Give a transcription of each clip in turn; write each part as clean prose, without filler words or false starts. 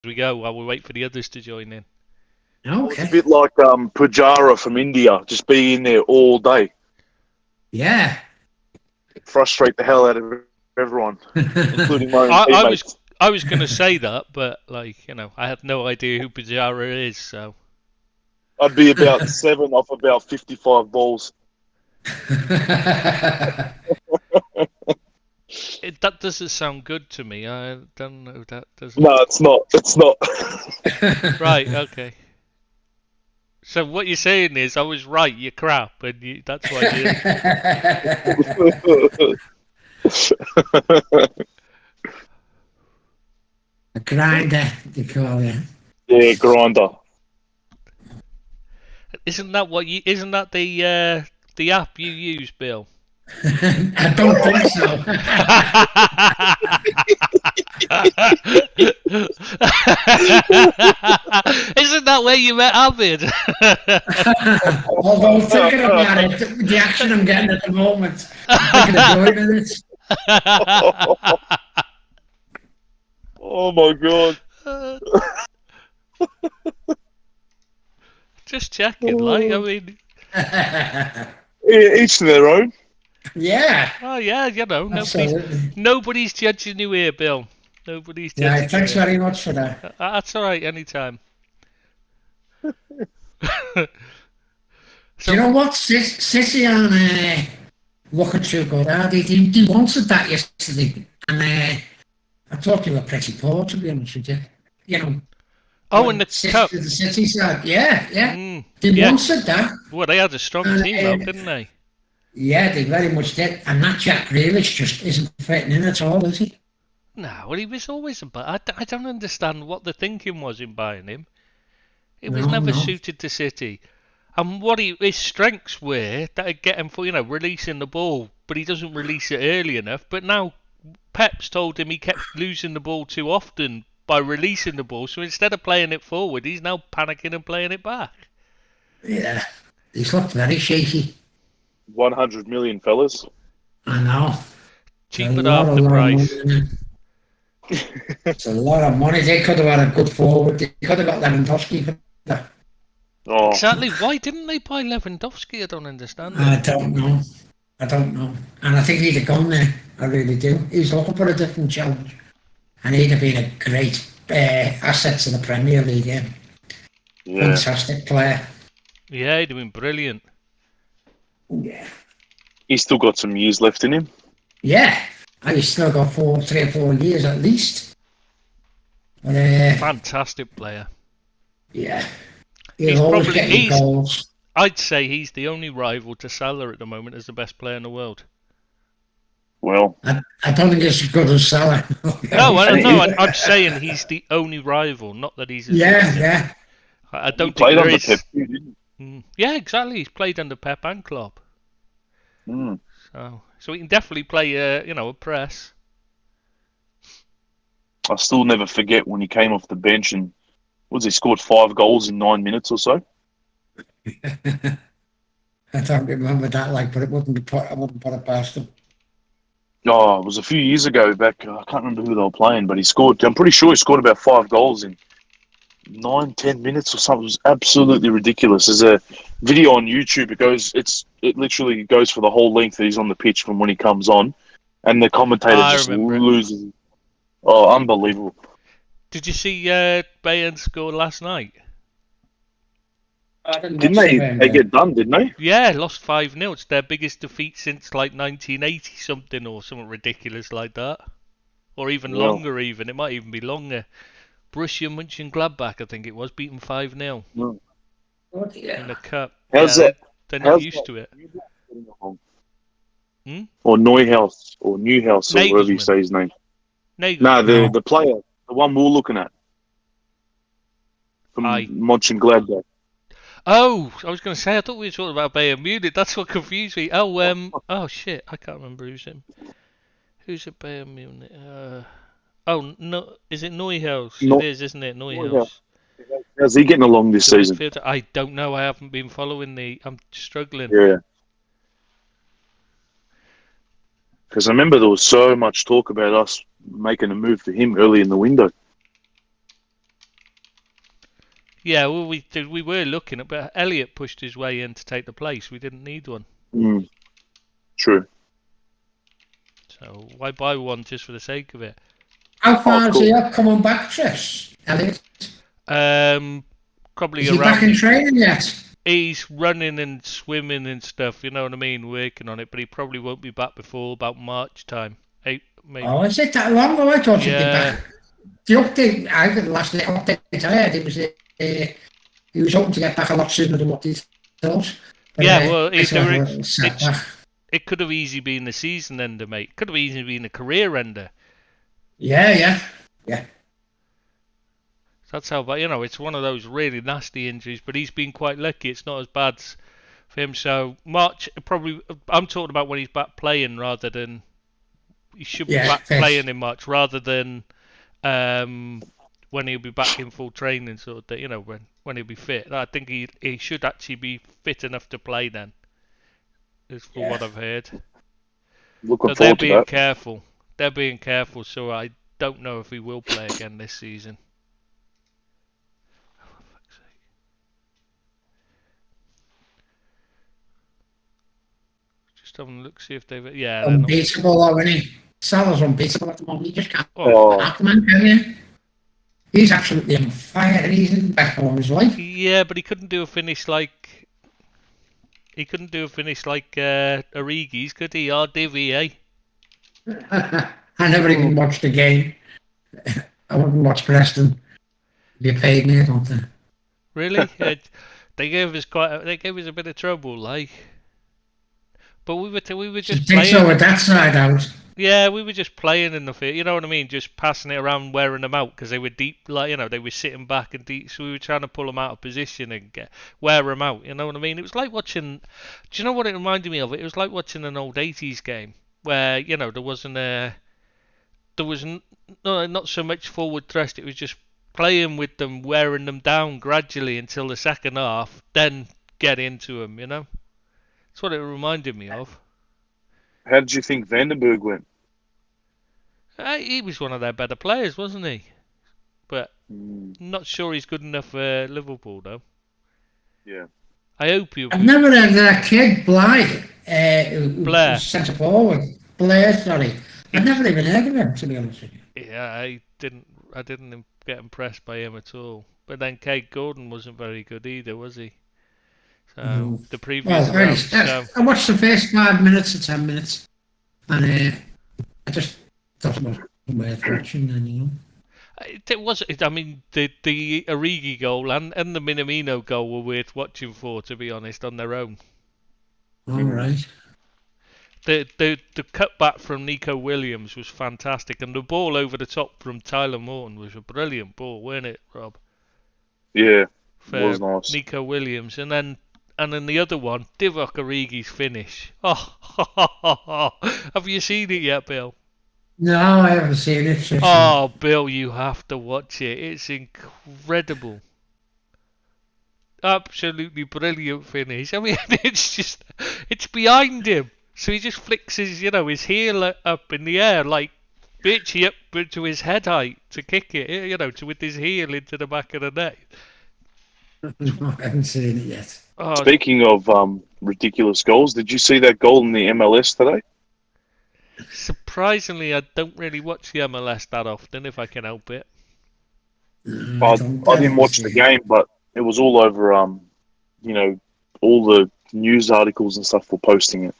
we go while we wait for the others to join in. It's a Okay. bit like Pujara from India, just be in there all day, Yeah. frustrate the hell out of everyone, including my own teammates. I was going to say that, but I had no idea who Pujara is, so. I'd be about 7 off about 55 balls. That doesn't sound good to me. I don't know. That doesn't. No, it's not. It's not. Right. Okay. So what you're saying is I was right. You're crap, and that's why you. A grinder, they call it. Yeah, grinder. Isn't that what you? Isn't that the app you use, Bill? I don't think so. Isn't that where you met Abid? Although thinking about it, the action I'm getting at the moment, I'm thinking of joining it. Oh my god. Just checking, like, I mean. Yeah, each to their own. Yeah. Oh yeah, nobody's judging you here, Bill. Nobody's judging Yeah, you thanks here. very much for that. That's all right, anytime. Do you know what? Sissy and Wakachuk, they wanted that yesterday, and I thought they were pretty poor, to be honest with you. You know. Oh, in the cup. The City side, yeah. They yeah. wanted that. Well, they had a strong team, though, didn't they? Yeah, they very much did. And that Jack Grealish just isn't fitting in at all, is he? No, well, he was always I don't understand what the thinking was in buying him. It was never suited to City. And what his strengths were that get him for, releasing the ball, but he doesn't release it early enough. But now Pep's told him he kept losing the ball too often by releasing the ball, so instead of playing it forward, he's now panicking and playing it back. Yeah, he's looked very shaky. 100 million, fellas. I know. Cheap at half the price. It's a lot of money. They could have had a good forward. They could have got Lewandowski. Oh. Exactly. Why didn't they buy Lewandowski? I don't understand. I don't know. And I think he'd have gone there. I really do. He's looking for a different challenge. And he'd have been a great asset to the Premier League. Yeah. Fantastic player. Yeah, he'd have been brilliant. Yeah. He's still got some years left in him. Yeah. He's still got 3 or 4 years at least. But, fantastic player. Yeah. He's always getting goals. I'd say he's the only rival to Salah at the moment as the best player in the world. Well, I don't think it's as good as Salah. No, I'm saying he's the only rival, not that he's. Yeah. I don't think there is. Pep, didn't he? Yeah, exactly. He's played under Pep and Klopp. So he can definitely play, a press. I still never forget when he came off the bench and he scored 5 goals in 9 minutes or so. I don't remember that, but I wouldn't put it past him. Oh, it was a few years ago back. I can't remember who they were playing, but he scored. I'm pretty sure he scored about 5 goals in 9-10 minutes or something. It was absolutely ridiculous. There's a video on YouTube. It literally goes for the whole length that he's on the pitch from when he comes on, and the commentator just loses. Oh, unbelievable! Did you see Bayern score last night? Didn't they get done? Didn't they? Yeah, lost 5-0. It's their biggest defeat since 1980 something or something ridiculous like that, or even longer. Even it might even be longer. Borussia Mönchengladbach, I think it was, beaten 5-0 in the cup. How's that? They're not used to it. Or Neuhaus, or Newhouse, or whatever you say his name. No, the player, the one we were looking at from Mönchengladbach. Oh, I was going to say, I thought we were talking about Bayern Munich. That's what confused me. Oh shit, I can't remember who's him. Who's at Bayern Munich? No, is it Neuhaus? It is, isn't it? Neuhaus. How's he getting along this season? I don't know. I haven't been following I'm struggling. Yeah. Because I remember there was so much talk about us making a move for him early in the window. Yeah, well, we were looking at, but Elliot pushed his way in to take the place. We didn't need one. True. So why buy one just for the sake of it? How far is cool. he up coming back, Trish? Elliot? Probably Is he around. back in training yet? He's running and swimming and stuff, you know what I mean, working on it, but he probably won't be back before about March time. Maybe. Oh, is it that long? Oh, I thought he'd be Yeah. back. The update, I think the last update I heard, he was hoping to get back a lot sooner than what he thought. But, Yeah, well, it could have easily been the season ender, mate. Could have easily been a career ender. Yeah. That's how, but it's one of those really nasty injuries. But he's been quite lucky; it's not as bad for him. So March, probably. I'm talking about when he's back playing, rather than he should be back playing in March, rather than when he'll be back in full training, sort of thing. When he'll be fit. I think he should actually be fit enough to play then. Is for what I've heard. Looking so they're forward to being that. careful. They're being careful. So I don't know if he will play again this season. Just having a look, see if they've. Yeah, unbeatable already. Salah's unbeatable at the moment. You just can't Oh. man, can you? He's absolutely on fire. He's in the best form of his life. Yeah, but he couldn't do a finish like. He couldn't do a finish like Origi's, could he? Or Divi, eh? I never even watched the game. I wouldn't watch Preston. They paid me, don't they? Really? They gave us a bit of trouble, like. But we were just playing. So with that side out. Yeah, we were just playing in the field. You know what I mean? Just passing it around, wearing them out because they were deep. Like they were sitting back and deep. So we were trying to pull them out of position and wear them out. You know what I mean? It was like watching. Do you know what it reminded me of? It was like watching an old '80s game where there wasn't not so much forward thrust. It was just playing with them, wearing them down gradually until the second half, then get into them. That's what it reminded me of. How did you think Vandenberg went? He was one of their better players, wasn't he? But not sure he's good enough for Liverpool, though. Yeah. I hope you. I've never heard of that kid, Blair. Centre forward. Blair, sorry. I've never even heard of him, to be honest with you. Yeah, I didn't get impressed by him at all. But then Kate Gordon wasn't very good either, was he? So the previous round. I watched the first 5 minutes or 10 minutes, and I just thought it wasn't worth watching. Then It was. I mean, the Origi goal and the Minamino goal were worth watching for, to be honest, on their own. All right. The cutback from Nico Williams was fantastic, and the ball over the top from Tyler Morton was a brilliant ball, wasn't it, Rob? Yeah, it was nice. Nico Williams, and then the other one, Divock Origi's finish. Oh, have you seen it yet, Bill? No, I haven't seen it. Oh, Bill, you have to watch it. It's incredible. Absolutely brilliant finish. I mean, it's behind him. So he just flicks his heel up in the air, like bitchy up to his head height to kick it, with his heel into the back of the net. No, I haven't seen it yet. Oh, speaking of ridiculous goals, did you see that goal in the MLS today? Surprisingly, I don't really watch the MLS that often, if I can help it. I didn't watch the game, but it was all over, all the news articles and stuff were posting it.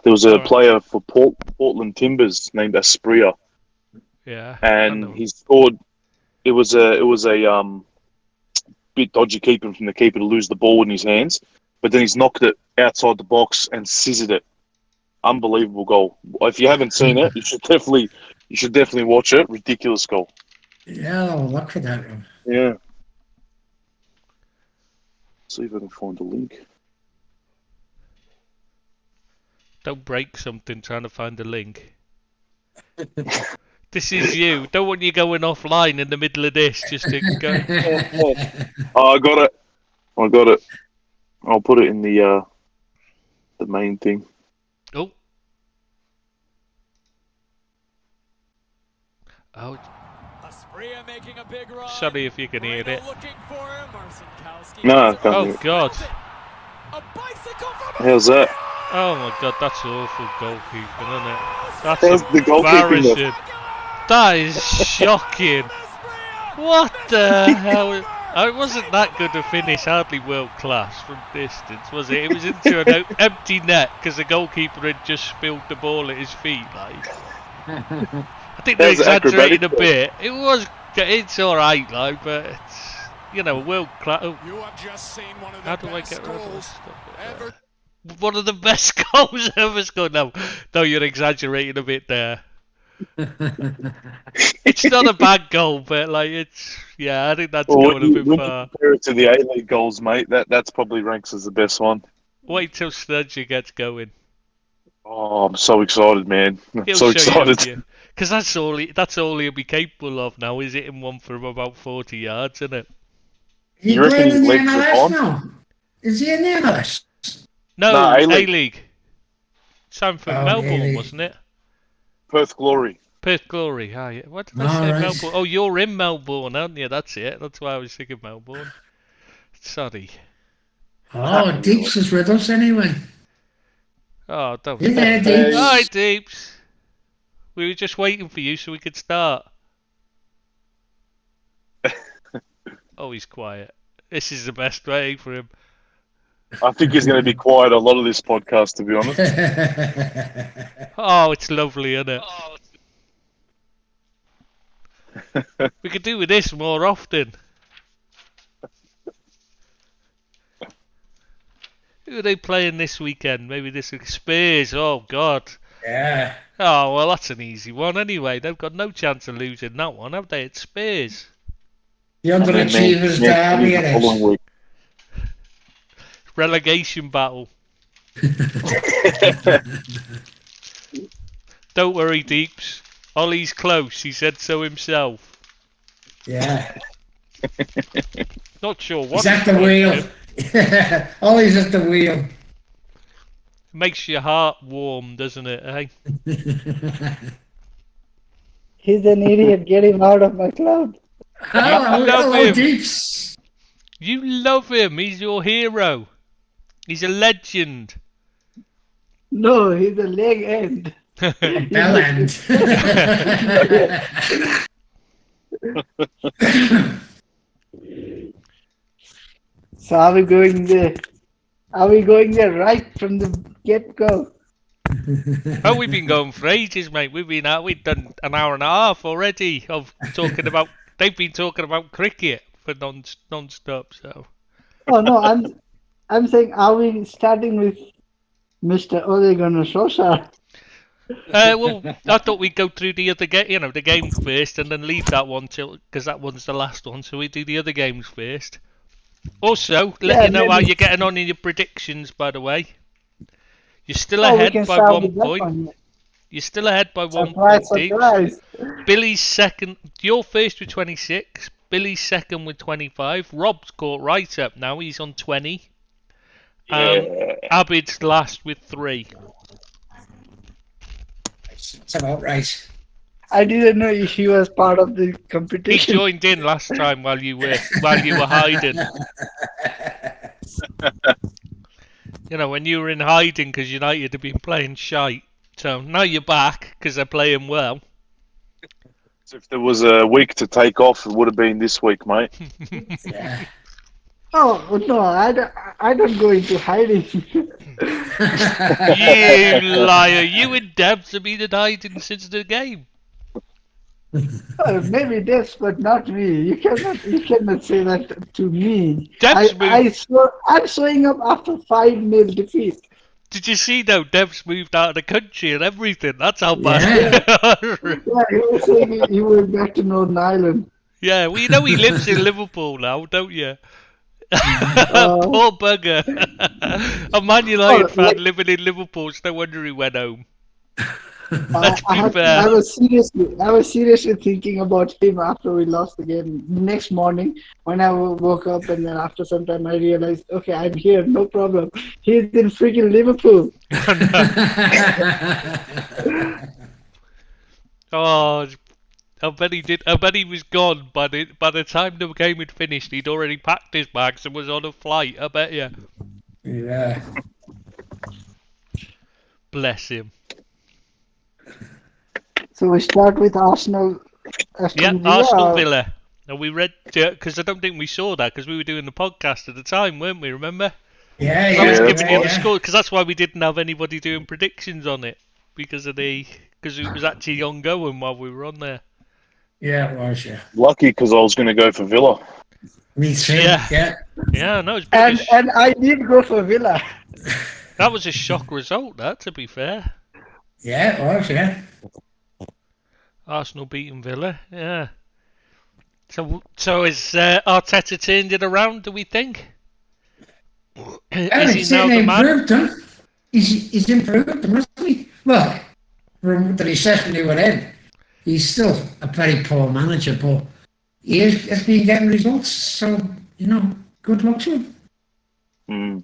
There was a player for Portland Timbers named Asprilla. Yeah. And he scored. It was a bit dodgy keeping from the keeper to lose the ball in his hands, but then he's knocked it outside the box and scissored it. Unbelievable goal. If you haven't seen it, you should definitely watch it. Ridiculous goal. Yeah, I'll look for that one. Yeah. See if I can find a link. Don't break something trying to find a link. This is you. Don't want you going offline in the middle of this just to go. Oh, I got it. I'll put it in the main thing. Oh. Sorry if you can hear it. No, I can't Oh hear it. God. How's that? Oh my God, that's awful goalkeeping, isn't it? That's How's the goalkeeping? embarrassing. That is shocking. What the hell? It wasn't that good a finish, hardly world class from distance, was it? It was into an empty net because the goalkeeper had just spilled the ball at his feet. Like, I think they're exaggerating a bit. It's all right, like, but it's, you know, world class. Oh. How do I get rid of this stuff? One of the best goals ever scored. No, you're exaggerating a bit there. It's not a bad goal, but like I think that's going a bit far. Compare it to the A-League goals, mate. That's probably ranks as the best one. Wait till Snudger gets going. Oh, I'm so excited, man! I'm so excited. Because that's all he'll be capable of now. Is hitting one from about 40 yards, isn't it? You playing in the MLS now? Is he in the MLS? No, A-League. Time for Melbourne, A-League. Wasn't it? Perth Glory. Perth Glory, yeah. What did I say, right. Melbourne? Oh, you're in Melbourne, aren't you? That's it. That's why I was thinking Melbourne. Sorry. Oh, Deeps is with us anyway. Oh, don't. Yeah, Deeps. Hi, Deeps. We were just waiting for you so we could start. Oh, he's quiet. This is the best way for him. I think he's going to be quiet a lot of this podcast, to be honest. Oh, it's lovely, isn't it? We could do with this more often. Who are they playing this weekend? Maybe this week. Spurs. Oh, God. Yeah. Oh, well, that's an easy one anyway. They've got no chance of losing that one, have they? It's Spurs. The underachievers derby it is. Relegation battle. Don't worry, Deeps. Ollie's close. He said so himself. Yeah. Not sure what. He's at the wheel. Ollie's at the wheel. Makes your heart warm, doesn't it, eh? He's an idiot. Get him out of my club. Hello, Deeps. You love him. He's your hero. He's a legend. No, he's a leg end. Bell end. So are we going there? Are we going there right from the get-go? Oh, we've been going for ages, mate. We've done an hour and a half already of talking about. They've been talking about cricket for non-stop. So. Oh no, I'm saying, are we starting with Mr. Ole Gunnar Solskjaer? Well, I thought we'd go through the other the game first, and then leave that one because that one's the last one. So we do the other games first. Also, let you know how you're getting on in your predictions. By the way, you're still ahead by 1 point. You're still ahead by 1 point. Surprise. Billy's second. You're first with 26. Billy's second with 25. Rob's caught right up now. He's on 20. Abid's last with 3. That's about right. I didn't know he was part of the competition. He joined in last time while you were hiding. When you were in hiding because United had been playing shite. So now you're back because they're playing well. So if there was a week to take off, it would have been this week, mate. Yeah. Oh no, I don't go into hiding. You liar! You and Debs have been in hiding since the game. Maybe Debs, but not me. You cannot say that to me. I'm showing up after 5-0 defeat. Did you see though? Debs moved out of the country and everything. That's how bad. Yeah, he was saying he went back to Northern Ireland. Yeah, well, he lives in Liverpool now, don't you? Poor bugger. A Man United fan living in Liverpool, it's no wonder he went home. I was seriously thinking about him after we lost the game. Next morning, when I woke up, and then after some time, I realized, okay, I'm here, no problem. He's in freaking Liverpool. Oh, I bet he did. I bet he was gone by the time the game had finished. He'd already packed his bags and was on a flight. I bet you. Yeah. Bless him. So we start with Arsenal. Yeah, Aston Villa. Arsenal or- Villa. And we read because I don't think we saw that because we were doing the podcast at the time, weren't we? Remember? Yeah, I was Yeah, giving you the yeah. score because that's why we didn't have anybody doing predictions on it because it was actually ongoing while we were on there. Yeah, it was, yeah. Lucky because I was going to go for Villa. Me too, Yeah. yeah. Yeah, no, it's been And I did go for Villa. that was a shock result. That, to be fair, Yeah, it was, yeah. Arsenal beating Villa. Yeah. So is Arteta turned it around? Do we think? And Is it's he now the man? improved him. He's improved him, hasn't he? Well, from the recession he were in, he's still a very poor manager, but he has been getting results. So, good luck to him. Mm.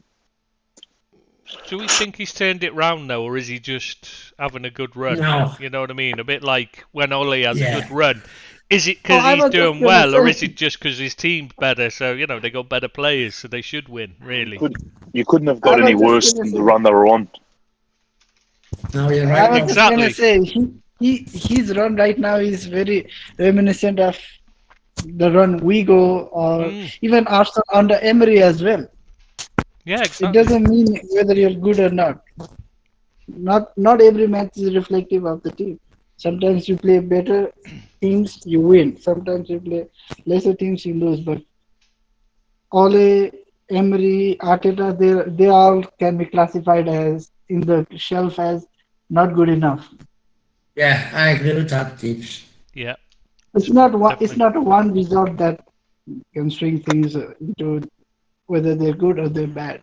Do we think he's turned it round now, or is he just having a good run? No. You know what I mean? A bit like when Ole has a Yeah. good run. Is it because I he's was just doing gonna well, or say- is it just because his team's better? So they got better players, so they should win. Really? You couldn't have got I any was just worse gonna than say- the run they were on. No, you're I right. was no. just Exactly. gonna say his run right now is very reminiscent of the run we go or Mm. even Arsenal under Emery as well. Yeah, It exactly. doesn't mean whether you're good or not. Not every match is reflective of the team. Sometimes you play better teams, you win. Sometimes you play lesser teams, you lose. But Ole, Emery, Arteta, they all can be classified as in the shelf as not good enough. Yeah, I agree with that, Deeps. Yeah. It's not one. It's Definitely. not one result that can swing things into whether they're good or they're bad.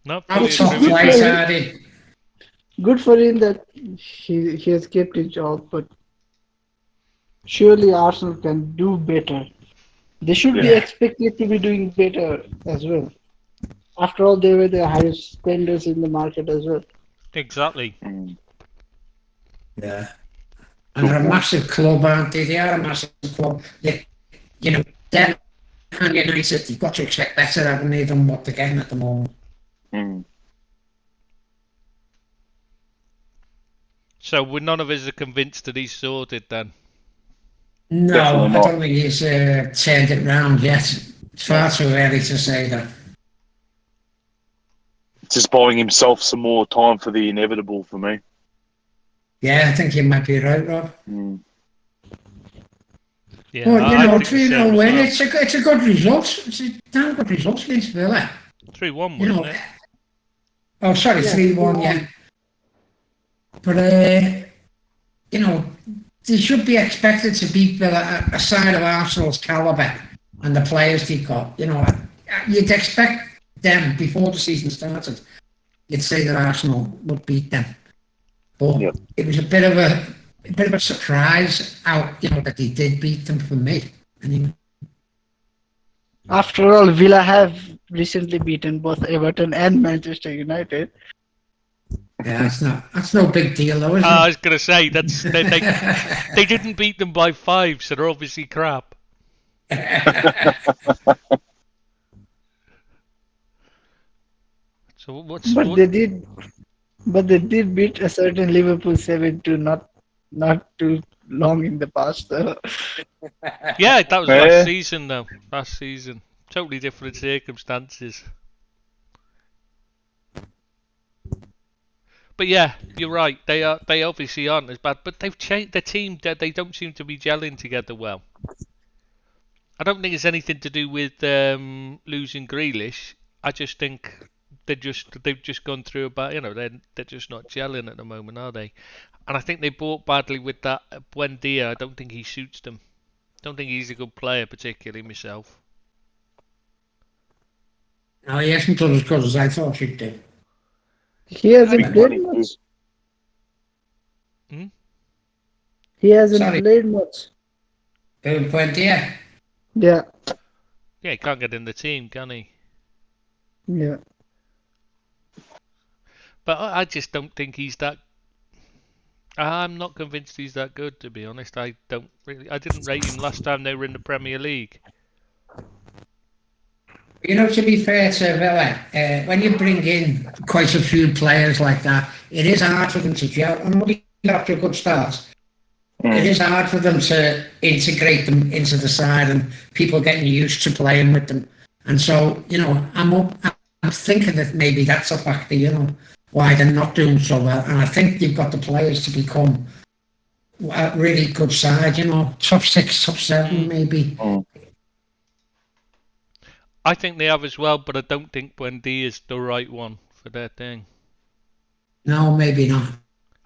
No, How fully tough agree with lies you. are they? Good for him that he has kept his job, but surely Arsenal can do better. They should be Yeah. expected to be doing better as well. After all, they were the highest spenders in the market as well. Exactly. Mm. Yeah. And they're a massive club, aren't they? They are a massive club. Them and United, you've got to expect better, haven't they, than what they're getting at the moment. Mm. So none of us are convinced that he's sorted then. No, Definitely I not. don't think he's turned it round yet. It's far too early to say that. Just buying himself some more time for the inevitable for me. Yeah, I think you might be right, Rob. Mm. Yeah, Well, I think the 3-0 same as win, well. it's a good result. It's a damn good result against Villa. 3-1, You know. wasn't it? Oh, sorry, Yeah, 3-1, yeah. But, they should be expected to beat Villa a side of Arsenal's calibre and the players they've got. You'd expect them before the season started. You'd say that Arsenal would beat them. But Yep. it was a bit of a surprise out, that they did beat them for me. Anyway. After all, Villa have recently beaten both Everton and Manchester United. Yeah, that's no big deal though, is it? I was gonna say they didn't beat them by 5, so they're obviously crap. So what's But what, they did beat a certain Liverpool 7-2 not too long in the past. So. yeah, that was Yeah. last season though. Last season, totally different circumstances. But yeah, you're right. They obviously aren't as bad, but they've changed their team. They don't seem to be gelling together well. I don't think it's anything to do with losing Grealish. I just think they've just gone through about they're just not gelling at the moment, are they? And I think they bought badly with that Buendia. I don't think he suits them. Don't think he's a good player, particularly myself. No, he hasn't done as good as I thought he'd do. He hasn't Big played money. much. Hmm? He hasn't Sorry. played much. Boom, Buendia. Yeah, Yeah, he can't get in the team, can he? yeah. But I just don't think he's that. I'm not convinced he's that good, to be honest. I didn't rate him last time they were in the Premier League. You know, to be fair to Villa, when you bring in quite a few players like that, it is hard for them to gel. And when we got off to a good start, it is hard for them to integrate them into the side and people getting used to playing with them. And so, you know, I'm thinking that maybe that's a factor, you know, why they're not doing so well. And I think they've got the players to become a really good side, you know, top 6, top 7 maybe. I think they have as well, but I don't think Buendia is the right one for their thing. No, maybe not.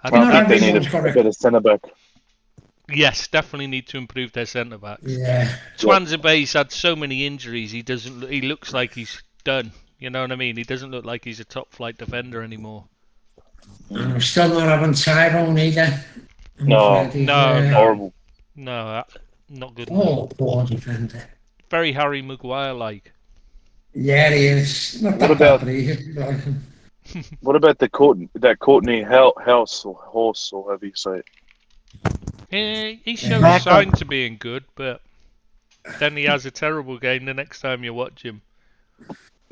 I think they need a better centre-back. Yes, definitely need to improve their centre backs. Yeah. Tuanzebe's had so many injuries. He looks like he's done. You know what I mean? He doesn't look like he's a top flight defender anymore. And we're still not having Tyrone either. No, horrible. No, not good. Oh, poor defender. Very Harry Maguire like. Yeah, he is. Not that bad, but he is like him. What about that Courtney House or Horse or however you say it? He shows signs of being good, but then he has a terrible game the next time you watch him.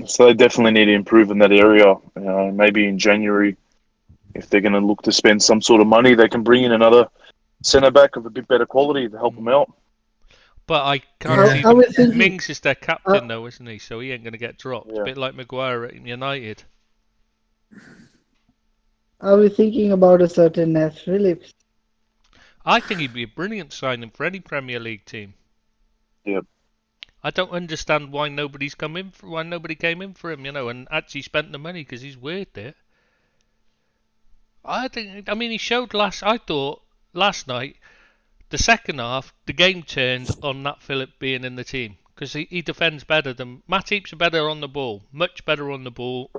So they definitely need to improve in that area. Maybe in January, if they're going to look to spend some sort of money, they can bring in another centre back of a bit better quality to help them out. But I can't see Mings is their captain though, isn't he? So he ain't going to get dropped. Yeah. A bit like Maguire at United. Are we thinking about a certain Ness Phillips? I think he'd be a brilliant signing for any Premier League team. Yep. I don't understand why nobody came in for him, you know, and actually spent the money because he's worth it. I mean, he showed I thought last night, the second half, the game turned on Nat Phillips being in the team because he defends better than Matip's better on the ball, much better on the ball,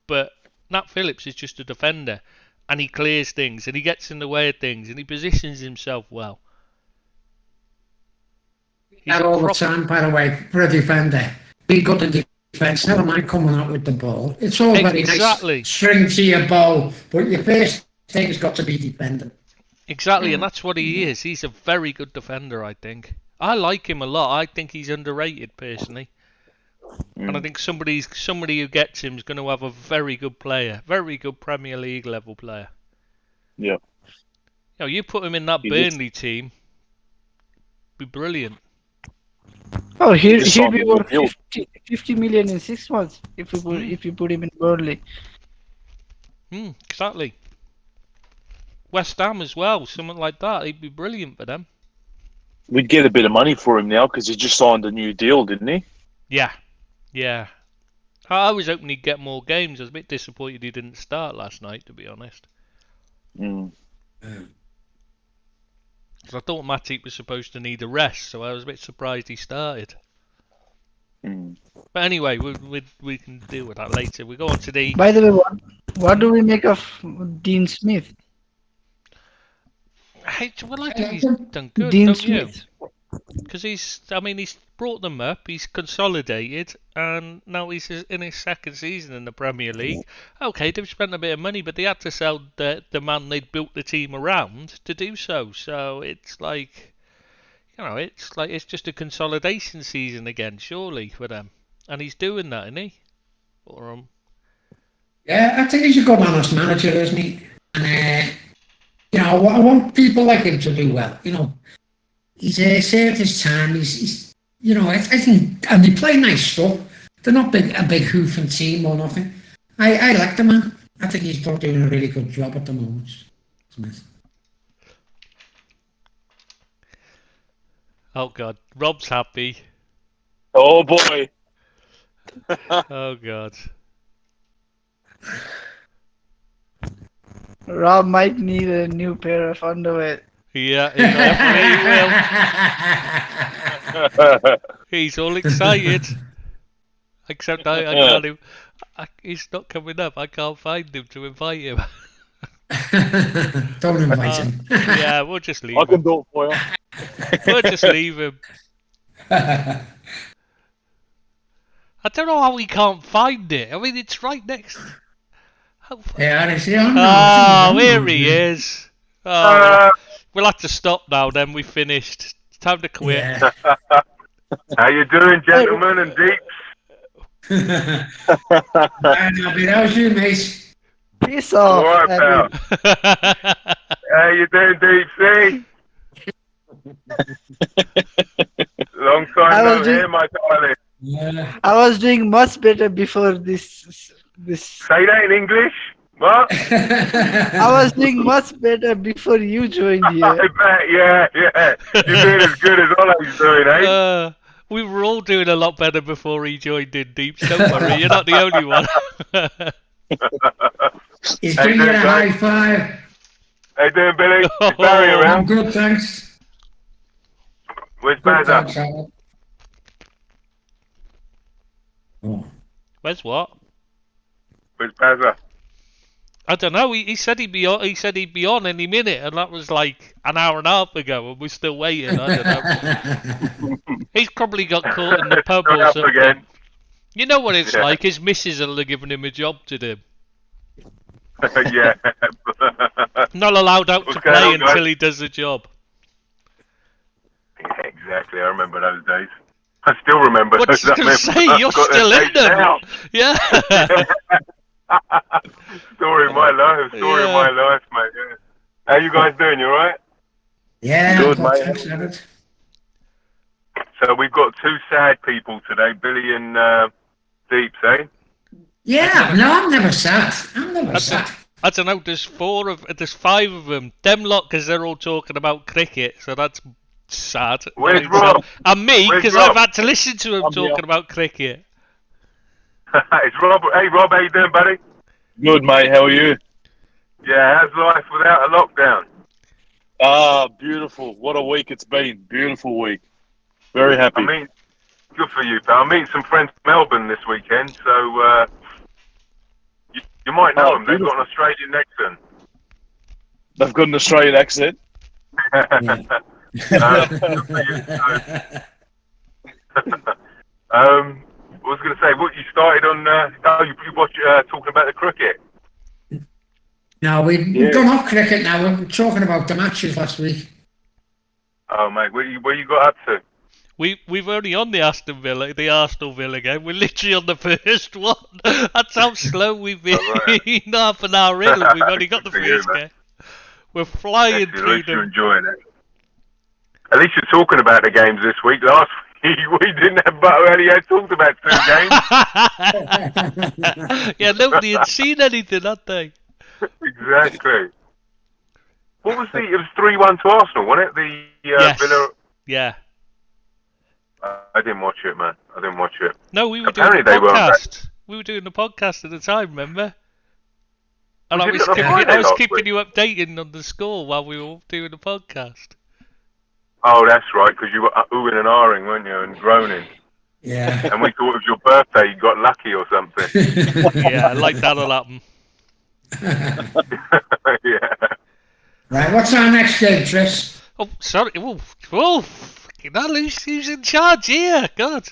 but Nat Phillips is just a defender. And he clears things, and he gets in the way of things, and he positions himself well. He's all the time, by the way, for a defender. Be good in defence, never mind coming out with the ball. It's all very nice, string to your bow, but your first thing has got to be defending. Exactly, and that's what he is. He's a very good defender, I think. I like him a lot. I think he's underrated, personally. And I think somebody who gets him is going to have a very good player, very good Premier League level player. Yeah. You know, you put him in that Burnley team, be brilliant. Oh, he'd be worth 50 million in 6 months if you put him in Burnley. Exactly. West Ham as well, something like that. He'd be brilliant for them. We'd get a bit of money for him now because he just signed a new deal, didn't he? Yeah. I was hoping he'd get more games. I was a bit disappointed he didn't start last night, to be honest. Because I thought Matip was supposed to need a rest, so I was a bit surprised he started. But anyway, we can deal with that later. We go on to the... By the way, what do we make of Dean Smith? I think he's done good, Dean Smith. Because he's brought them up, he's consolidated, and now he's in his second season in the Premier League. Okay, they've spent a bit of money, but they had to sell the man they'd built the team around to do so. So it's like, you know, it's just a consolidation season again, surely, for them. And he's doing that, isn't he? Yeah, I think he's a good, honest manager, isn't he? And, you know, I want people like him to do well, you know. He's served his time. He's you know, I think, and they play nice stuff. They're not a big hoofing team or nothing. I like the man. I think he's doing a really good job at the moment. Smith. Oh God, Rob's happy. Oh boy. Oh God. Rob might need a new pair of underwear. Yeah, he definitely will. He's all excited. Except I can't him. He's not coming up. I can't find him to invite him. Don't invite him. Yeah, we'll just leave him. I can do it for you. We'll just leave him. I don't know how we can't find it. I mean, it's right next. Yeah, Oh, here he is. Oh, we'll have to stop now. Then we finished. It's time to quit. Yeah. How you doing, gentlemen and deeps? How's you, mate? Peace off. All right, pal. How you doing, Deep Sea? Long I time was no doing- hear, my darling. Yeah. I was doing much better before this. Say that in English. What? I was doing much better before you joined I here. bet, yeah. You're doing as good as Ollie's doing, eh? We were all doing a lot better before he joined in, Deeps. Don't worry, you're not the only one. He's How you giving you a doing, high guys? five. How you doing, Billy? Is Barry I'm around? good, thanks. Where's Good, Bazza? thanks, Alan. Oh. Where's what? Where's Bazza? I don't know. He said he'd be on. He said he'd be on any minute, and that was like an hour and a half ago, and we're still waiting. I don't know. He's probably got caught in the pub Going or up something. again. You know what it's Yeah. like. His missus will have given him a job to do. Yeah. Not allowed out What's to going play on, guys? until he does the job. Yeah, exactly. I remember those days. I still remember What those I was going to say, I've you're got still those in dates them. now. Yeah. Story of my life. Story of Yeah. my life, mate. Yeah. How you guys doing? You alright? Yeah, Good, good, mate. thanks, Alan. So we've got two sad people today, Billy and Deeps, eh? Yeah, no, I'm never sad. I'm never That's sad. I don't know. There's five of them. Them lot, because they're all talking about cricket, so that's sad. Where's Sad. Rob? And me, Where's because Rob? I've had to listen to him I'm talking here. about cricket. It's Rob. Hey, Rob, how you doing, buddy? Good, mate. How are you? Yeah, how's life without a lockdown? Ah, beautiful. What a week it's been. Beautiful week. Very happy. I mean, good for you, pal. I'm meeting some friends from Melbourne this weekend, so you might know Oh, them. They've got an beautiful. Australian accent. They've got an Australian accent. Good for you. I was going to say, what you started on? You watch talking about the cricket. No, we've Yeah. gone off cricket now. We were talking about the matches last week. Oh, mate, where you got up to? We've only on the Aston Villa, the Arsenal Villa game. We're literally on the first one. That's how slow we've been. Right. Half an hour in, and we've only got the Good for you, first man. game. We're flying At through least you're them. enjoying it. At least you're talking about the games this week. Last week we didn't have, but we only had talked about 2 games. Yeah, nobody had seen anything, had they? Exactly. What was it was 3-1 to Arsenal, wasn't it? The Yes. Villa. Yeah. I didn't watch it, man. I didn't watch it. No, we were doing Apparently the they weren't back. podcast. We were doing the podcast at the time, remember? And Was I it was on a keeping, Friday I was last keeping week? you updated on the score while we were doing the podcast. Oh, that's right, because you were oohing and ahhing, weren't you, and groaning. Yeah. And we thought it was your birthday. You got lucky or something. Yeah, I like that'll happen. Yeah. Right, what's our next game, Tris? Oh, sorry. Whoa, fucking hell, who's in charge here? God.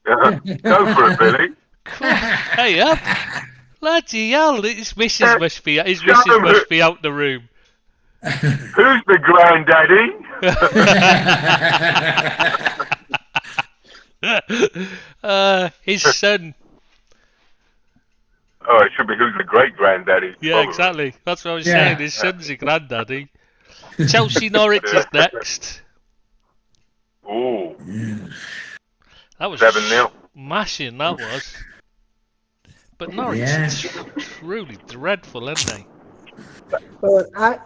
Go for it, Billy. Hey up. Bloody hell, his missus must be out the room. Who's the granddaddy? His son. Oh, it should be who's the great granddaddy. Yeah, probably. exactly. That's what I was Yeah. saying. His son's a granddaddy. Chelsea Norwich is next. Ooh, That was 7-0. smashing, that was. But Norwich Yeah. is truly dreadful, aren't they?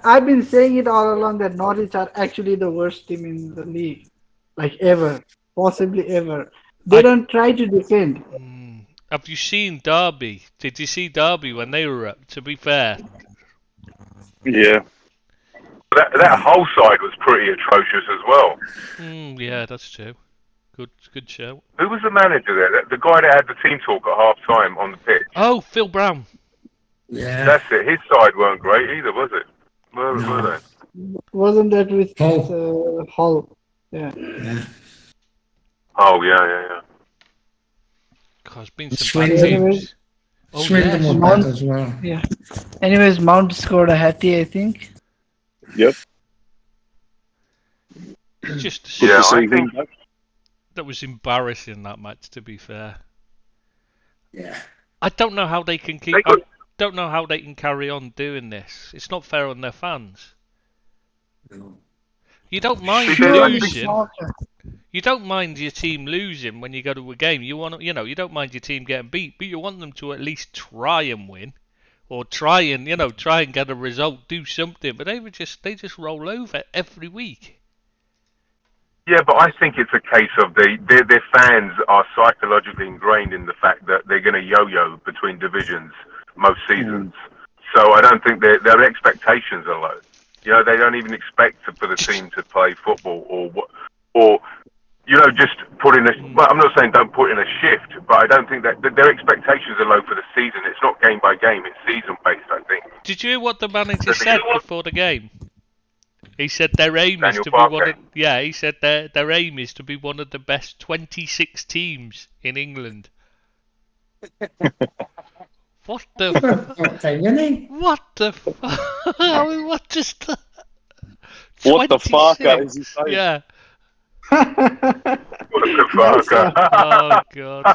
I've been saying it all along that Norwich are actually the worst team in the league, like ever, possibly ever. They don't try to defend. Have you seen Derby? Did you see Derby when they were up? To be fair. Yeah. That whole side was pretty atrocious as well. Yeah, that's true. Good show. Who was the manager there? The guy that had the team talk at half time on the pitch. Oh, Phil Brown. Yeah. That's it. His side weren't great either, was it? Were they? Wasn't that with Hull. Hull? Yeah. Yeah. Oh, yeah. God, there's been some Swindon. bad games. Oh, Swindon yes. were bad as well. Yeah. Anyways, Mount scored a hattie, I think. Yep. It's just Good to see I him think back. that was embarrassing, that match, to be fair. Yeah. I don't know how they can keep. They got- I don't know how they can carry on doing this. It's not fair on their fans. No. You don't mind See, I think- losing. You don't mind your team losing when you go to a game. You want, you don't mind your team getting beat, but you want them to at least try and win, or try and get a result, do something. But they just roll over every week. Yeah, but I think it's a case of their fans are psychologically ingrained in the fact that they're going to yo-yo between divisions most seasons. So I don't think their expectations are low. They don't even expect for the team to play football or just put in a. Well, I'm not saying don't put in a shift, but I don't think that their expectations are low for the season. It's not game by game; it's season based. I think. Did you hear what the manager said before the game? He said their aim is Daniel to be one Parker. of. Yeah, he said their aim is to be one of the best 26 teams in England. What the? Okay, you know? What the? What just? What the fuck 26? is he saying? Yeah. What the fuck? Oh god.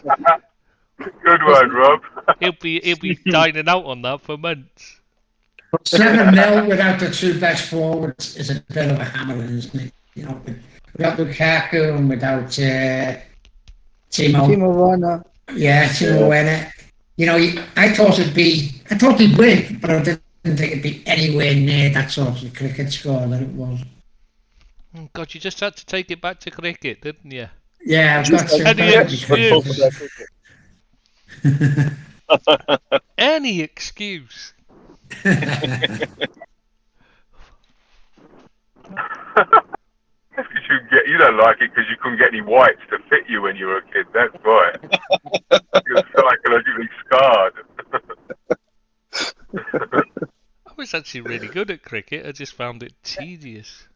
Good one, Rob. He'll be dining out on that for months. 7-0 without the two best forwards is a bit of a hammer, isn't it? Without Lukaku and without Timo. Timo Werner. Yeah, Timo Werner. I thought he'd win, but I didn't think it'd be anywhere near that sort of cricket score that it was. Oh, God, you just had to take it back to cricket, didn't you? Yeah, I've got to. Any because- Any excuse. You don't like it because you couldn't get any whites to fit you when you were a kid. That's why. You're psychologically scarred. I was actually really good at cricket. I just found it tedious.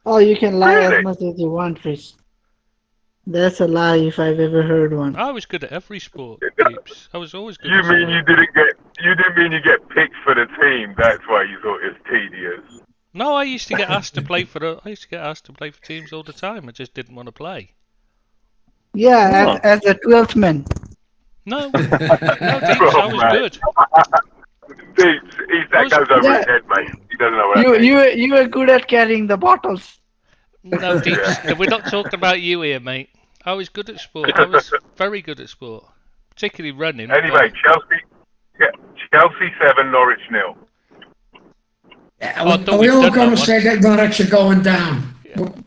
Oh, you can lie Really? as much as you want, Chris. That's a lie if I've ever heard one. I was good at every sport, Peeps. I was always good You at mean sport. you didn't mean you get picked for the team? That's why you thought it was tedious. No, I used to get asked to play for teams all the time. I just didn't want to play. Yeah, as a 12th man. No, Deeps, I was good. That goes over his head, mate. He doesn't know what that means. You were good at carrying the bottles. No, Deeps, we're not talking about you here, mate. I was good at sport. I was very good at sport, particularly running. Anyway, Chelsea 7, Norwich 0. Are we all going to say that Norwich are going down?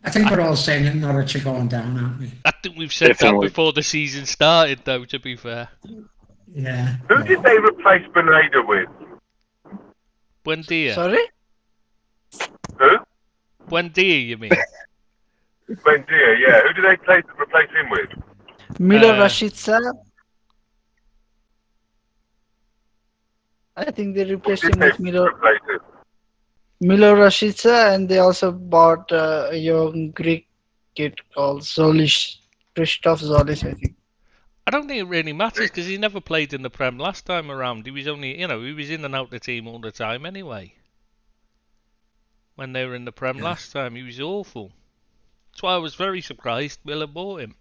I think we're all saying that Norwich are going down, aren't we? I think we've said Definitely. that before the season started, though, to be fair. Yeah. Who did they replace Beneda with? Buendia. Sorry? Who? Buendia, you mean? Bendia, yeah. Who did they replace him with? Milo Rashica. I think they replaced him with Replace him? Milo Rashica, and they also bought a young Greek kid called Zolis. Christoph Zolis, I think. I don't think it really matters because he never played in the Prem last time around. He was only, he was in and out the team all the time anyway. When they were in the Prem last time, he was awful. That's why I was very surprised Villa bought him.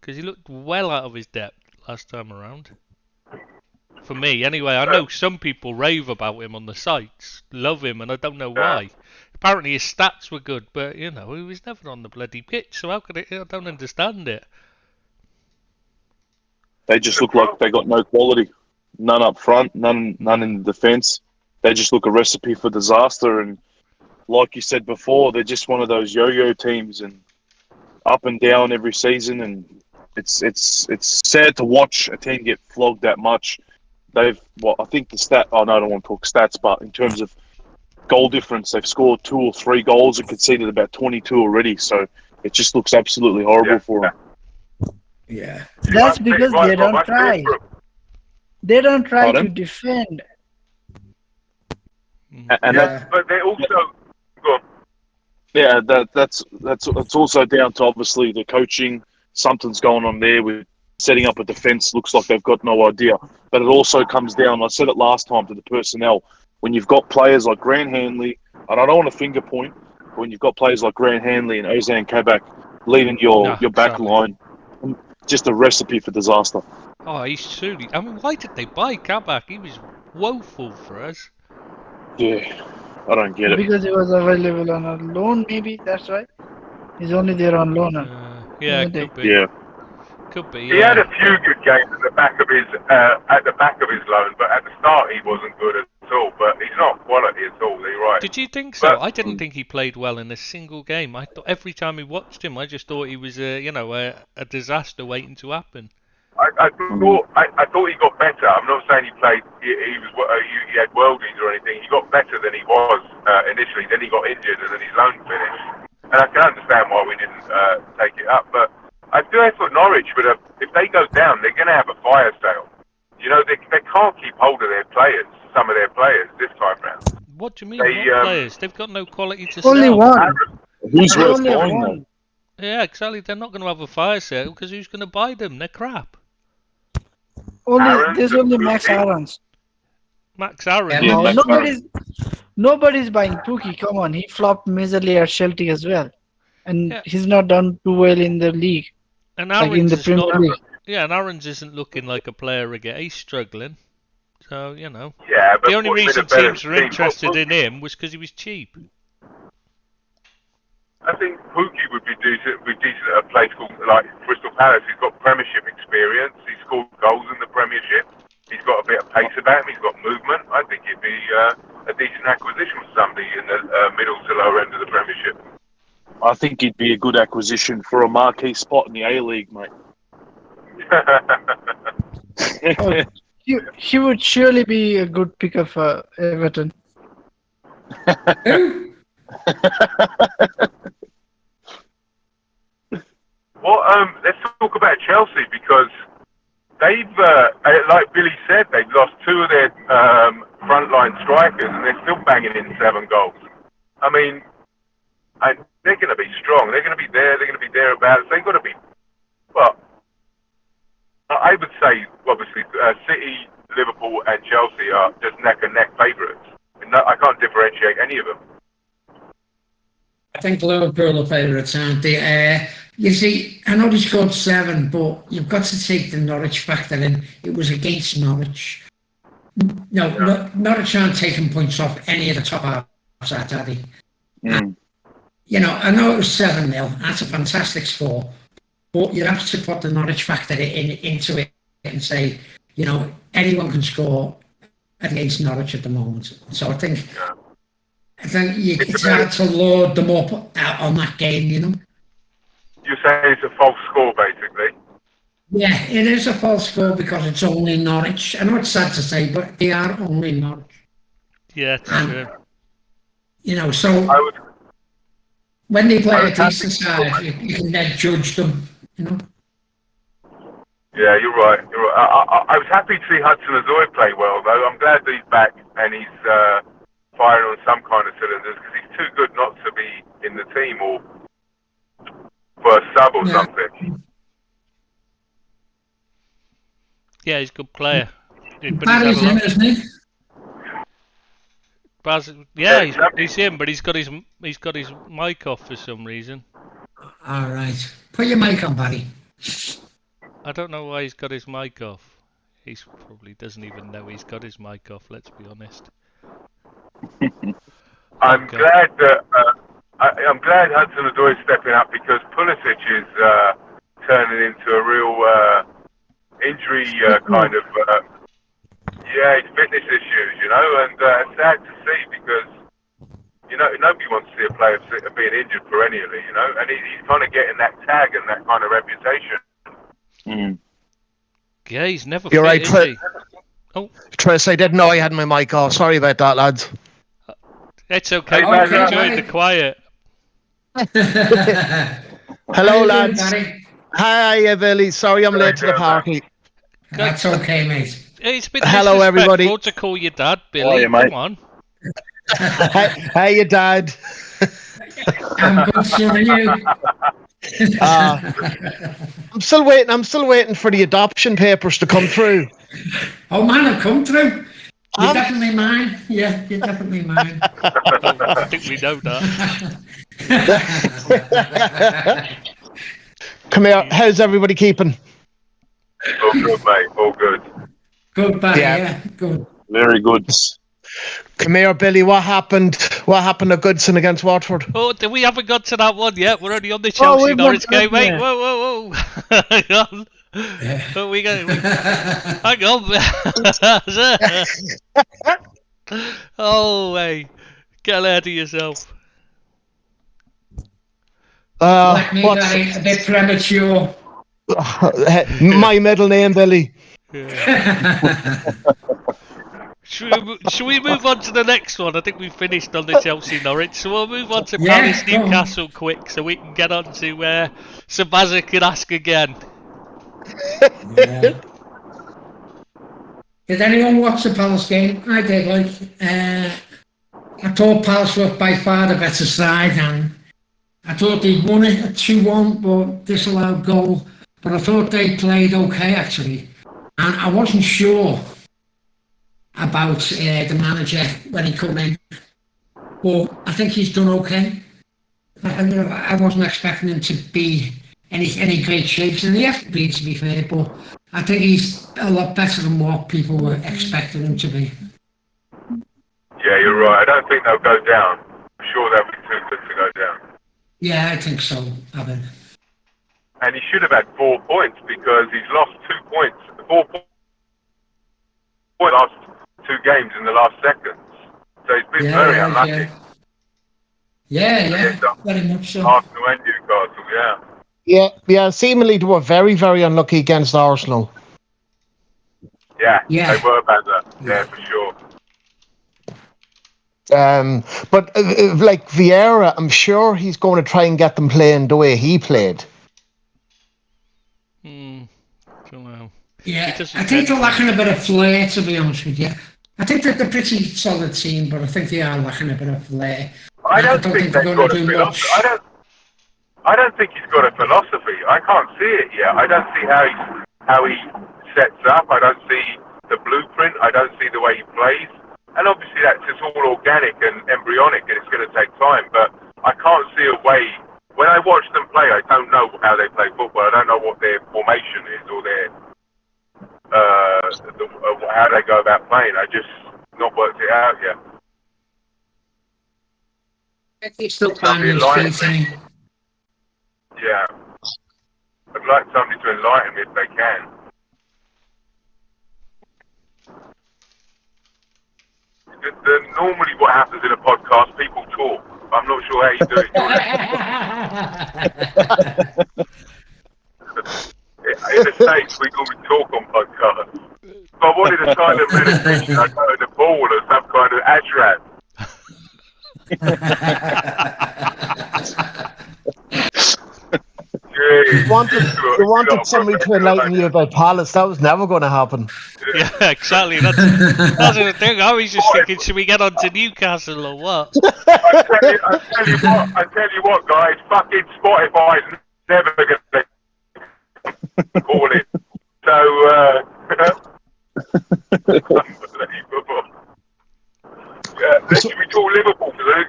Because he looked well out of his depth last time around. For me, anyway. I know some people rave about him on the sites. Love him, and I don't know why. Apparently his stats were good, but, he was never on the bloody pitch, so how could I don't understand it. They just look like they got no quality. None up front, none in the defence. They just look a recipe for disaster. And like you said before, they're just one of those yo-yo teams and up and down every season. And it's sad to watch a team get flogged that much. I think the stat. Oh no, I don't want to talk stats, but in terms of goal difference, they've scored 2 or 3 goals and conceded about 22 already. So it just looks absolutely horrible for them. Yeah. That's because they don't try. They don't try to Pardon? defend. And Yeah. But they also... Go on. Yeah, that's also down to obviously the coaching. Something's going on there with setting up a defence. Looks like they've got no idea. But it also comes down, I said it last time, to the personnel. when you've got players like Grant Hanley, and I don't want to finger point, but when you've got players like Grant Hanley and Ozan Kabak leading your back line, just a recipe for disaster. Oh, he's truly. I mean, why did they buy Kabak? He was woeful for us. Yeah, I don't get it. Because he was available on a loan, maybe, that's why. He's only there on loan. Yeah, could be. Yeah. Could be. He had a few good games at the back of his loan, but at the start he wasn't good at all. But he's not quality at all. You're right. Did you think so? I didn't think he played well in a single game. I thought every time we watched him, I just thought he was a disaster waiting to happen. I thought he got better. I'm not saying he played. He had worldies or anything. He got better than he was initially. Then he got injured, and then his loan finished. And I can understand why we didn't take it up. But I do for Norwich. But if they go down, they're going to have a fire sale. You know, they can't keep hold of their players. Some of their players this time round. What do you mean? What players? They've got no quality to sell. Only one. Who's worth buying them? Yeah, exactly. They're not going to have a fire sale because who's going to buy them? They're crap. There's only Max Aarons. Max Aaron. Yeah, Nobody's buying Pookie. Come on, he flopped miserably at Celtic as well, and Yeah. he's not done too well in the league, And like in Aaron's the is Premier not. League. Yeah, and Aaron's isn't looking like a player again. He's struggling. So Yeah, but the only put him in reason a better teams were team. interested in him was because he was cheap. I think Pookie would be decent at a place called like Crystal Palace. He's got Premiership experience. He scored goals in the Premiership. He's got a bit of pace about him. He's got movement. I think he'd be a decent acquisition for somebody in the middle to lower end of the Premiership. I think he'd be a good acquisition for a marquee spot in the A-League, mate. He would surely be a good pickup for Everton. Well, let's talk about Chelsea because they've, like Billy said, they've lost two of their frontline strikers and they're still banging in 7 goals. I mean, they're going to be strong. They're going to be there. They're going to be thereabouts. They've got to be. Well, I would say, obviously, City, Liverpool, and Chelsea are just neck and neck favourites. I can't differentiate any of them. I think Liverpool are favourites, aren't they? You see, I know they scored 7, but you've got to take the Norwich factor in. It was against Norwich. Norwich aren't taking points off any of the top halves, are they? Mm. I know it was 7-0. That's a fantastic score. But you have to put the Norwich factor into it and say, anyone can score against Norwich at the moment. So I think it's hard to load them up on that game, You're saying it's a false score, basically? Yeah, it is a false score because it's only Norwich. I know it's sad to say, but they are only Norwich. Yeah, true. So when they play a decent side, you can then judge them, Yeah, you're right. I was happy to see Hudson-Odoi play well, though. I'm glad that he's back and he's firing on some kind of cylinders because he's too good not to be in the team or for a sub or something. Yeah, he's a good player. Barry's in, isn't he? He's in, but he's got his mic off for some reason. All right, put your mic on, Barry. I don't know why he's got his mic off. He probably doesn't even know he's got his mic off. Let's be honest. I'm glad that I'm glad Hudson-Odoi is stepping up because Pulisic is turning into a real injury kind of. His fitness issues, and it's sad to see because nobody wants to see a player being injured perennially, and he's kind of getting that tag and that kind of reputation. Mm. Yeah, he's never. You're right, is he? Oh, Tris, I didn't know I had my mic off. Sorry about that, lads. It's okay. Hey, We've enjoyed the quiet. Hello, lads. Barry? Hi, Billy. Sorry I'm late to the party. That's okay, mate. It's been Hello, everybody. disrespectful to call you Dad, Billy. Hiya, mate. Come on. Hey, your dad. I'm good, son, are you? I'm still waiting for the adoption papers to come through. Oh, man, I've come through. You're definitely mine. Yeah, you're definitely mine. I think we know that. Come here. How's everybody keeping? All good, mate. All good. Good, buddy. Yeah. Yeah, good. Very good. Come here, Billy. What happened? What happened to Goodson against Watford? Oh, we haven't got to that one yet. We're only on the Chelsea we've Norwich not- game, mate. yeah. Whoa. Hang on. Oh, hang on. Oh, hey. Get ahead of yourself. Like me, What's Daddy, a bit premature. my middle name, Billy? Should we move on to the next one? I think we finished on the Chelsea Norwich, so we'll move on to Yeah, Palace go on. Newcastle quick, so we can get on to Sabaza can ask again. Yeah. Did anyone watch the Palace game? I did. I thought Palace were by far the better side, and I thought they won it at 2-1, but disallowed goal. But I thought they played okay actually, and I wasn't sure about the manager when he come in, but I think he's done okay. I wasn't expecting him to be any great shapes, and he has to be fair, but I think he's a lot better than what people were expecting him to be. Yeah, you're right. I don't think they'll go down. I'm sure they'll be too good to go down. Yeah, I think so, Alan. And he should have had 4 points because he's lost 2 points. 4 points last 2 games in the last seconds. So he's been very unlucky. Yeah, very much so. Arsenal and Newcastle, yeah. Yeah. Seemingly they were very, very unlucky against Arsenal. Yeah, Yeah. they were bad there. Yeah, for sure. But like Vieira, I'm sure he's going to try and get them playing the way he played. Don't know. Yeah, doesn't I think they're tend- lacking a bit of flair, to be honest with you. I think that they're a pretty solid team, but I think they are lacking a bit of flair. I don't think they're they've going got to a do philosophy. much. I don't think he's got a philosophy. I can't see it yet. I don't see how he sets up. I don't see the blueprint. I don't see the way he plays. And obviously that's just all organic and embryonic, and it's going to take time. But I can't see a way. When I watch them play, I don't know how they play football. I don't know what their formation is or their how they go about playing. I just not worked it out yet. I think he's still Somebody finding his enlighten feet, me. isn't he? Yeah. I'd like somebody to enlighten me if they can. Normally what happens in a podcast, people talk. I'm not sure how you do it. In the States, we normally talk on podcasts. If I wanted a kind of meditation, I'd go to the ball or some kind of ashraf. You wanted somebody to enlighten you about Palace. That was never going to happen. Yeah, exactly. That's the thing. I was just thinking, should we get on to Newcastle or what? I tell you what, guys, fucking Spotify's never going to call it. So, unbelievable. Yeah, should we talk Liverpool today?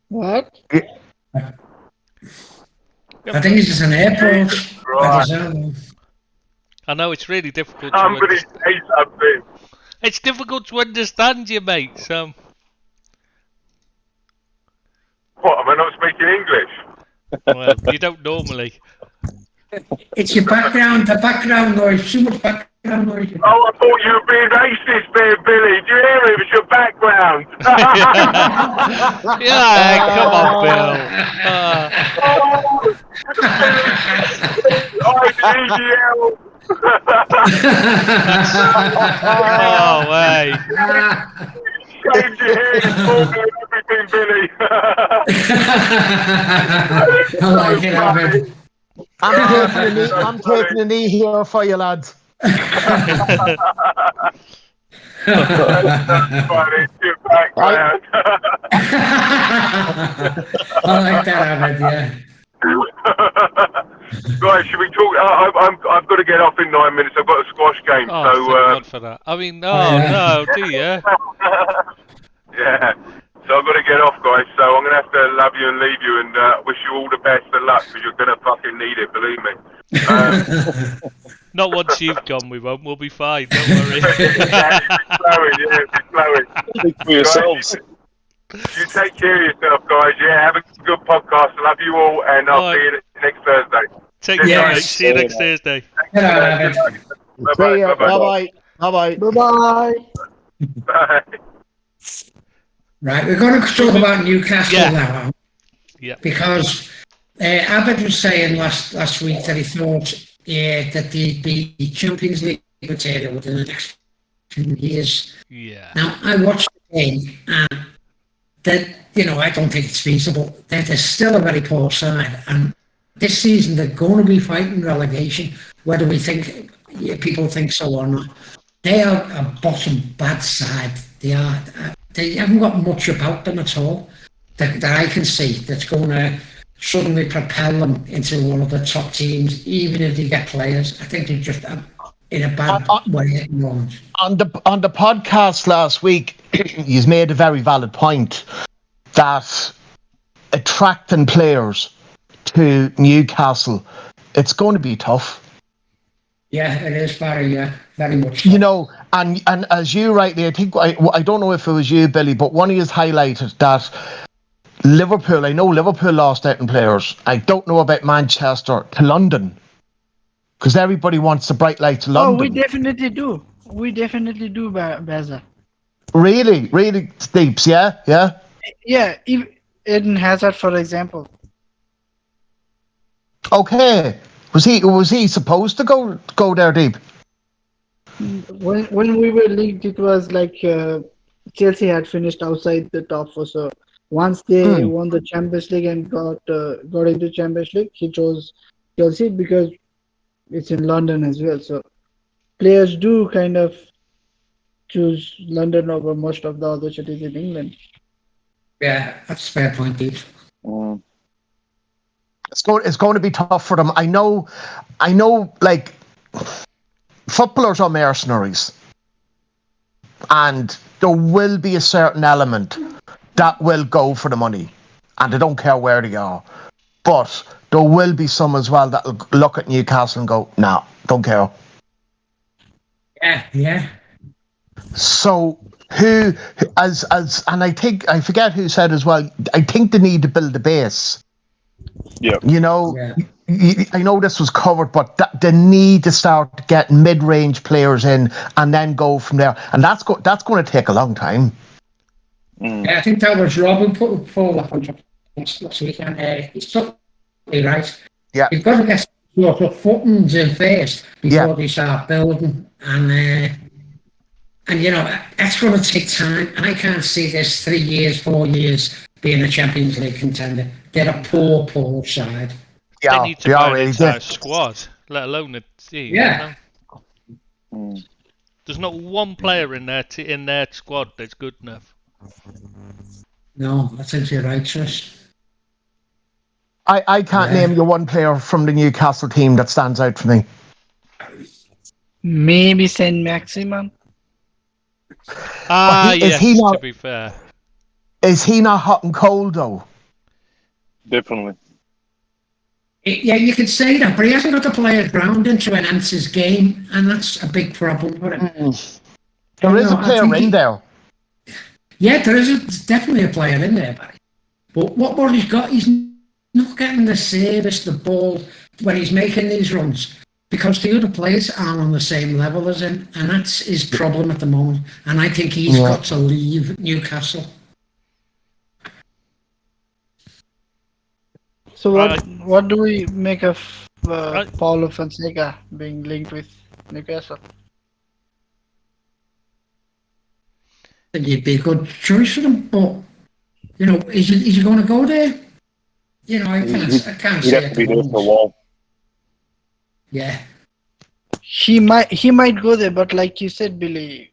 What? I think it's just an airport. Right. I know it's really difficult. Somebody say something. It's difficult to understand you, mate. So What, am I not speaking English? well, you don't normally. It's your background, the background noise, too much background noise. Oh, I thought you were being racist there, Billy. Do you hear it? It's your background. Yeah, come on, Bill. IDGL. Oh, way. Shaved your hair and called me everything, Billy. I like it, Ahmed. I'm taking a knee here for you, lads. Funny, it's your background. I like that, Ahmed, yeah. Right, should we talk? I've got to get off in 9 minutes. I've got a squash game. Oh, so, thank God for that. I mean, no, do you? yeah. So I've got to get off, guys. So I'm going to have to love you and leave you and wish you all the best of luck because you're going to fucking need it, believe me. Not once you've gone, we won't. We'll be fine. Don't worry. It's flowing. Speak for yourselves. You take care of yourself, guys. Yeah, have a good podcast. Love you all, and I'll see you next Thursday. Take care, mate. See you next Thursday. Bye-bye. Bye-bye. Bye-bye. Bye-bye. Bye-bye. Bye. Right, we're going to talk about Newcastle Yeah. now. Yeah. Because Abbott was saying last week that he thought that the Champions League material within the next few years. Yeah. Now, I watched the game and that, I don't think it's feasible. They're still a very poor side. And this season, they're going to be fighting relegation, whether people think so or not. They are a bottom bad side. They are. They haven't got much about them at all that I can see that's going to suddenly propel them into one of the top teams, even if they get players. I think they're just in a bad way at the moment. On the podcast last week, you made a very valid point that attracting players to Newcastle, it's going to be tough. Yeah, it is very much. And as you rightly, I think I don't know if it was you, Billy, but one of you highlighted that Liverpool. I know Liverpool lost out in players. I don't know about Manchester to London because everybody wants the bright lights of London. Oh, we definitely do. Baza. Really, Steeps, yeah. Yeah, Eden Hazard, for example. Okay, was he supposed to go there deep? When we were leagued, it was like Chelsea had finished outside the top four. So once they won the Champions League and got into Champions League, he chose Chelsea because it's in London as well. So players do kind of choose London over most of the other cities in England. Yeah, that's a fair point, Steve. It's going to be tough for them. I know, like, footballers are mercenaries. And there will be a certain element that will go for the money. And they don't care where they are. But there will be some as well that will look at Newcastle and go, nah, don't care. Yeah. So and I forget who said as well, I think they need to build a base. Yeah. I know this was covered, but they need to start getting mid-range players in and then go from there. And that's going to take a long time. Yeah, I think that was Robin put forward last week, and he's totally right. Yeah. You've got to get sort of footings in first before they start building. And that's going to take time. I can't see this 3 years, 4 years being a Champions League contender. They're a poor side. They need to buy an entire squad, let alone a team. Yeah. There's not one player in their squad that's good enough. No, I think you're right, Trish. I can't name you one player from the Newcastle team that stands out for me. Maybe Saint-Maximin. To be fair. Is he not hot and cold, though? Definitely. Yeah, you could say that, but he hasn't got the players grounding to enhance his game, and that's a big problem for him. There is a player in there. Yeah, there's definitely a player in there, but what he's got, he's not getting the service, the ball, when he's making these runs, because the other players aren't on the same level as him, and that's his problem at the moment. And I think he's got to leave Newcastle. So what do we make of Paulo Fonseca being linked with Newcastle? I think he'd be a good choice for them, but is he going to go there? I can't He'd say have to be there for a while. Yeah. He might go there, but like you said, Billy,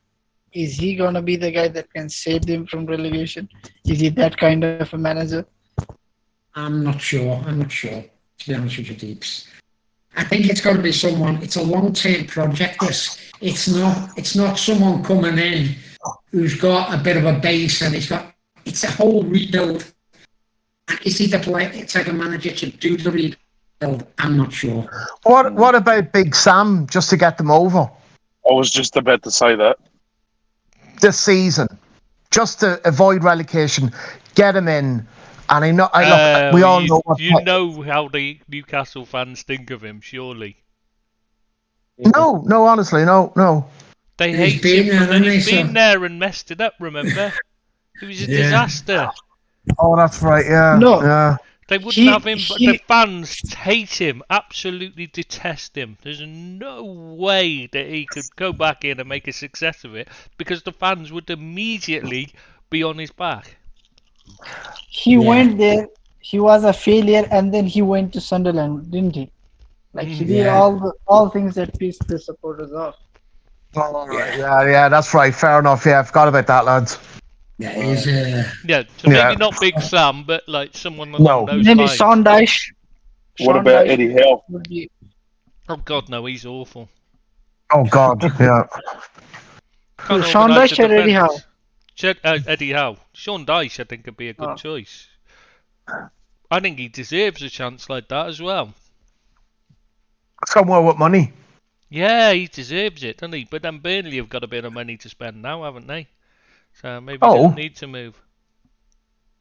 is he gonna be the guy that can save them from relegation? Is he that kind of a manager? I'm not sure. to be honest with you, Deeps. I think it's got to be someone. It's a long-term project. It's not someone coming in who's got a bit of a base and it's a whole rebuild. And is he the type of manager to do the rebuild? I'm not sure. What about Big Sam, just to get them over I was just about to say that. this season, just to avoid relegation, get him in. And we all know what. You know how the Newcastle fans think of him, surely. No, honestly, no. They He's hate been him there, for that. hasn't He's he, been so- there and messed it up, remember? It was a disaster. Oh, that's right. Yeah. No. Yeah. They wouldn't He- have him, but the he- fans hate him, absolutely detest him. There's no way that he could go back in and make a success of it because the fans would immediately be on his back. He went there. He was a failure, and then he went to Sunderland, didn't he? Like he did Yeah. all things that pissed the supporters off. All right. Yeah, that's right. Fair enough. Yeah, I forgot about that, lads. Yeah, he's Yeah, so Yeah. maybe not Big Sam, but like someone No. along those Maybe lines. Sean Dyche. What Sean about Dyche Eddie Howe? would be- Oh God, no, he's awful. Oh God. Yeah. Can't Sean organise Dyche a or Eddie Howe? defence. Eddie Howe. Sean Dyche, I think, would be a good Oh. choice. I think he deserves a chance like that as well. Somewhere with money. Yeah, he deserves it, doesn't he? But then Burnley have got a bit of money to spend now, haven't they? So maybe they don't need to move.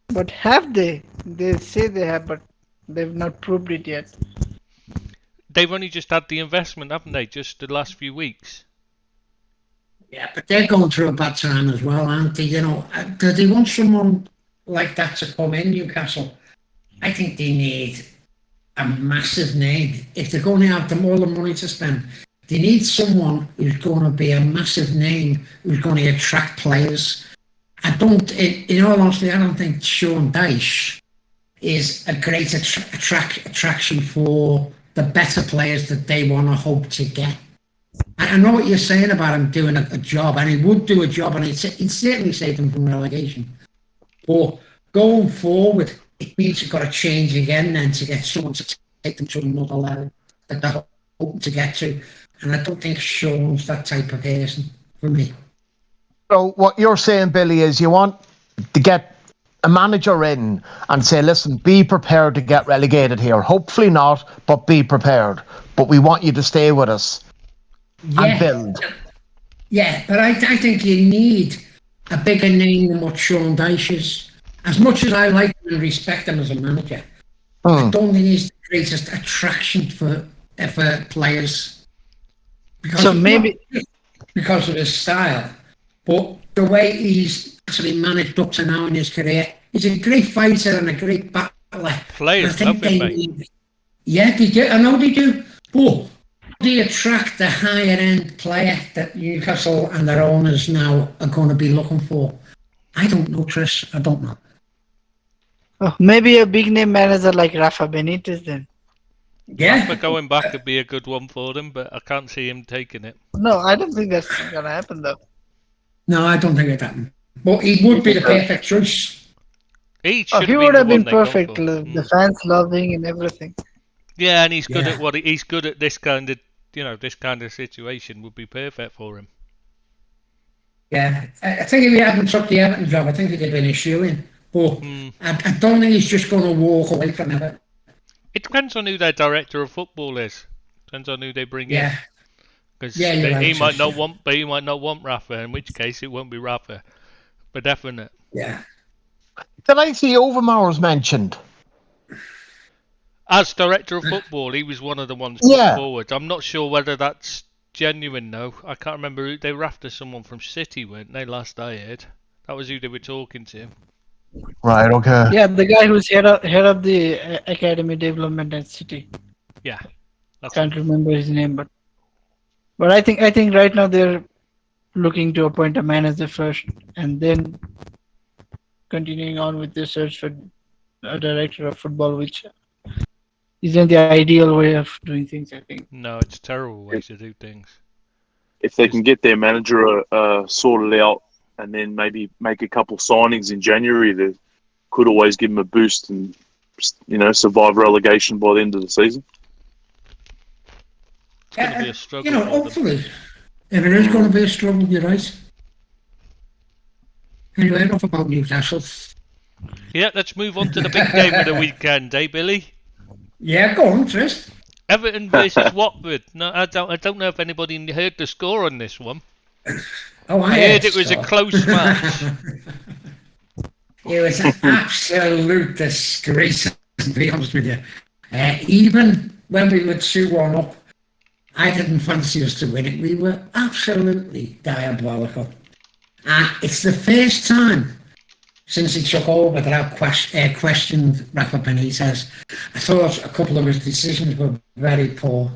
But have they? They say they have, but they've not proved it yet. They've only just had the investment, haven't they? Just the last few weeks. Yeah, but they're going through a bad time as well, aren't they? You know, do they want someone like that to come in, Newcastle? I think they need a massive name. If they're going to have them all the money to spend, they need someone who's going to be a massive name, who's going to attract players. In all honesty, I don't think Sean Dyche is a great attraction for the better players that they want to hope to get. I know what you're saying about him doing a job, and he would do a job, and he'd certainly save them from relegation. But going forward, it means you've got to change again then to get someone to take them to another level that they're hoping to get to. And I don't think Sean's that type of person for me. So what you're saying, Billy, is you want to get a manager in and say, listen, be prepared to get relegated here. Hopefully not, but be prepared. But we want you to stay with us and build. Yeah, but I think you need a bigger name than what Sean Dyche is. As much as I like him and respect him as a manager, I don't think he's the greatest attraction for players. Because of his style, but the way he's actually managed up to now in his career, he's a great fighter and a great battler. Players love him, mate. Yeah, they do. I know they do. But they attract the higher end player that Newcastle and their owners now are going to be looking for. I don't know, Chris. I don't know. Oh, maybe a big name manager like Rafa Benitez then. Yeah. But going back would be a good one for them, but I can't see him taking it. No, I don't think that's gonna happen though. No, I don't think it happened. But he would be the perfect choice. He should He have would the have been one they gone perfect. for. The fans loving and everything. Yeah, and he's good Yeah. at he's good at this kind of this kind of situation would be perfect for him. Yeah. I think if he hadn't took the Everton job, I think he'd have been a shoo-in. But I don't think he's just going to walk away from Everton. It depends on who their director of football is. Depends on who they bring in. Yeah. Because Yeah, you're right, he might Josh, not yeah. want, but he might not want Rafa. In which case, it won't be Rafa. But definite. Yeah. Did I see Overmars mentioned? As director of football, he was one of the ones put Yeah. forward. I'm not sure whether that's genuine though. I can't remember. They were after someone from City, weren't they? Last I heard, that was who they were talking to. Right, okay. Yeah, the guy who's head of the academy development at City. Yeah. I can't remember his name, but I think right now they're looking to appoint a manager first, and then continuing on with the search for a director of football, which isn't the ideal way of doing things. I think. No, it's a terrible way to do things. If they can get their manager sorted out and then maybe make a couple signings in January, they could always give them a boost and survive relegation by the end of the season. It's going to be a struggle. Hopefully, if it is going to be a struggle, you're right. Anyway, enough about Newcastle. Yeah, let's move on to the big game of the weekend, Billy? Yeah, go on, Tris. Everton versus Watford. No, I don't know if anybody heard the score on this one. Oh, I heard it was a close match. It was an absolute disgrace, to be honest with you. Even when we were 2-1 up, I didn't fancy us to win it. We were absolutely diabolical. And it's the first time since he took over that I've questioned Rafa Benitez. I thought a couple of his decisions were very poor.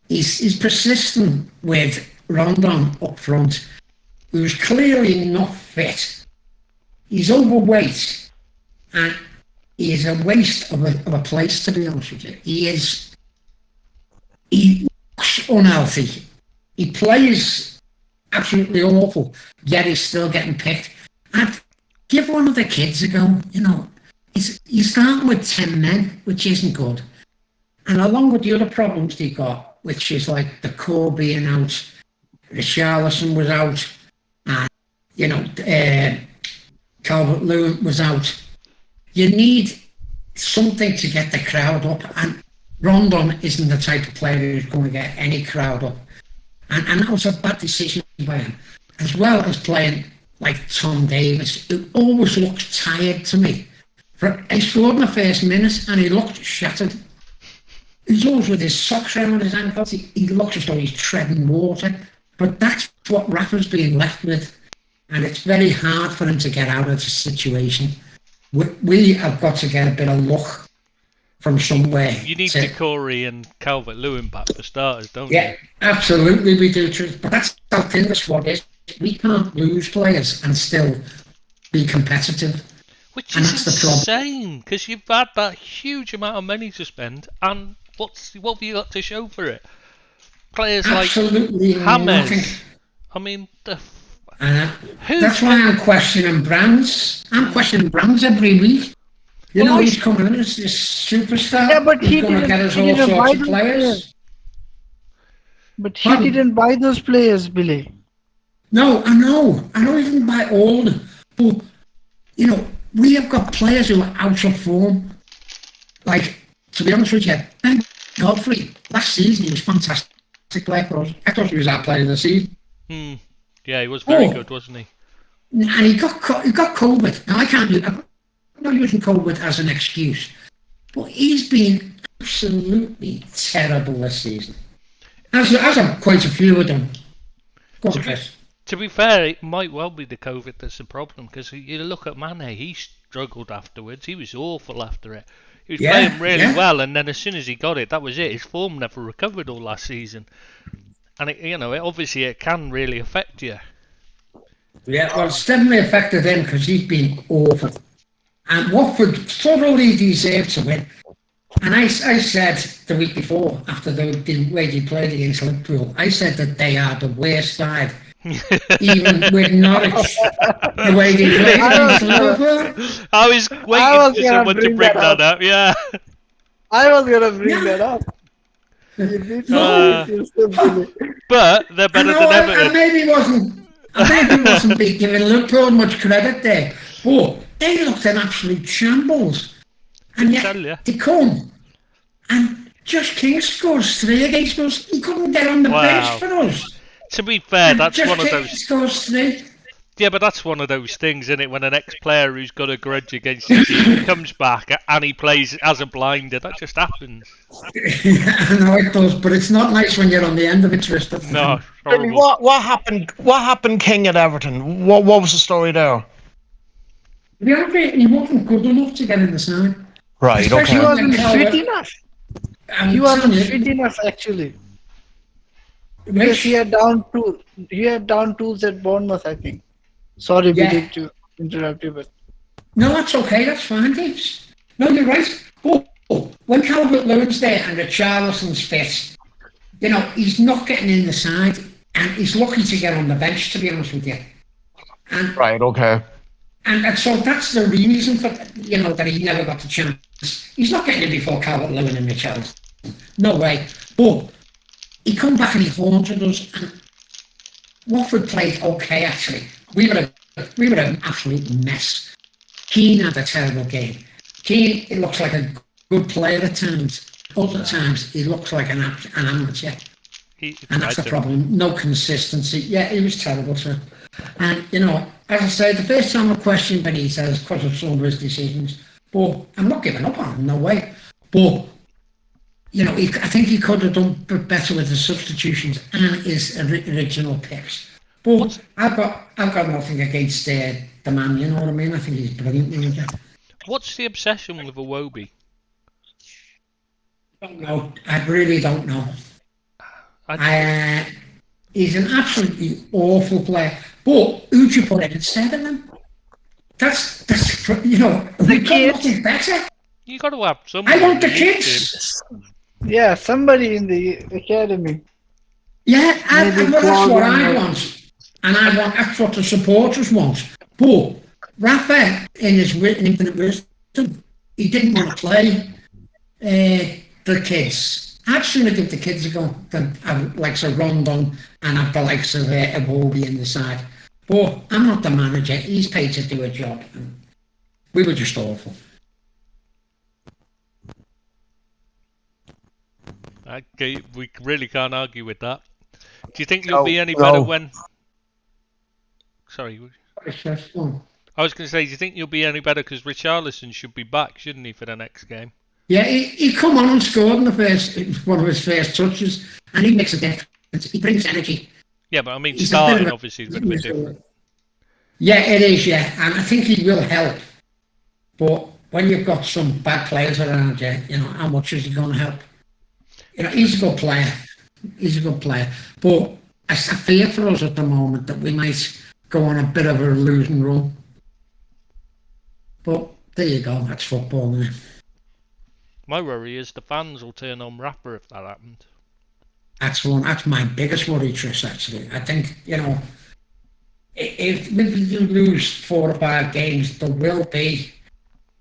He's persistent with Rondon up front, who's clearly not fit. He's overweight, and he is a waste of a place, to be honest with you. He looks unhealthy. He plays absolutely awful, yet he's still getting picked. And give one of the kids a go. He's starting with 10 men, which isn't good. And along with the other problems he got, which is like the core being out, Richarlison was out, and Calvert-Lewin was out. You need something to get the crowd up, and Rondon isn't the type of player who's going to get any crowd up. And that was a bad decision by him, as well as playing like Tom Davis, who always looks tired to me. He scored in the first minute and he looked shattered. He's always with his socks around his ankles. He looks as though he's treading water. But that's what Rafa's being left with. And it's very hard for him to get out of the situation. We have got to get a bit of luck from somewhere. You need Decore and Calvert-Lewin back for starters, don't you? Yeah, absolutely we do. But that's how thin the squad is. We can't lose players and still be competitive. Which is insane, because you've had that huge amount of money to spend, and what have you got to show for it? Players absolutely like James. Nothing. I mean, that's why I'm questioning Brands. I'm questioning Brands every week. He's coming in as this superstar. Yeah, but he's going to get us all sorts of players. But he didn't buy those players, Billy. No, I know he didn't buy all of them. But, we have got players who are out of form. Like, to be honest with you, Ben Godfrey, last season he was a fantastic player for us. I thought he was our player of the season. Yeah, he was very good, wasn't he? And he got COVID. Now, I'm not using COVID as an excuse, but he's been absolutely terrible this season. As quite a few of them. Go on, Chris. To be fair, it might well be the COVID that's the problem, because you look at Mane, he struggled afterwards. He was awful after it. He was playing really well, and then as soon as he got it, that was it. His form never recovered all last season. And, obviously it can really affect you. Yeah, well, it's definitely affected him because he's been awful. And Watford thoroughly deserved to win. And I said the week before, after the way they played against Liverpool, I said that they are the worst side. Even with Norwich, the way they played against Liverpool. I was waiting for someone to bring that up, yeah. I was going to bring that up. But they're better than Everton. I maybe wasn't giving Liverpool much credit there. But they looked an absolute shambles. And yet they come. And Josh King scores 3 against us. He couldn't get on the bench for us. To be fair, that's one of those. Scores 3. Yeah, but that's one of those things, isn't it? When an ex-player who's got a grudge against his team comes back and he plays as a blinder, that just happens. Yeah, I know it does, but it's not nice when you're on the end of it, Tristan. No. What happened, King at Everton? What was the story there? He wasn't good enough to get in the side. Right, okay. He wasn't fit enough. He wasn't fit enough, actually. Because he had down tools at Bournemouth, I think. Sorry, Billy, to interrupt you, but no, that's okay. That's fine, Dave. No, you're right. When Calvert-Lewin's there and Richarlison's fit, he's not getting in the side, and he's lucky to get on the bench, to be honest with you. And right, okay. And so that's the reason for, that he never got the chance. He's not getting it before Calvert-Lewin and Richarlison. No way. But he come back and he haunted us. And Watford played okay, actually. We were an absolute mess. Keane had a terrible game. Keane, it looks like a good player at times. Other times, he looks like an amateur. And that's the problem. No consistency. Yeah, he was terrible, sir. And, as I say, the first time I questioned Benitez because of some of his decisions, but I'm not giving up on him, no way. But, I think he could have done better with the substitutions and his original picks. But I've got nothing against the man, you know what I mean? I think he's brilliant manager. What's the obsession with Iwobi? I don't know. I really don't know. He's an absolutely awful player. But who'd you put in instead of him? That's we've got nothing better. You got to have somebody. I want the kids. Yeah, somebody in the academy. Yeah, that's what I want. And that's what the supporters want. But Rafa, in his infinite wisdom, he didn't want to play the kids. I'd sooner give the kids a go than have likes of Rondon and have the likes of Iwobi in the side. But I'm not the manager. He's paid to do a job. And we were just awful. Okay, we really can't argue with that. Do you think you'll be any better when... Sorry. I was going to say, do you think you'll be any better because Richarlison should be back, shouldn't he, for the next game? Yeah, he come on and scored in one of his first touches, and he makes a difference. He brings energy. Yeah, but I mean, starting obviously is a bit different. Yeah, it is, yeah, and I think he will help. But when you've got some bad players around you, how much is he going to help? He's a good player. He's a good player. But I fear for us at the moment that we might go on a bit of a losing run. But there you go, that's football, isn't it? My worry is the fans will turn on Rafa if that happened. That's my biggest worry, Tris, actually. I think, if you lose 4 or 5 games, there will be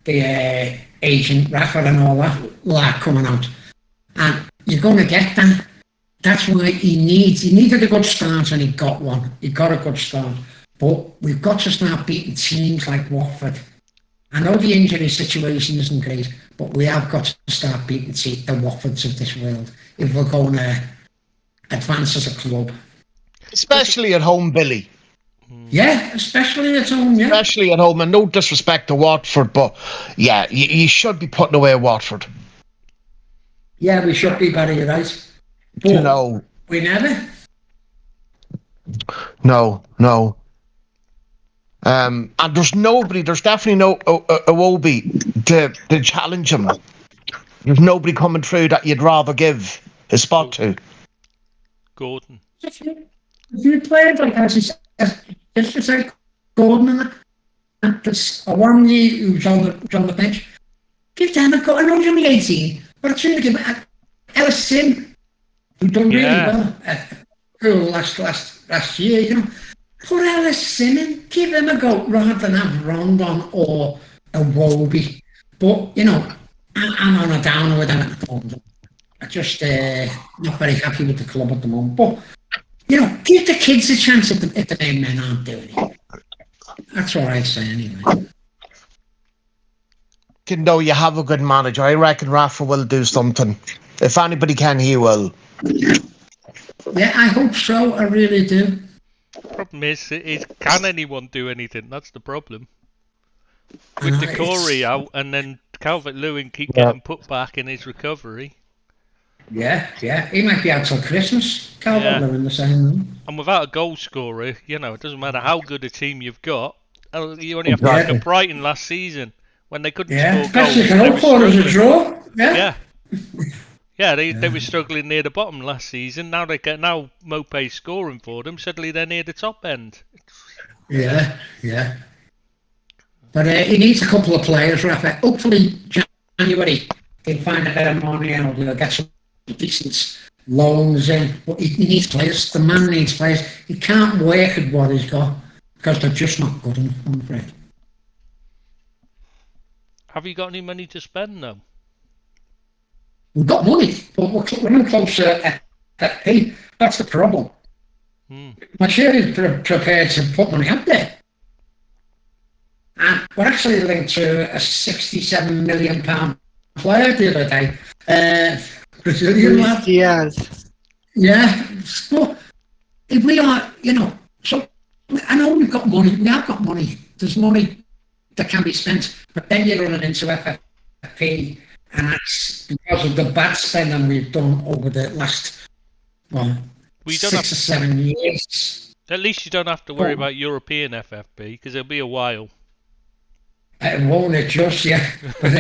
the agent, Rafa and all that coming out. And you're going to get that. That's why he needed a good start and he got one. He got a good start. But we've got to start beating teams like Watford. I know the injury situation isn't great, but we have got to start beating the Watfords of this world if we're going to advance as a club. Especially at home, Billy. Yeah, especially at home, yeah. Especially at home, and no disrespect to Watford, but yeah, you should be putting away Watford. Yeah, we should be, Barry, you're right. But we never. No. And there's definitely no Iwobi to challenge him. There's nobody coming through that you'd rather give a spot to. Gordon. If you played like as just to say Gordon and there's a one who's on the bench, give them a go. I know he's only 18, but I'd sooner give Ellis Sim, who done really well last year, Put Ellis Sim in, give him a go rather than have Rondon or Iwobi. But, I'm on a downer with them at the moment. I'm just not very happy with the club at the moment. But, give the kids a chance if the main men aren't doing it. That's what I'd say anyway. You have a good manager. I reckon Rafa will do something. If anybody can, he will. Yeah, I hope so. I really do. Problem is can anyone do anything? That's the problem. With Decore out and then Calvert-Lewin keep getting put back in his recovery. Yeah. He might be out till Christmas. Calvert-Lewin the same. And without a goal scorer, it doesn't matter how good a team you've got. You only have to look at Brighton last season when they couldn't score goals. Best you can hope for is a draw. Yeah. Yeah, they were struggling near the bottom last season. Now Mopé's scoring for them. Suddenly they're near the top end. Yeah. But he needs a couple of players, Rafa. Hopefully January he'll find a better money and he'll get some decent loans in. But he needs players. The man needs players. He can't work at what he's got because they're just not good enough, I'm afraid. Have you got any money to spend though? We've got money, but we're not close to FFP. That's the problem. Marseille is prepared to put money up there. And we're actually linked to a £67 million player the other day. Brazilian lad. Yes. Yeah. So if we are, so I know we've got money. We have got money. There's money that can be spent, but then you're running into FFP, and that's because of the bad spending we've done over the last 6 or 7 years. At least you don't have to worry about European FFP because it'll be a while. It won't adjust yet. But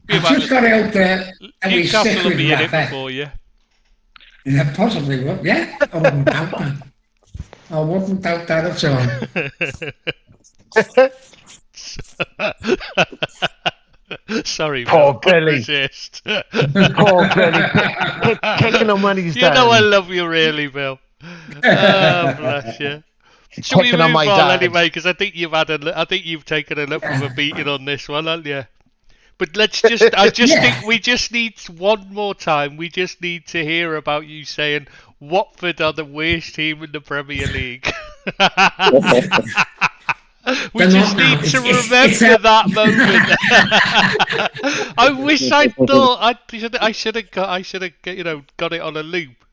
I've just got out there and we stick with Rafa. For you. Yeah, possibly will. Yeah, I wouldn't doubt that. I wouldn't doubt that at all. Sorry, poor Billy. Poor Billy. Kicking him when he's down. You know I love you really, Bill. Oh, bless you. Should we move on anyway? Because I think you've taken enough of a beating on this one, haven't you? But I think we just need one more time. We just need to hear about you saying Watford are the worst team in the Premier League. We just need to remember that moment. I wish I thought I should have got it on a loop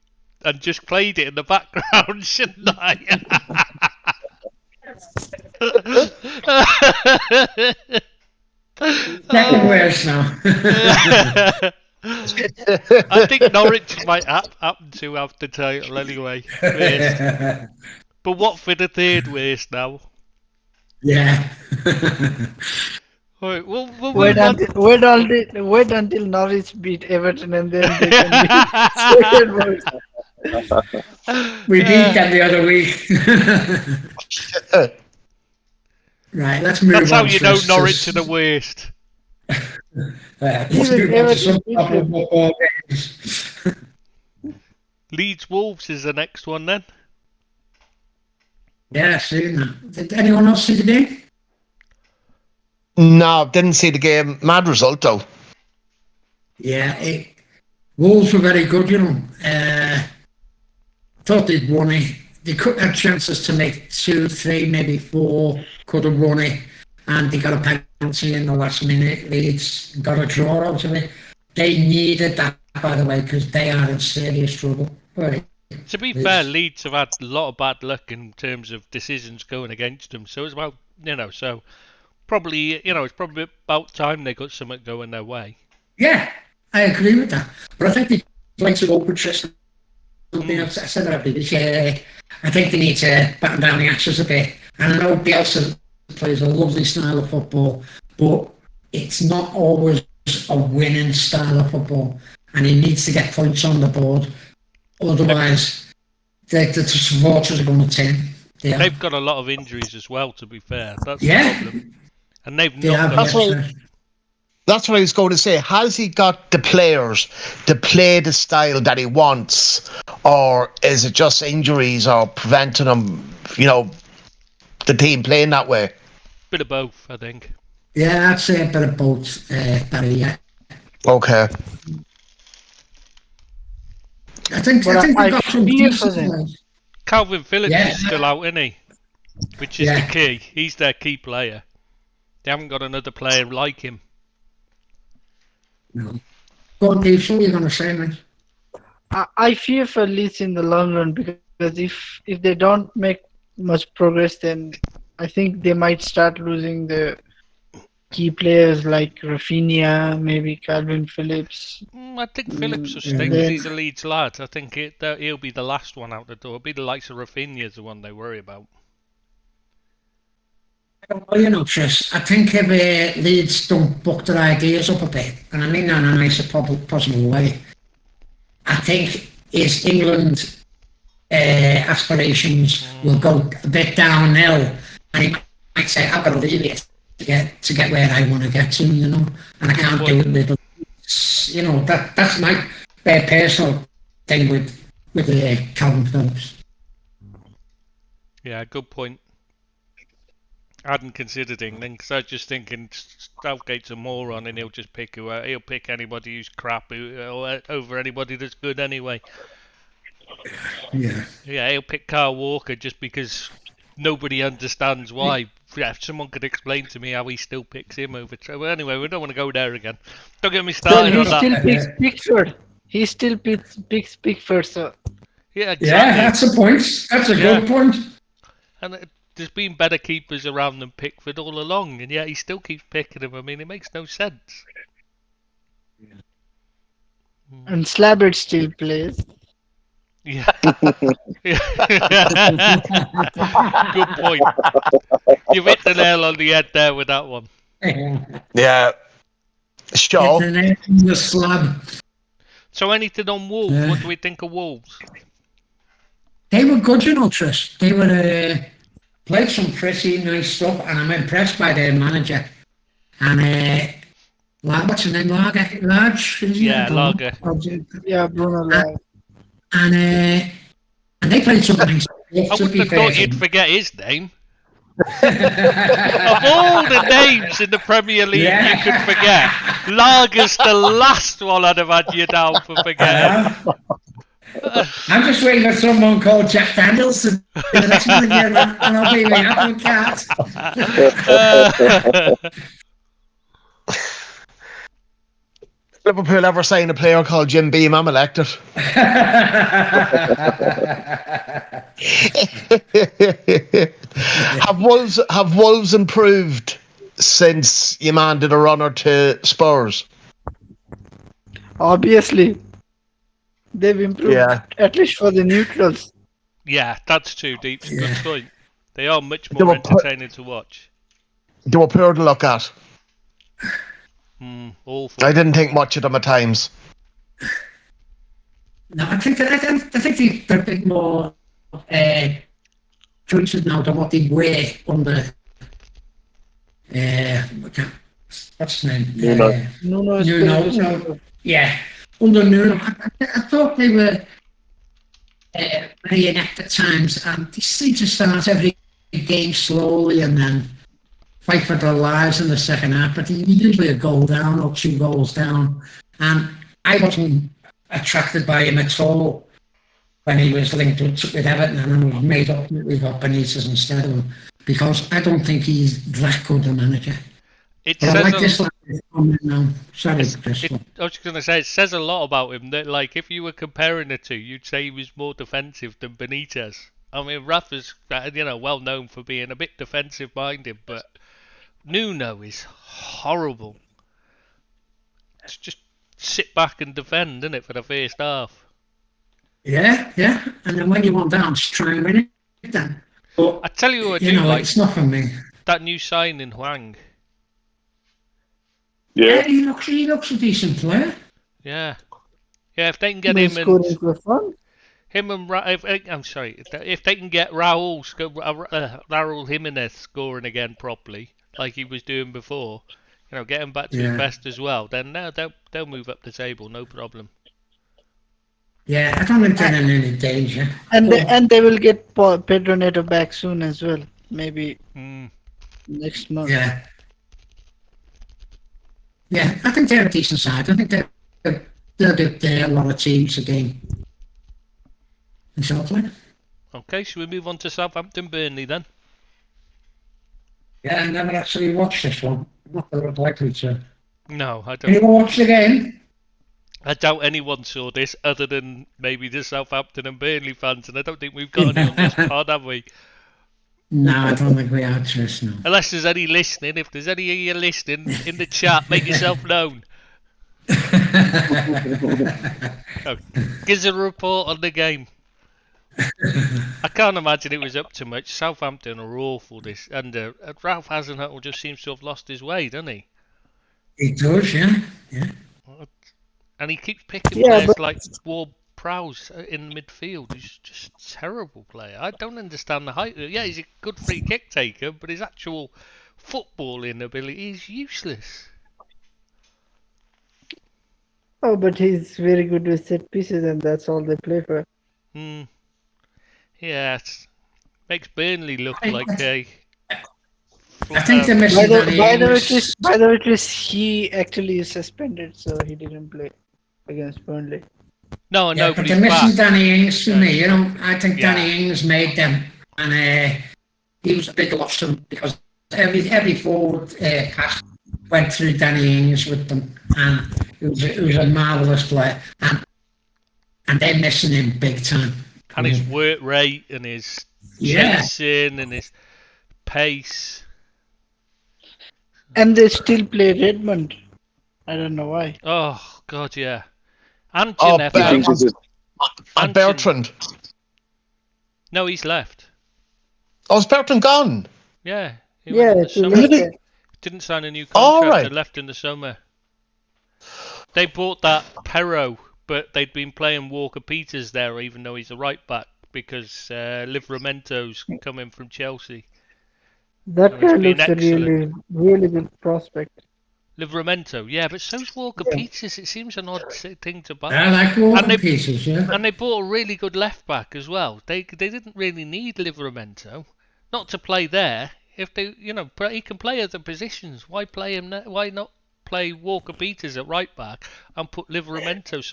and just played it in the background, shouldn't I? Second worst now. I think Norwich might happen to have the title anyway. But Watford are third worst now. Yeah. Right, we'll wait until Norwich beat Everton and then they can be second worst. We beat them the other week. Right, let's move on. That's how you know Norwich are the worst. Leeds Wolves is the next one then. Yeah, seen that. Did anyone else see the game? No, didn't see the game. Mad result though. Yeah, Wolves were very good, thought they'd won it. They could have chances to make 2, 3, maybe 4. Could have won it, and they got a penalty in the last minute. Leeds got a draw out of it. They needed that, by the way, because they are in serious trouble. Right. To be fair, Leeds have had a lot of bad luck in terms of decisions going against them. So it's about, so probably, it's probably about time they got something going their way. Yeah, I agree with that. But I think they played to open trust. I said that I think they need to batten down the axes a bit. And I know Bielsa plays a lovely style of football, but it's not always a winning style of football. And he needs to get points on the board. Otherwise, the supporters are going to turn. They've got a lot of injuries as well, to be fair. That's the problem. And they've not. That's what I was going to say. Has he got the players to play the style that he wants? Or is it just injuries or preventing him, the team playing that way? Bit of both, I think. Yeah, I'd say a bit of both, Barry, yeah. Okay. I think we've got some decent. Calvin Phillips is still out, isn't he? Which is the key. He's their key player. They haven't got another player like him. No. Go on, Dave, what are you going to say, mate? I fear for Leeds in the long run because if they don't make much progress, then I think they might start losing the key players like Rafinha, maybe Calvin Phillips. I think Phillips will stay because he's a Leeds lad. I think he'll be the last one out the door. It'll be the likes of Rafinha's the one they worry about. Well, Chris, I think if Leeds don't book their ideas up a bit, and I mean that in a nicest possible way, I think his England aspirations will go a bit downhill, and he might say, I've got to leave it to get where I want to get to, and I can't do it with, that's my personal thing with Calvin Phillips. Yeah, good point. I hadn't considered England because I was just thinking Southgate's a moron and he'll just pick he'll pick anybody who's crap over anybody that's good anyway. Yeah. Yeah, he'll pick Kyle Walker just because nobody understands why. Yeah, if someone could explain to me how he still picks him over. Well, anyway, we don't want to go there again. Don't get me started on He that. still picks Pickford. He still picks Pickford, so. Yeah, exactly. Yeah, that's a point. That's a good point. And there's been better keepers around than Pickford all along, and yet he still keeps picking him. I mean, it makes no sense. And Slabbert still plays. Yeah. Good point. You've hit the nail on the head there with that one. Yeah. Sure. The slab. So anything on Wolves? Yeah. What do we think of Wolves? They were good, you know, Tris. They were played some pretty nice stuff, and I'm impressed by their manager. And what's his name? Large? Yeah, Lager. Yeah, Bruno Lage. And they played some nice stuff. I wouldn't have thought you'd forget his name. Of all the names in the Premier League you could forget, Lager's the last one I'd have had you down for forgetting. I'm just waiting for someone called Jack Daniels to be the next manager, and I'll be like, I can't. Liverpool ever sign a player called Jim Beam? I'm elected. Have Wolves improved since you man did a runner to Spurs? Obviously, they've improved, at least for the neutrals. Yeah, that's true, Deep. Good point. They are much more entertaining to watch. They were poor to look at. Awful. I didn't think much of them at times. No, I think they're a bit more choices now than what they were under. What's his name? Nuno. Yeah, under Nuno. I thought they were very inept at times, and they seem to start every game slowly and then fight for their lives in the second half, but usually a goal down or 2 goals down. And I wasn't attracted by him at all when he was linked with Everton and was made up with Benitez instead of him, because I don't think he's that good a manager. It but says I like this lad coming now. Sorry, Chris. I was just going to say, it says a lot about him that, like, if you were comparing the two, you'd say he was more defensive than Benitez. I mean, Rafa's, well known for being a bit defensive-minded, but Nuno is horrible. It's just sit back and defend, isn't it, for the first half? Yeah. And then when you want down, just try and win it then. But, I tell you what I do like. It's not for me. That new signing, Hwang. Yeah. He looks a decent player. Yeah, if they can get him and if they can get Raul Jimenez scoring again properly, like he was doing before, get him back to his best as well, then they'll move up the table, no problem. Yeah, I don't think they're in any danger. And they will get Pedro Neto back soon as well, maybe next month. Yeah, I think they're a decent side. I think they'll get a lot of teams again. Exactly. Okay, should we move on to Southampton Burnley then? Yeah, I never actually watched this one. Not that I would likely to. No, I don't. Anyone watched the game? I doubt anyone saw this other than maybe the Southampton and Burnley fans, and I don't think we've got any on this pod, have we? No, I don't think we are, Tris, no. Unless there's any listening. If there's any of you listening in the chat, make yourself known. Give us a report on the game. I can't imagine it was up to much. Southampton are awful this, and Ralph Hasenhüttl just seems to have lost his way, doesn't he? He does, yeah. And he keeps picking players like Ward-Prowse in the midfield. He's just a terrible player. I don't understand the height. Yeah, he's a good free kick taker, but his actual footballing ability is useless. Oh, but he's very good with set pieces, and that's all they play for. Yeah, it makes Burnley look like a I think they're By missing the, Danny by the way, Ings. Chris, by the way, Chris, he actually is suspended, so he didn't play against Burnley. No, I know, Yeah, but but he's they're missing back. Danny Ings to Yeah, me. he's You know, I think Yeah. Danny Ings made them, and he was a big loss to them because every forward pass went through Danny Ings with them, and it was a marvelous player, and they're missing him big time. And his work rate and his Yeah. chasing and his pace. And they still play Redmond. I don't know why. Oh, God, yeah. And Oh, Ginefo. You think this is And Bertrand. No, he's left. Oh, is Bertrand gone? Yeah. He Yeah, went in the he summer. left there. Didn't sign a new Oh, contract. right. They left in the summer. They bought that Perro, but they'd been playing Walker Peters there, even though he's a right back, because Livramento's coming from Chelsea. That It's guy been looks a excellent. really good prospect. Livramento, yeah, but so's Walker Yeah. Peters. It seems an odd thing to buy. I like walking And they- pieces, yeah. And they bought a really good left back as well. They didn't really need Livramento, not to play there. If they, he can play other positions. Why play him? Why not play Walker Peters at right back and put Livramento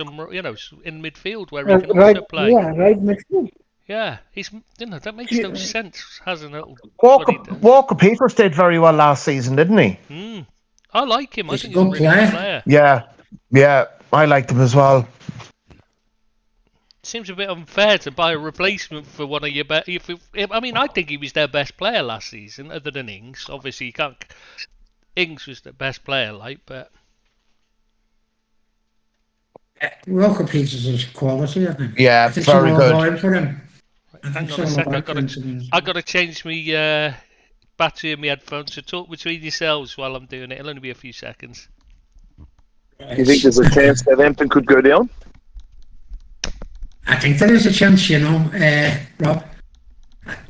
in midfield where he can Right, also play? yeah, right midfield. Yeah, that makes no sense. Hasn't it? Walker Peters did very well last season, didn't he? I like him. I He's think a he's a good really good player. player. Yeah, I liked him as well. Seems a bit unfair to buy a replacement for one of your best. I think he was their best player last season, other than Ings. Obviously, you can't. Ings was the best player, but Walker Peters is quality, I think. Yeah, I think very someone good. will buy him for him. hang on a sec. I got to change my battery in my headphones. So talk between yourselves while I'm doing it. It'll only be a few seconds. you think there's a chance Southampton could go down? I think there is a chance, Rob.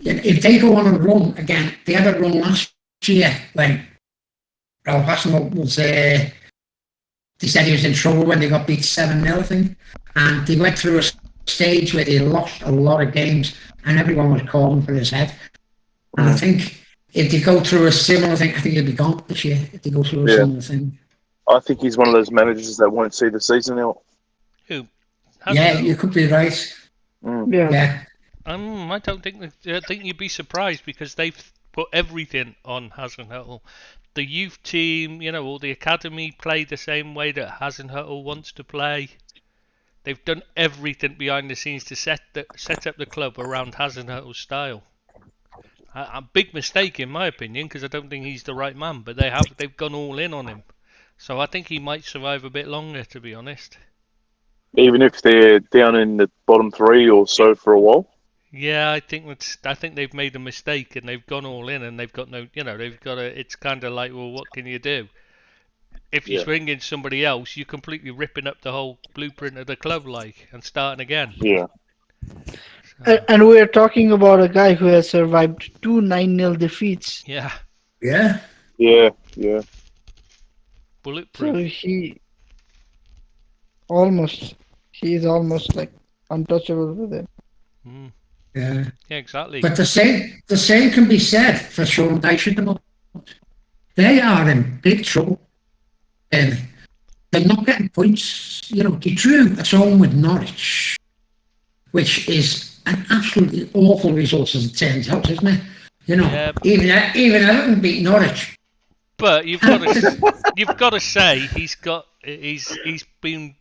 If they go on a run again, they had a run last year when Ralph Hasenhuttl was. They said he was in trouble when they got beat 7-0, I think, and they went through a stage where they lost a lot of games, and everyone was calling for his head. And I think if they go through a similar thing, I think he'll be gone this year. If they go through a similar thing, I think he's one of those managers that won't see the season out. Who? yeah, you could be right. Yeah. Yeah. I don't think I think you'd be surprised because they've put everything on Hasenhuttl. The youth team, all the academy play the same way that Hasenhuttl wants to play. They've done everything behind the scenes to set up the club around Hasenhutl's style. A big mistake in my opinion because I don't think he's the right man, but they've gone all in on him. So I think he might survive a bit longer, to be honest. Even if they're down in the bottom three or so for a while. Yeah, I think they've made a mistake and they've gone all in and they've got it's kind of like, well, what can you do? If you bring in somebody else, you're completely ripping up the whole blueprint of the club, and starting again. Yeah. And we're talking about a guy who has survived 2 9-0 defeats. Yeah, Yeah. Yeah. Yeah. bulletproof. So he's almost like untouchable with it. Yeah. Yeah, exactly. But the same can be said for Sean Dyche at the moment. They are in big trouble. They're not getting points. They drew at home with Norwich, which is an absolutely awful result as it turns out, isn't it? Yeah. Even Everton beat Norwich. But you've got to say he's been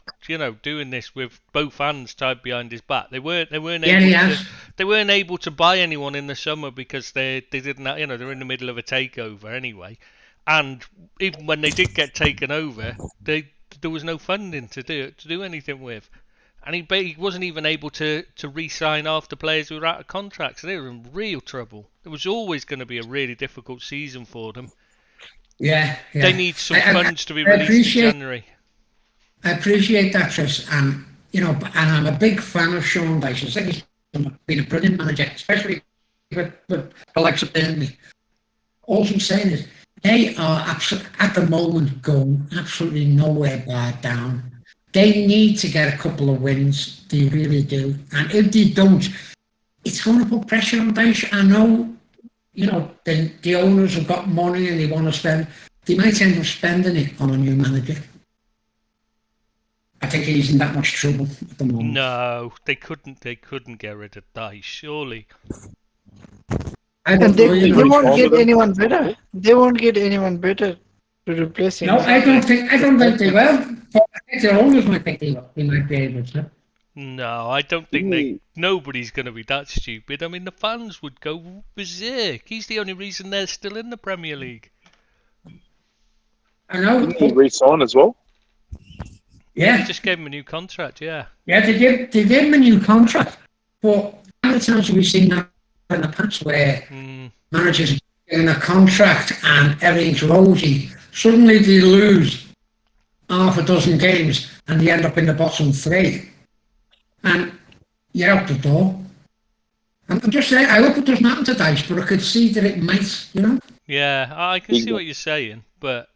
doing this with both hands tied behind his back. They weren't able to buy anyone in the summer because they didn't they're in the middle of a takeover anyway. And even when they did get taken over, there was no funding to do anything with. And he wasn't even able to re-sign half the players who were out of contract. So they were in real trouble. It was always going to be a really difficult season for them. Yeah. They need some funds to be released in January. I appreciate that, Chris, and I'm a big fan of Sean Dyche. I think he's been a brilliant manager, especially with the likes of Burnley. All I'm saying is they are at the moment going absolutely nowhere but down. They need to get a couple of wins. They really do, and if they don't, it's going to put pressure on Dyche. I know, the owners have got money and they want to spend, they might end up spending it on a new manager. I think he's in that much trouble at the moment. No, they couldn't get rid of Dyche, surely. And they won't get anyone better. They won't get anyone better to replace him. No, I don't think they will. But I think the owners might think they might be able to. No, I don't think nobody's going to be that stupid. I mean, the fans would go berserk. He's the only reason they're still in the Premier League. I know. Didn't he re-sign as well? Yeah. They just gave him a new contract, yeah. Yeah, they gave him a new contract. But how many times have we seen that in the past where managers get in a contract and everything's rosy? Suddenly they lose half a dozen games and they end up in the bottom three. And you're out the door. I'm just saying, I hope it doesn't happen to Dyche, but I could see that it might, Yeah, I can see what you're saying, but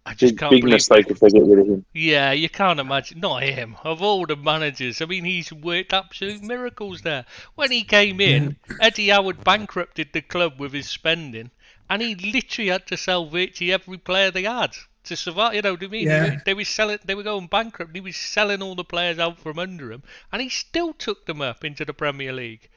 I just can't big believe... mistake if they get rid of him. Yeah, you can't imagine. Not him. Of all the managers, I mean, he's worked absolute miracles there. When he came in, Eddie Howard bankrupted the club with his spending, and he literally had to sell virtually every player they had to survive. You know what I mean? Yeah. They were going bankrupt. He was selling all the players out from under him, and he still took them up into the Premier League,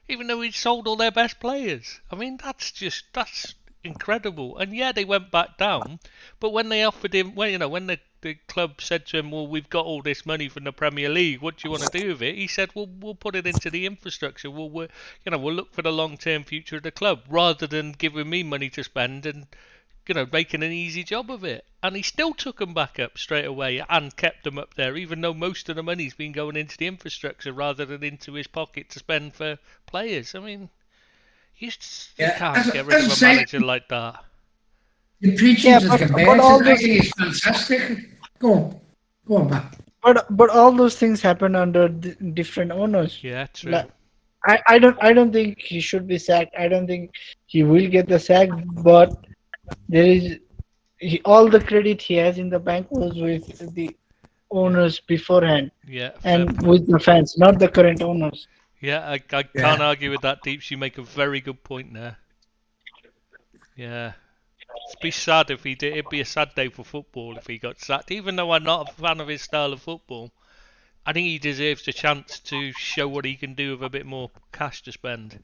even though he'd sold all their best players. I mean, that's incredible. And yeah, they went back down, but when they offered him, when the club said to him, well, we've got all this money from the Premier League, what do you want to do with it? He said, well, we'll put it into the infrastructure. We'll look for the long-term future of the club rather than giving me money to spend and making an easy job of it. And he still took them back up straight away and kept them up there, even though most of the money's been going into the infrastructure rather than into his pocket to spend for players. I mean, you can't get rid of a manager like that. The preaching but all this is fantastic. Go on back. But all those things happen under different owners. Yeah, true. Like, I don't think he should be sacked. I don't think he will get the sack. But there is all the credit he has in the bank was with the owners beforehand. Yeah, and with the fans, not the current owners. Yeah, I can't argue with that, Deeps. You make a very good point there. Yeah. It'd be sad if he did. It'd be a sad day for football if he got sacked. Even though I'm not a fan of his style of football, I think he deserves a chance to show what he can do with a bit more cash to spend.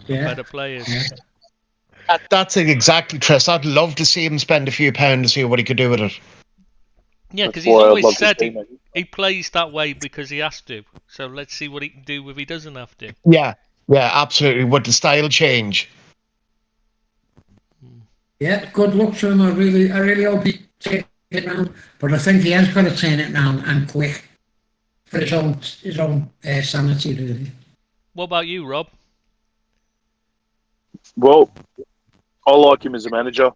Better players. Yeah. That's exactly, Tris. I'd love to see him spend a few pounds to see what he could do with it. Yeah, because he's always said he plays that way because he has to. So let's see what he can do if he doesn't have to. Yeah, absolutely. Would the style change? Yeah, good luck to him. I really hope he takes it round. But I think he has got to turn it round and quick for his own sanity, really. What about you, Rob? Well, I like him as a manager.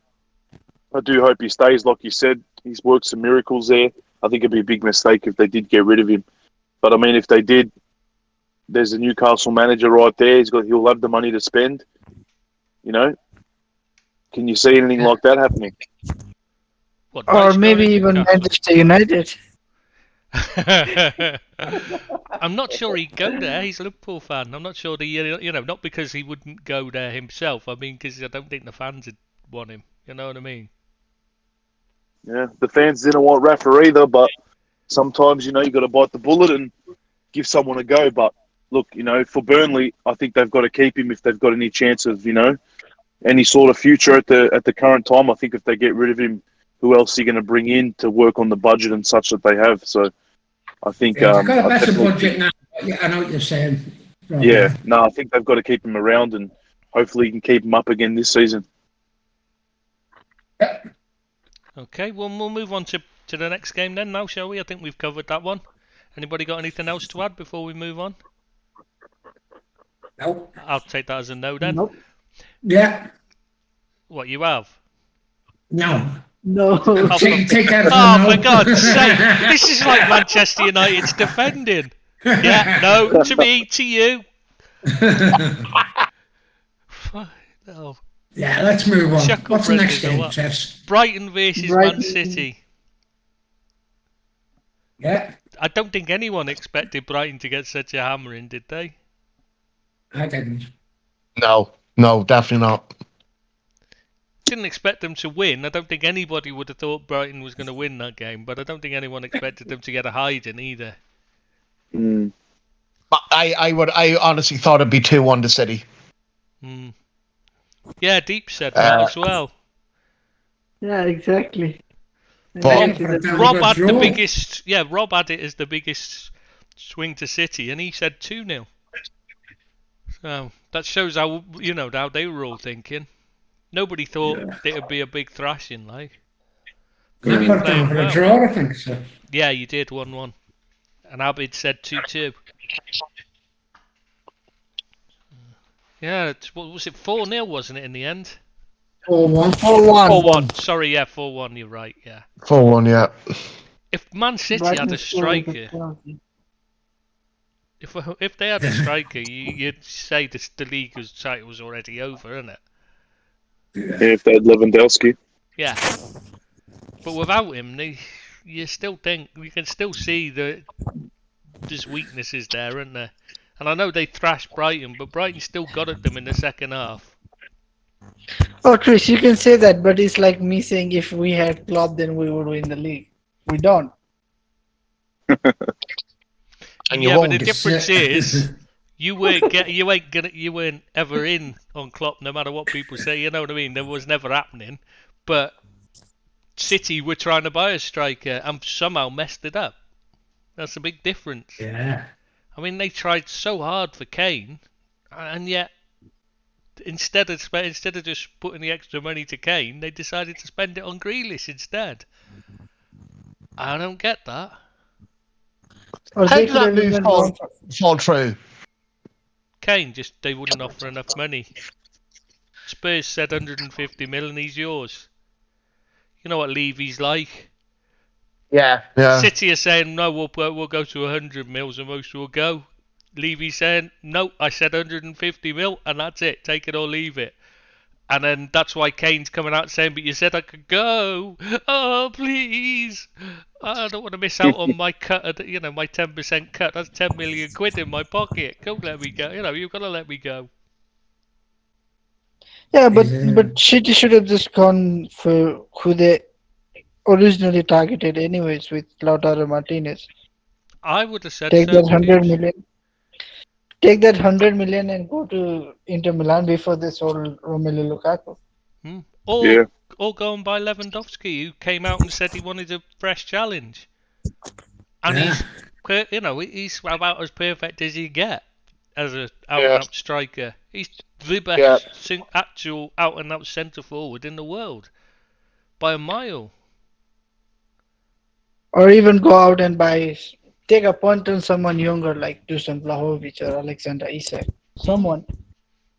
I do hope he stays, like you said. He's worked some miracles there. I think it'd be a big mistake if they did get rid of him. But I mean, if they did, there's a Newcastle manager right there. He'll have the money to spend. Can you see anything like that happening? Or maybe even Manchester United. I'm not sure he'd go there. He's a Liverpool fan. I'm not sure not because he wouldn't go there himself. I mean, because I don't think the fans would want him. You know what I mean? Yeah, the fans didn't want Rafa either, but sometimes, you got to bite the bullet and give someone a go. But look, for Burnley, I think they've got to keep him if they've got any chance of, any sort of future at the current time. I think if they get rid of him, who else are you going to bring in to work on the budget and such that they have? So I think... they've got a better budget now. Yeah, I know what you're saying. Right. Yeah, no, I think they've got to keep him around and hopefully he can keep him up again this season. Yeah. Okay, well, we'll move on to the next game then now, shall we? I think we've covered that one. Anybody got anything else to add before we move on? No. I'll take that as a no then. Nope. Yeah. What, you have? No. Take that as no. for God's sake. This is like Manchester United's defending. Yeah, no, to me, to you. No. Yeah, let's move on. Chuckle What's the next game, Jess? Brighton versus Man City. Yeah. I don't think anyone expected Brighton to get such a hammering, did they? I didn't. No, No, definitely not. Didn't expect them to win. I don't think anybody would have thought Brighton was going to win that game, but I don't think anyone expected them to get a hiding either. Mm. I honestly thought it'd be 2-1 to City. Yeah, Deep said that as well. Yeah, exactly. But- Rob had the biggest. Yeah, Rob had it as the biggest swing to City, and he said 2-0. So that shows how how they were all thinking. Nobody thought it'd be a big thrashing, like. I put down for a draw, I think so. Yeah, you did 1-1, and Abid said 2-2. Yeah, what was it? 4-0, wasn't it in the end? 4-1. 4-1. Sorry, yeah, 4-1. You're right. Yeah. 4-1, yeah. If Man City had a striker, if they had a striker, you'd say the league's title was already over, isn't it? Yeah, if they had Lewandowski. Yeah. But without him, you can still see that there's weaknesses there, aren't there? And I know they thrashed Brighton, but Brighton still got at them in the second half. Oh, Chris, you can say that, but it's like me saying if we had Klopp, then we would win the league. We don't. And you yeah, won't. but the difference is you weren't ever in on Klopp, no matter what people say. You know what I mean? That was never happening. But City were trying to buy a striker and somehow messed it up. That's a big difference. Yeah. I mean, they tried so hard for Kane, and yet instead of just putting the extra money to Kane, they decided to spend it on Grealish instead. I don't get that. Or How they did could that have move even fall through? Kane, they wouldn't offer enough money. Spurs said 150 million, he's yours. You know what Levy's like. Yeah. City are saying no, we'll go to 100 mils and most will go. Levy's saying no, I said 150 mil and that's it, take it or leave it. And then that's why Kane's coming out saying, but you said I could go. Oh, please. I don't want to miss out on my cut, my 10% cut. That's 10 million quid in my pocket. Don't let me go. You've got to let me go. Yeah, but City should have just gone for who they originally targeted anyways with Lautaro Martinez. I would have said Take that 100 million. Take that 100 million and go to Inter Milan before they sold Romelu Lukaku. Or go and buy Lewandowski, who came out and said he wanted a fresh challenge. And he's about as perfect as you get as an out-and-out striker. He's the best actual out-and-out centre forward in the world by a mile. Or even go out and take a punt on someone younger like Dusan Vlahovic or Alexander Isak. Someone.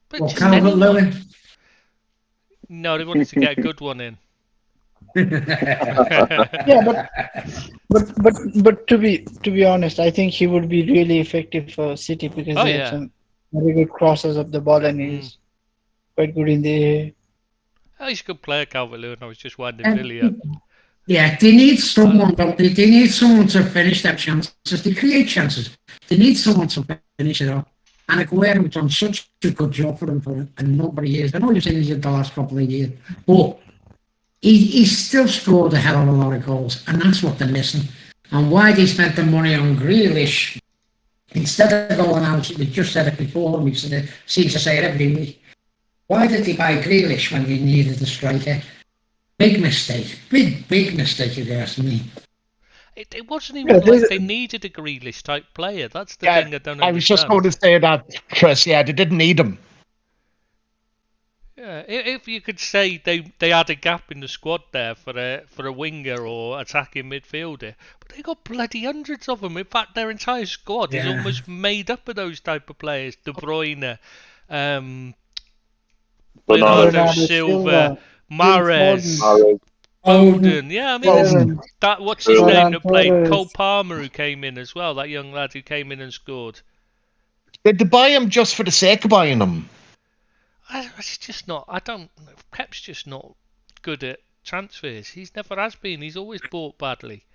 But Calvert-Lewin. No, they wanted to get a good one in. Yeah, but to be honest, I think he would be really effective for City because they have some very good crosses of the ball and he's quite good in the air. He's a good player, Calvert-Lewin. I was just winding Billy up. Yeah, they need someone. They need someone to finish their chances. They create chances. They need someone to finish it up. And Aguero has done such a good job for them for a number of years. I know you've seen he's in the last couple of years, but he still scored a hell of a lot of goals, and that's what they're missing. And why they spent the money on Grealish instead of going out? We just said it before. We seem to say it every week. Why did they buy Grealish when they needed a striker? Big mistake. Big mistake, if you ask me. It wasn't even like they needed a Grealish type player. That's the thing I don't understand. I was just going to say that, Chris. Yeah, they didn't need him. Yeah, if you could say they had a gap in the squad there for a winger or attacking midfielder, but they got bloody hundreds of them. In fact, their entire squad is almost made up of those type of players. De Bruyne, Bernardo Silva, Mahrez. Foden, yeah, I mean, what's his name that played? Cole Palmer, who came in as well, that young lad who came in and scored. Did they buy him just for the sake of buying him? It's just not, Pep's just not good at transfers. He's never has been, he's always bought badly.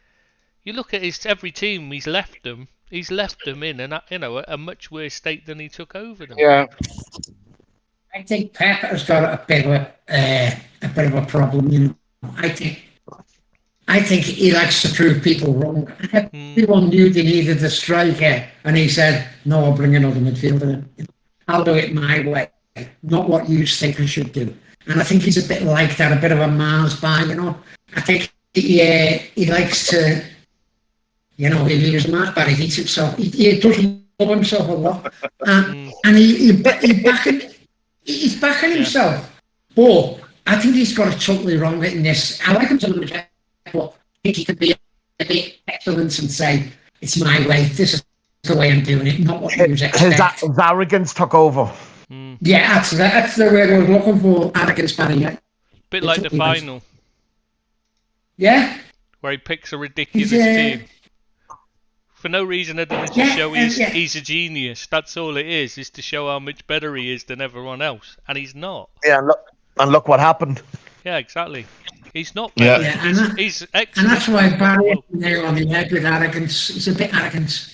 You look at every team he's left them in a much worse state than he took over them. Yeah. I think Pep has got a bit of a problem. You know, I think he likes to prove people wrong. Everyone knew they needed a striker, and he said, "No, I'll bring another midfielder in. I'll do it my way, not what you think I should do." And I think he's a bit like that, a bit of a Mars bar, you know. I think he likes to, you know, he leaves Mars bar, he hates himself. He doesn't love himself a lot, and he's backing himself. But I think he's got it totally wrong in this. I like him to look at, but I think he could be a bit excellent and say, "It's my way. This is the way I'm doing it, not what you expect." His arrogance took over. Yeah, that's the word I was looking for. Arrogance, Barry. Yeah. Bit like the final, Yeah. where he picks a ridiculous team for no reason other than to show he's a genius. That's all it is to show how much better he is than everyone else, and he's not. Yeah, and look what happened. Yeah, exactly. He's not better. Yeah, he's excellent. And that's why Barry is there on the head with arrogance. He's a bit arrogant.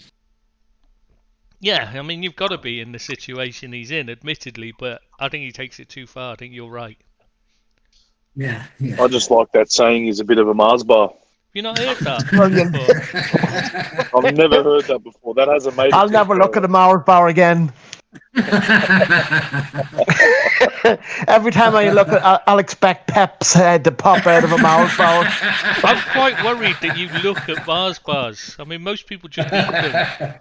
Yeah, I mean, you've got to be in the situation he's in, admittedly, but I think he takes it too far. I think you're right. Yeah. I just like that saying he's a bit of a Mars bar. You not heard that? I've never heard that before. That hasn't made. I'll never look at a Mars bar again. Every time I look at, I'll expect Pep's head to pop out of a Mars bar. I'm quite worried that you look at Mars bars. I mean, most people just eat them.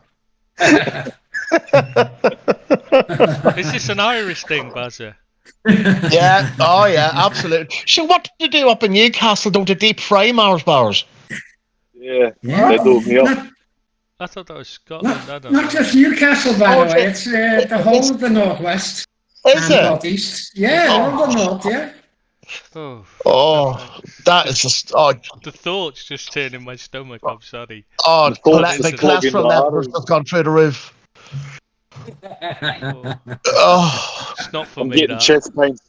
Is this an Irish thing, Bazza? Yeah, oh yeah, absolutely. So what do they do up in Newcastle? Don't they deep fry Mars bars? Yeah, they do me up. I thought that was Scotland. I don't Not know. just Newcastle, by the way. It's the whole of the northwest Is and it? northeast. Yeah, all the north. Yeah. Oh, that is just The thoughts just turn in my stomach. I'm sorry. the It's cholesterol levels have gone through the roof. Oh, It's not for I'm me. getting That. chest pains.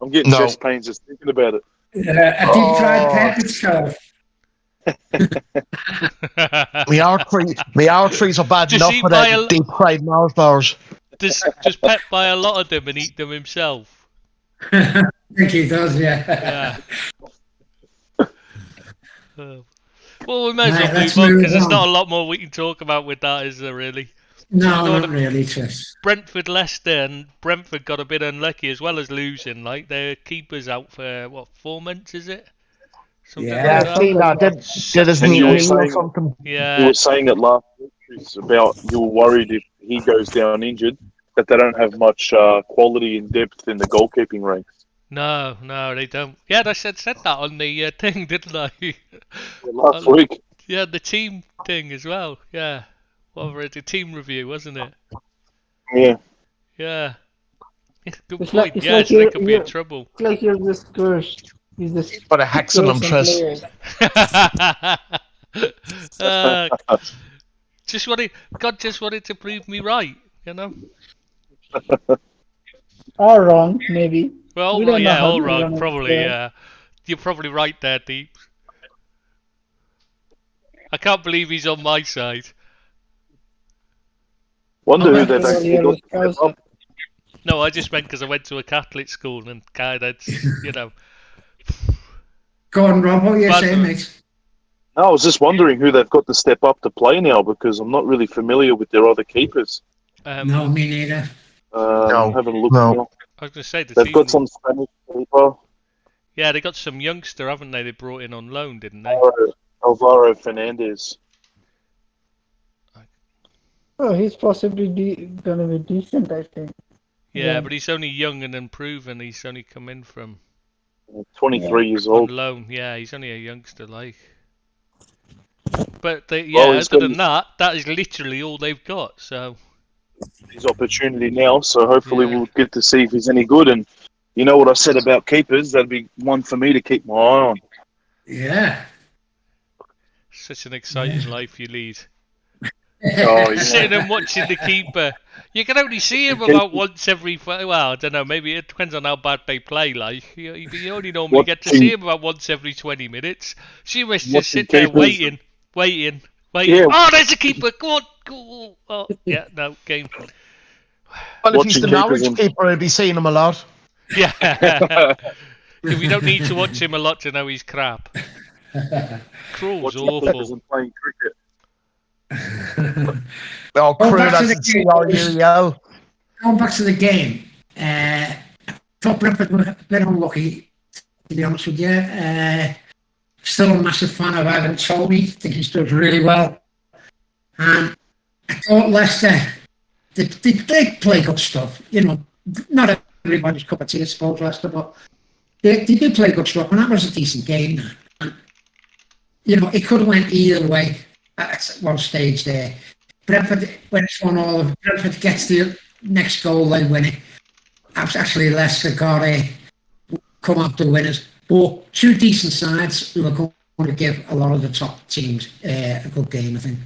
I'm getting chest pains just thinking about it. A deep fried pep itself. my arteries are bad Does enough he without buy a- deep fried Mars bars. Does Pep buy a lot of them and eat them himself? I think he does, yeah. Yeah. Well, we may as well Let's move on move because there's on. not a lot more we can talk about with that, is there really? No, not really, Tris. Brentford, Leicester, and Brentford got a bit unlucky as well as losing. Like their keeper's out for 4 months, is it? Something Yeah, like I've seen that. Did his And knee you were or saying- something? You Yeah, were saying it last week Chris, about you're worried if he goes down injured that they don't have much quality and depth in the goalkeeping ranks. no, they don't. Yeah, I said that on the thing, didn't I? Last week. Yeah, the team thing as well. Yeah, the team review, wasn't it? Yeah. Yeah. Good It's point. like- it's Yes, like they you're- could be in you're- trouble. It's like you're this cursed. He's this But a hexagon, cursed Tris. player. God just wanted to prove me right, you know. Or wrong, maybe. Well, We don't know yeah, how all to wrong, run it, probably. yeah. Yeah, you're probably right there, Deep. I can't believe he's on my side. Wonder who Okay. they've actually got to step up. No, I just meant because I went to a Catholic school and kind of, you know. Go on, Rob, what are you But- saying, mate? No, I was just wondering who they've got to step up to play now because I'm not really familiar with their other keepers. No, me neither. Haven't looked No. now. I was going to say the They've team. got some Spanish keeper, Yeah, they got some youngster, haven't they? They brought in on loan, didn't they? Alvaro Fernandez. Oh, he's possibly gonna be decent, I think. Yeah, Yeah. but he's only young and unproven. He's only come in from 23 years on old. loan. Yeah, he's only a youngster, like. But Well, he's other got than that, that is literally all they've got. So His opportunity now, so hopefully Yeah. we'll get to see if he's any good. And you know what I said about keepers? That'd be one for me to keep my eye on. Yeah. such an exciting life you lead. Oh, yeah. Sitting and watching the keeper. You can only see him about once every. Well, I don't know. Maybe it depends on how bad they play. Like you only normally get to see him about once every 20 minutes. So you must just Watching sit there keepers. waiting. Yeah. Oh, there's a keeper. Go on. Oh, yeah. No game. Well, if he's the Watching Norwich keepers and- keeper, I'll be seeing him a lot. Yeah. We don't need to watch him a lot to know he's crap. Krul's Watching keepers awful. and playing cricket. Oh, Go crew, back to that's the game. CRUL. Going back to the game, thought Brentford were a bit unlucky, to be honest with you. Still a massive fan of Ivan Toney. think he's done really well. And I thought Leicester, they play good stuff. You know, not everybody's cup of tea, I suppose, Leicester, but they did play good stuff, and that was a decent game. And, you know, it could have went either way at one stage there. Brentford, when it's 1-1, if Brentford gets the next goal, they win it. Actually, Leicester got come up the winners. But two decent sides who are going to give a lot of the top teams a good game, I think.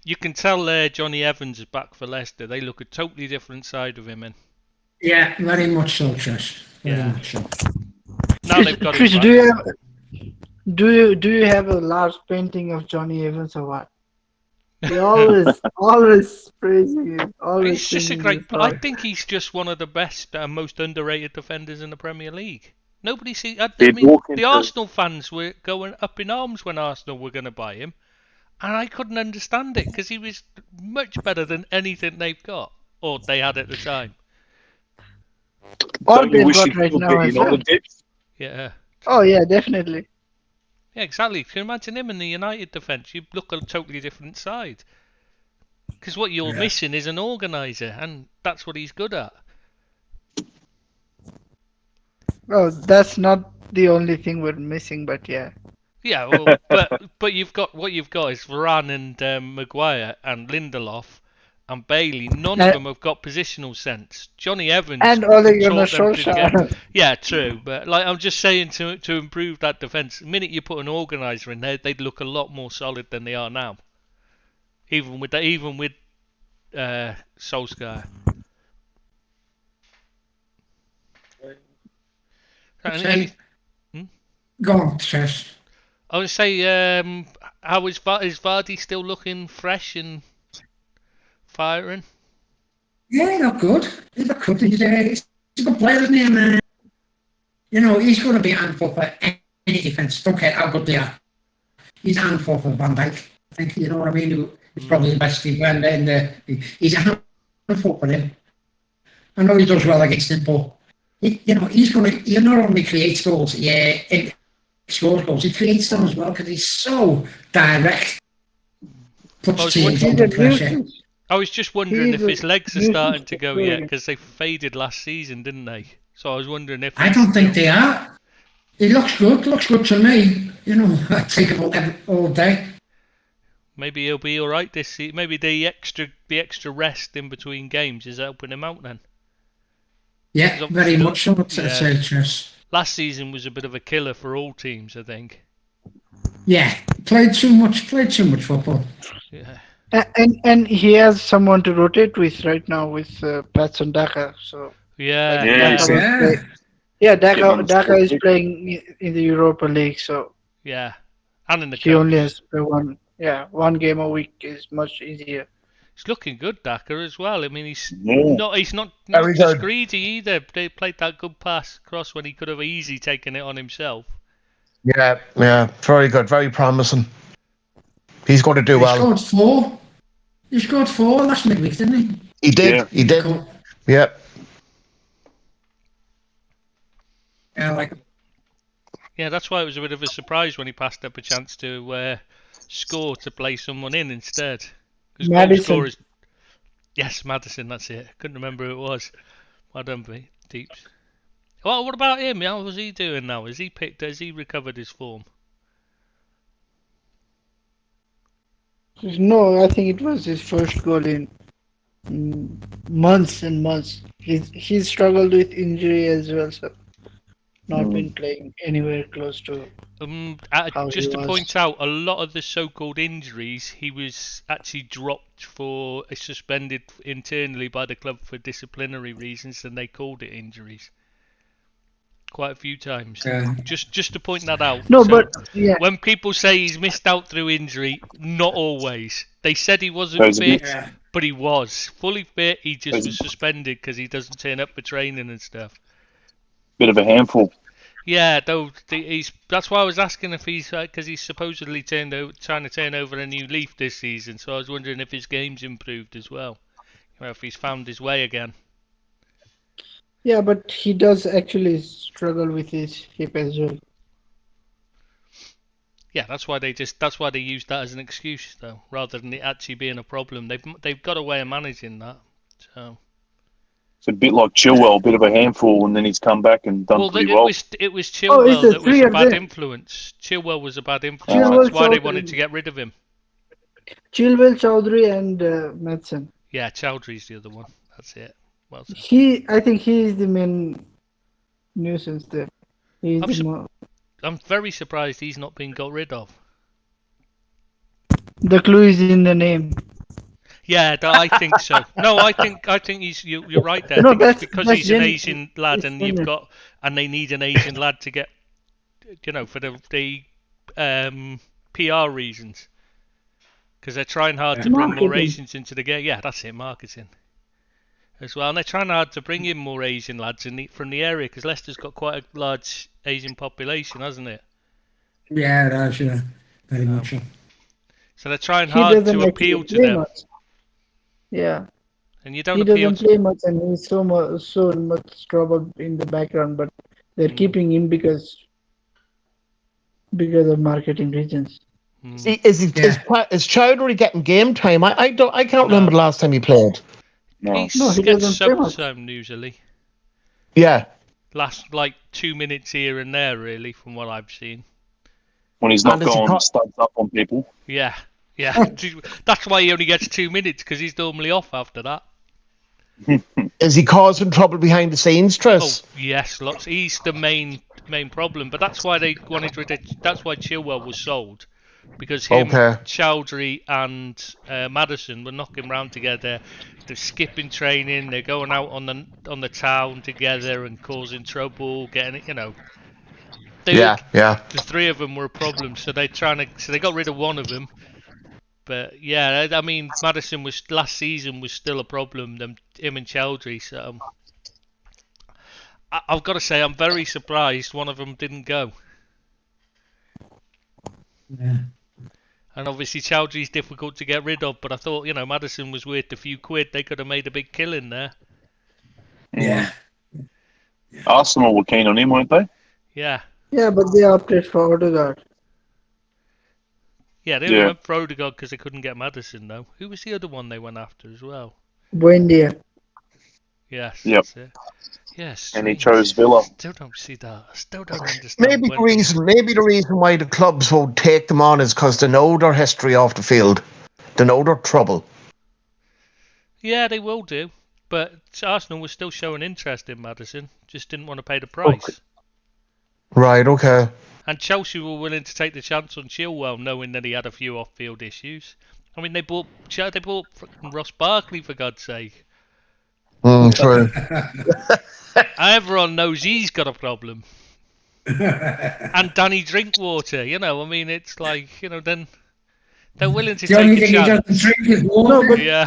You can tell Johnny Evans is back for Leicester. They look a totally different side of him. And Yeah, very much so, Chris. Very Yeah. much so. now they've got Chris, him do you have a large painting of Johnny Evans or what? You always praising him. Always He's just a singing great. his I song. think he's just one of the best and most underrated defenders in the Premier League. Nobody see. I He'd mean, walk the into- Arsenal fans were going up in arms when Arsenal were going to buy him, and I couldn't understand it because he was much better than anything they've got or they had at the time. Or Don't you they've wish got you right could now get as in on the well. depth? Yeah. Oh yeah, definitely. Yeah, exactly. Can you imagine him in the United defence? You look a totally different side. Because what you're missing is an organiser, and that's what he's good at. Oh, that's not the only thing we're missing, but yeah. Yeah, well, but you've got what you've got is Varane and Maguire and Lindelof and Bailey. None of them have got positional sense. Johnny Evans And Ole Gunnar taught them to get- Solskjaer. Yeah, true. But like I'm just saying, to improve that defence, the minute you put an organiser in there, they'd look a lot more solid than they are now. Even with Solskjaer. Say, go on, Chris. I would say, how is Vardy still looking fresh and firing? Yeah, he looked good. He looked good. He's a good player, isn't he? And, you know, he's going to be a handful for any defence. Don't care how good they are. He's a handful for Van Dijk. I think, you know what I mean? He's probably the best defender in the... He's a handful for him. I know he does well against him, but, he not only creates goals, he scores goals, he creates them as well, because he's so direct. Puts teams under pressure. I was just wondering if his legs are he's starting a to go player. yet, because they faded last season, didn't they? So I was wondering if... I don't think they are. He looks good to me. You know, I take him all day. Maybe he'll be all right this season. Maybe the extra rest in between games is helping him out then. Yeah, very much so, I'd Yeah. say, Chris. Last season was a bit of a killer for all teams, I think. Yeah, played too much football. Yeah. And he has someone to rotate with right now with Patson Daka. So Yeah. Yeah, Yeah. Yeah. Daka is playing in the Europa League, so Yeah. And in the he cup. only has to play one game a week is much easier. He's looking good, Daka, as well. I mean, he's Yeah. not Very just good. greedy either. They played that good pass across when he could have easily taken it on himself. Yeah, very good, very promising. He's going to do He well. scored 4. He scored 4 last midweek, didn't he? He did, Yeah. he did. Cool. Yeah. Yeah, like Yeah, that's why it was a bit of a surprise when he passed up a chance to score to play someone in instead. 'Cause goal Maddison. scorers- Yes, Maddison, that's it. Couldn't remember who it was. Well done, Deeps. Well, what about him? How was he doing now? Has he recovered his form? No, I think it was his first goal in months and months. He's struggled with injury as well, so not been playing anywhere close to. How Just he to was. point out, a lot of the so-called injuries, he was actually dropped for suspended internally by the club for disciplinary reasons, and they called it injuries quite a few times. Just to point that out. No, So, but yeah, when people say he's missed out through injury, not always. They said he wasn't Those are fit, yeah. But he was fully fit. He just was suspended because he doesn't turn up for training and stuff. Bit of a handful. Yeah, though that's why I was asking if he's because he's supposedly trying to turn over a new leaf this season. So I was wondering if his game's improved as well, or if he's found his way again. Yeah, but he does actually struggle with his hip as well. Yeah, that's why they use that as an excuse though, rather than it actually being a problem. They've got a way of managing that. So. It's a bit like Chilwell, a bit of a handful, and then he's come back and done pretty well. It was Chilwell that was a bad influence. Chilwell was a bad influence. That's why they wanted to get rid of him. Chilwell, Chowdhury, and Madsen. Yeah, Chowdhury's the other one. That's it. Well said. I think he is the main nuisance there. I'm very surprised he's not been got rid of. The clue is in the name. Yeah, I think so. No, I think you're right there. No, because he's an Asian lad, and they need an Asian lad to get, for the PR reasons, because they're trying hard to bring more Asians into the game. Yeah, that's it, marketing as well. And they're trying hard to bring in more Asian lads from the area, because Leicester's got quite a large Asian population, hasn't it? Yeah, it has, yeah. Very much so. So they're trying hard to appeal to them. Much. Yeah. And you don't he appeal doesn't play much, and he's so much trouble in the background, but they're keeping him because of marketing reasons. See, is Chowdhury getting game time? I can't remember the last time he played. He doesn't gets play much. some usually. Yeah. Last 2 minutes here and there, really, from what I've seen. When he's not going studs up on people. Yeah. That's why he only gets 2 minutes, because he's normally off after that. Is he causing trouble behind the scenes, Tris? Oh yes, lots. He's the main problem, but that's why they wanted to. That's why Chilwell was sold, because him, Chowdhury, and Maddison were knocking around together. They're skipping training. They're going out on the town together and causing trouble, getting it. The three of them were a problem, so they got rid of one of them. But yeah, I mean, Maddison last season was still a problem. Him and Chowdhury. So I've got to say, I'm very surprised one of them didn't go. Yeah. And obviously Chowdhury's difficult to get rid of, but I thought, Maddison was worth a few quid. They could have made a big killing there. Yeah. Arsenal were keen on him, weren't they? Yeah. Yeah, but they opted for Odegaard. Yeah, they went for Odegaard because they couldn't get Maddison, though. Who was the other one they went after as well? Buendia. Yes. Yep. That's it. Yes. And he chose Villa. Still don't see that. Still don't understand. Maybe the reason why the clubs won't take them on is because they know their history off the field. They know their trouble. Yeah, they will do. But Arsenal was still showing interest in Maddison. Just didn't want to pay the price. Okay. Right, okay. And Chelsea were willing to take the chance on Chilwell, knowing that he had a few off-field issues. I mean, they bought Ross Barkley, for God's sake. True. Everyone knows he's got a problem. And Danny Drinkwater, I mean, it's like, then they're willing to take a chance.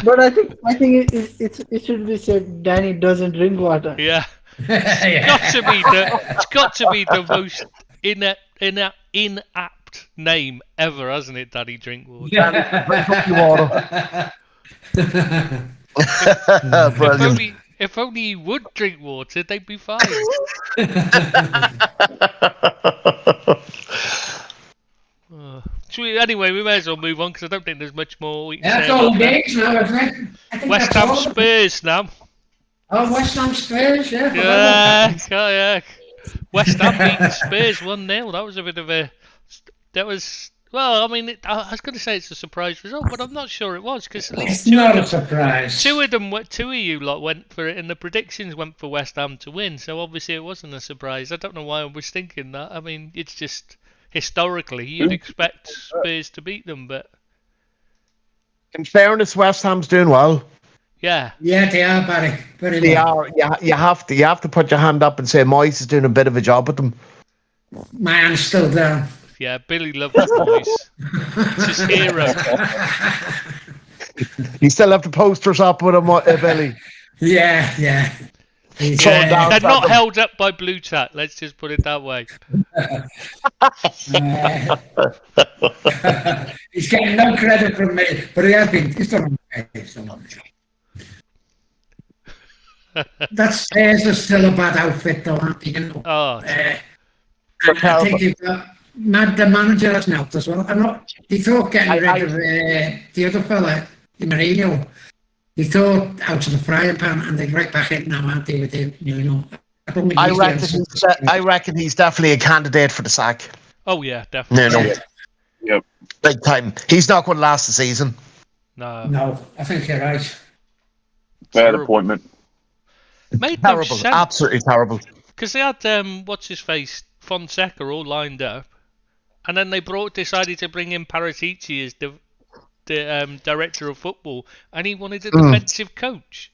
But I think it should be said Danny doesn't drink water. Yeah. It's got to be the most inapt name ever, hasn't it, Danny Drinkwater? Yeah. Brilliant. If only he would drink water, they'd be fine. Anyway, we may as well move on, because I don't think there's much more we can say. That's all games now, isn't it? West Ham Spurs now. Oh, West Ham Spurs, yeah. Yeah. West Ham beating Spurs 1-0. That was a bit of a... Well, I mean, I was going to say it's a surprise result, but I'm not sure it was, because at least a surprise. Two of you lot went for it, and the predictions went for West Ham to win. So obviously it wasn't a surprise. I don't know why I was thinking that. I mean, it's just historically you'd expect Spurs to beat them, but in fairness, West Ham's doing well. Yeah. Yeah, they are, Barry. They are. You have to put your hand up and say Moyes is doing a bit of a job with them. My hand's still down. Yeah, Billy loves Moyes. It's his hero. You still have the posters up with him, Billy. Yeah. He's, Thrown down. They're not held up by blue tack. Let's just put it that way. he's getting no credit from me, but he has been. He's done okay. That Spurs is still a bad outfit, though, aren't they? You know? Oh, I think the manager has helped as well. He thought getting rid of the other fella, Mourinho. He thought out of the frying pan, and they're right back in now, aren't they? With him, you know. I reckon he's definitely a candidate for the sack. Oh yeah, definitely. Yep. Big time. He's not going to last the season. No, I think you're right. Bad appointment. Made no Terrible, sense. absolutely terrible. Because they had what's his face, Fonseca all lined up, and then they decided to bring in Paratici as the director of football, and he wanted a defensive coach.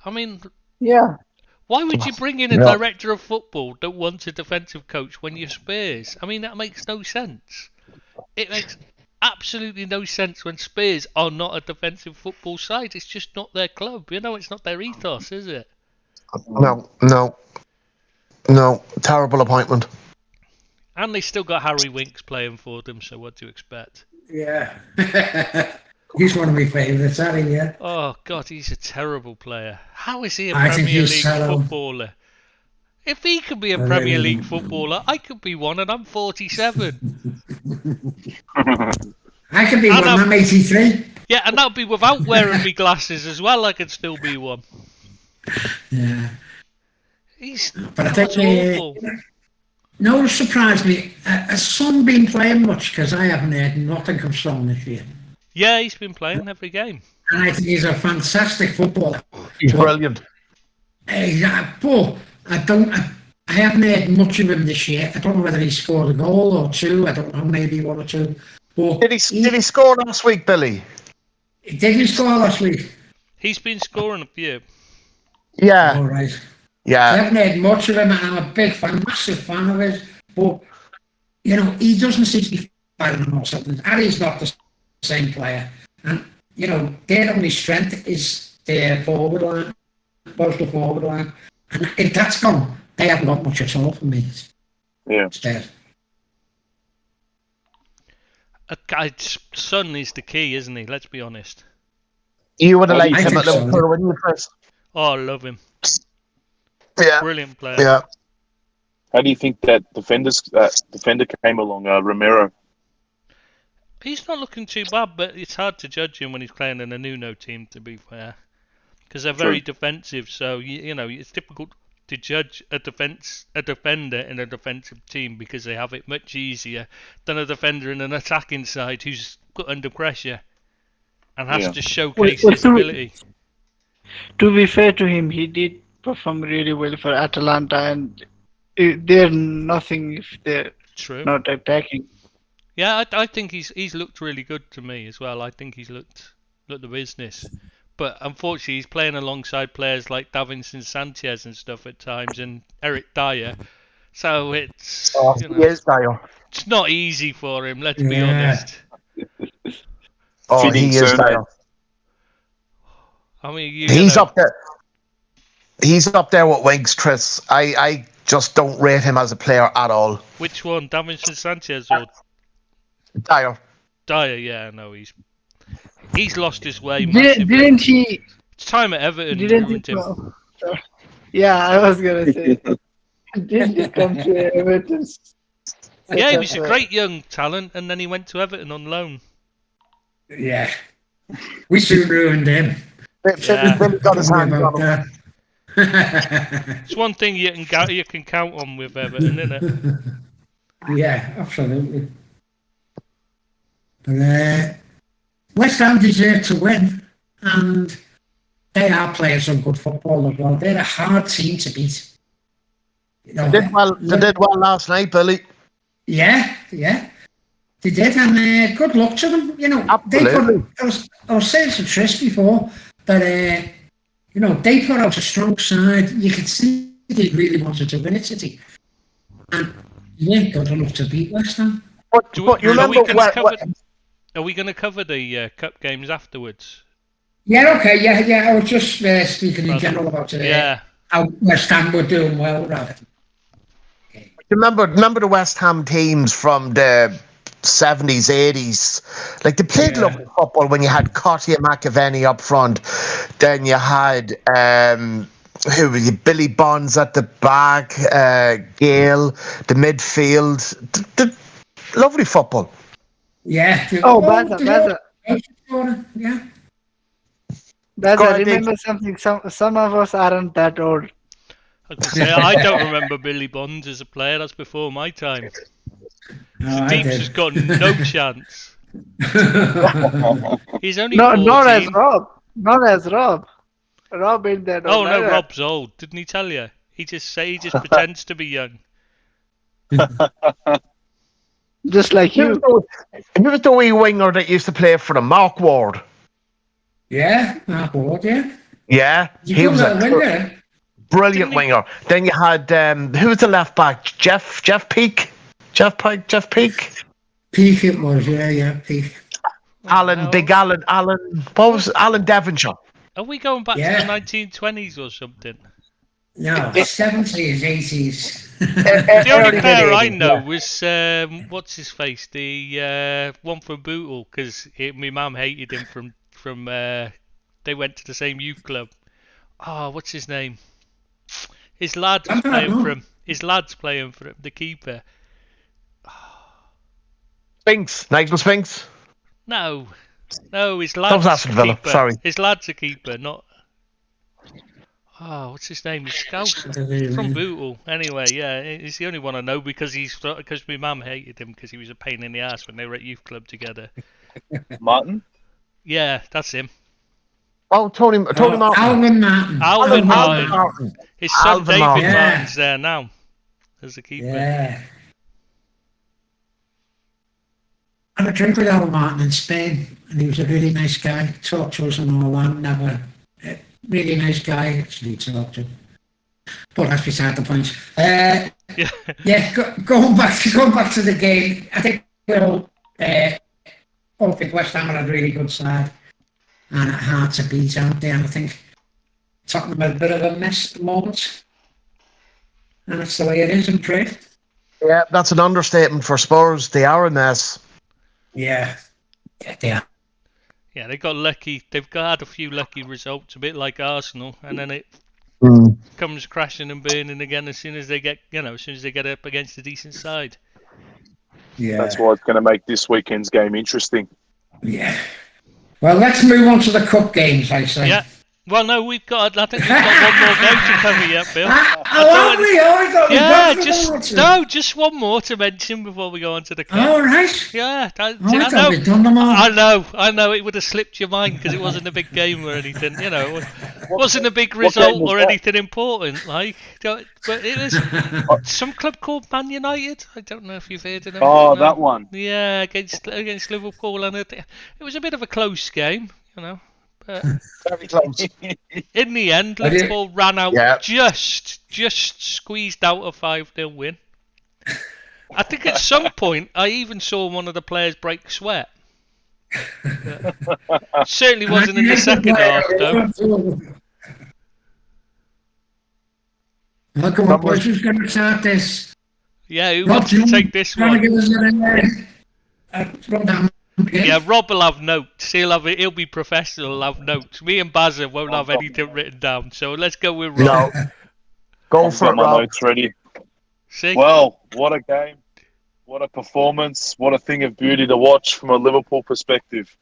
I mean, Yeah. why would you bring in a director of football that wants a defensive coach when you're Spurs? I mean, that makes no sense. It makes absolutely no sense when Spurs are not a defensive football side. It's just not their club. You know, it's not their ethos, is it? No. Terrible appointment. And they still got Harry Winks playing for them, so what do you expect? Yeah. He's one of my favourites, Harry, yeah. Oh, God, he's a terrible player. How is he a I think Premier he's League shallow. footballer? If he could be a Premier League footballer, I could be one, and I'm 47. I could be one, I'm 83. Yeah, and that would be without wearing me glasses as well. I could still be one. Yeah. But I That's think awful. no, it surprised me. Has Son been playing much? Because I haven't heard nothing from Son this year. Yeah, he's been playing every game. And I think he's a fantastic footballer. He's brilliant. But I haven't heard much of him this year. I don't know whether he scored a goal or two. I don't know, maybe one or two. But Did he score last week, Billy? Did he score last week? He's been scoring a few. Yeah. All right. I Yeah. haven't heard much of him, and I'm a big fan, massive fan of his. But, you know, he doesn't seem to be firing or something. Harry's not the same player. And, you know, their only strength is their forward line, postal forward line. And if that's gone, they haven't got much at all for me. Yeah. Instead. Son is the key, isn't he? Let's be honest. You would have I liked him think at so. Liverpool, wouldn't you, Chris? Oh, I love him. Yeah. Brilliant player. Yeah. How do you think that defender came along, Romero? He's not looking too bad, but it's hard to judge him when he's playing in a Nuno team, to be fair. Because they're very defensive, so, you know, it's difficult to judge a defender in a defensive team because they have it much easier than a defender in an attacking side who's put under pressure and has to showcase his ability. To be fair to him, he did perform really well for Atalanta, and they're nothing if they're not attacking. Yeah, I think he's looked really good to me as well. I think he's looked the business. But unfortunately, he's playing alongside players like Davinson Sanchez and stuff at times, and Eric Dyer. So it's it's not easy for him. Let's be honest. Oh, he is Dyer. I mean, he's up there. He's up there with Winks, Chris. I just don't rate him as a player at all. Which one, Davinson Sanchez or Dyer? Dyer, yeah, no, he's lost his way. Didn't he? It's time at Everton. Didn't he? Yeah, I was gonna say. Didn't he come to Everton? Yeah, he was a great young talent, and then he went to Everton on loan. Yeah, we soon ruined him. Yeah. Got his hand on him. It's one thing you can count on with Everton, isn't it? Yeah, absolutely. But West Ham deserve to win, and they are playing some good football as well. They're a hard team to beat. You know, They did well last night, Billy. Yeah, they did, and good luck to them. You know, Absolutely. I was saying to Trish before that you know, they put out a strong side. You could see they really wanted to win it, City, and you ain't good enough to beat West Ham. But you remember are we going to cover the cup games afterwards? Yeah, okay, yeah. I was just speaking in But, general about yeah. how West Ham were doing well, rather. Remember the West Ham teams from the 70s, 80s? Like, they played Yeah. lovely football when you had Cotty and McAvenny up front. Then you had who were you? Billy Bonds at the back, Gale, the midfield. Lovely football. Yeah. Oh, Baza. Yeah. Baza, remember something? Some of us aren't that old. I was gonna say, I don't remember Billy Bonds as a player. That's before my time. No, So I Deeps did. has got no chance. He's only No, 14. not as Rob. Not as Rob. Rob ain't that Oh old. no, either. Rob's old. Didn't he tell you? He just pretends to be young. Just like you. Who was the wee winger that used to play for the Mark Ward? Yeah, Mark Ward, yeah. Yeah, he was a winner. brilliant winger. Then you had who was the left back? Jeff Peake. Jeff Peake. Peake it was, yeah, Peake. Big Alan. What was Alan Devonshire? Are we going back to Yeah. the 1920s or something? No, 70s, 80s. The only Early player I 80s, know yeah. was what's his face, the one from Bootle, because my mum hated him from they went to the same youth club. Oh, what's his name? His lad was playing for him. His lad's playing for him, the keeper. Spinks. Nigel Spinks. No, his That was lad's Aston a Villa, keeper. sorry. His lad's a keeper, not. Oh, what's his name? He's Scout from Bootle. Anyway, yeah, he's the only one I know because my mum hated him because he was a pain in the ass when they were at youth club together. Martin? Yeah, that's him. Oh, Tony Martin. Alvin Martin. Alvin Martin. Martin. His son Alvin David Martin. Martin's there now as a keeper. Yeah. I had a drink with Alvin Martin in Spain, and he was a really nice guy. Talked to us and all that. Never, really nice guy, actually, talked to. But that's beside the point. Going back to the game, I think we'll all think West Ham are a really good side and hard to beat, aren't they? And I think Tottenham are a bit of a mess at the moment. And that's the way it is in trade. Yeah, that's an understatement for Spurs. They are a mess. Yeah, they are. Yeah, they got lucky. They've had a few lucky results, a bit like Arsenal, and then it comes crashing and burning again as soon as they get up against a decent side. Yeah, That's why it's going to make this weekend's game interesting. Yeah. Well, let's move on to the cup games, I say. Yeah. Well, no, I think we've got one more game to cover yet, Bill. Just one more to mention before we go on to the cup. All right. Yeah, I thought we'd done them all. I know, it would have slipped your mind because it wasn't a big game or anything, it wasn't a big result or anything important, like, but it was some club called Man United. I don't know if you've heard of them. Oh, that one. Yeah, against Liverpool, and it was a bit of a close game, But Very close. in the end, Liverpool ran out just squeezed out a 5-0 win. I think at some point I even saw one of the players break sweat. Certainly wasn't in the second half, though. Well, come on, boys, who's going to start this? Yeah, who wants to take this one? Yeah, Rob will have notes. He'll be professional. He'll have notes. Me and Bazza won't have anything written down. So let's go with Rob. No. Go for it, my Rob. notes ready. See? Well, what a game. What a performance. What a thing of beauty to watch from a Liverpool perspective.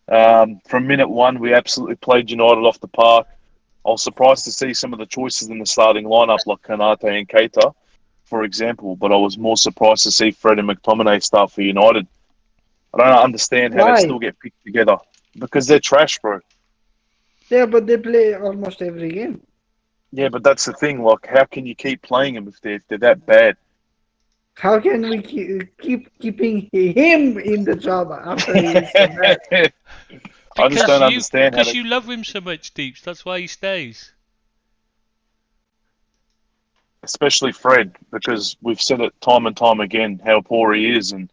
From minute one, we absolutely played United off the park. I was surprised to see some of the choices in the starting lineup, like Kanate and Keita, for example. But I was more surprised to see Fred and McTominay start for United. I don't understand how they still get picked together. Because they're trash, bro. Yeah, but they play almost every game. Yeah, but that's the thing. Like, how can you keep playing them if they're that bad? How can we keep keeping him in the job after he's so bad? I just don't understand how because you love him so much, Deeps. That's why he stays. Especially Fred, because we've said it time and time again how poor he is, and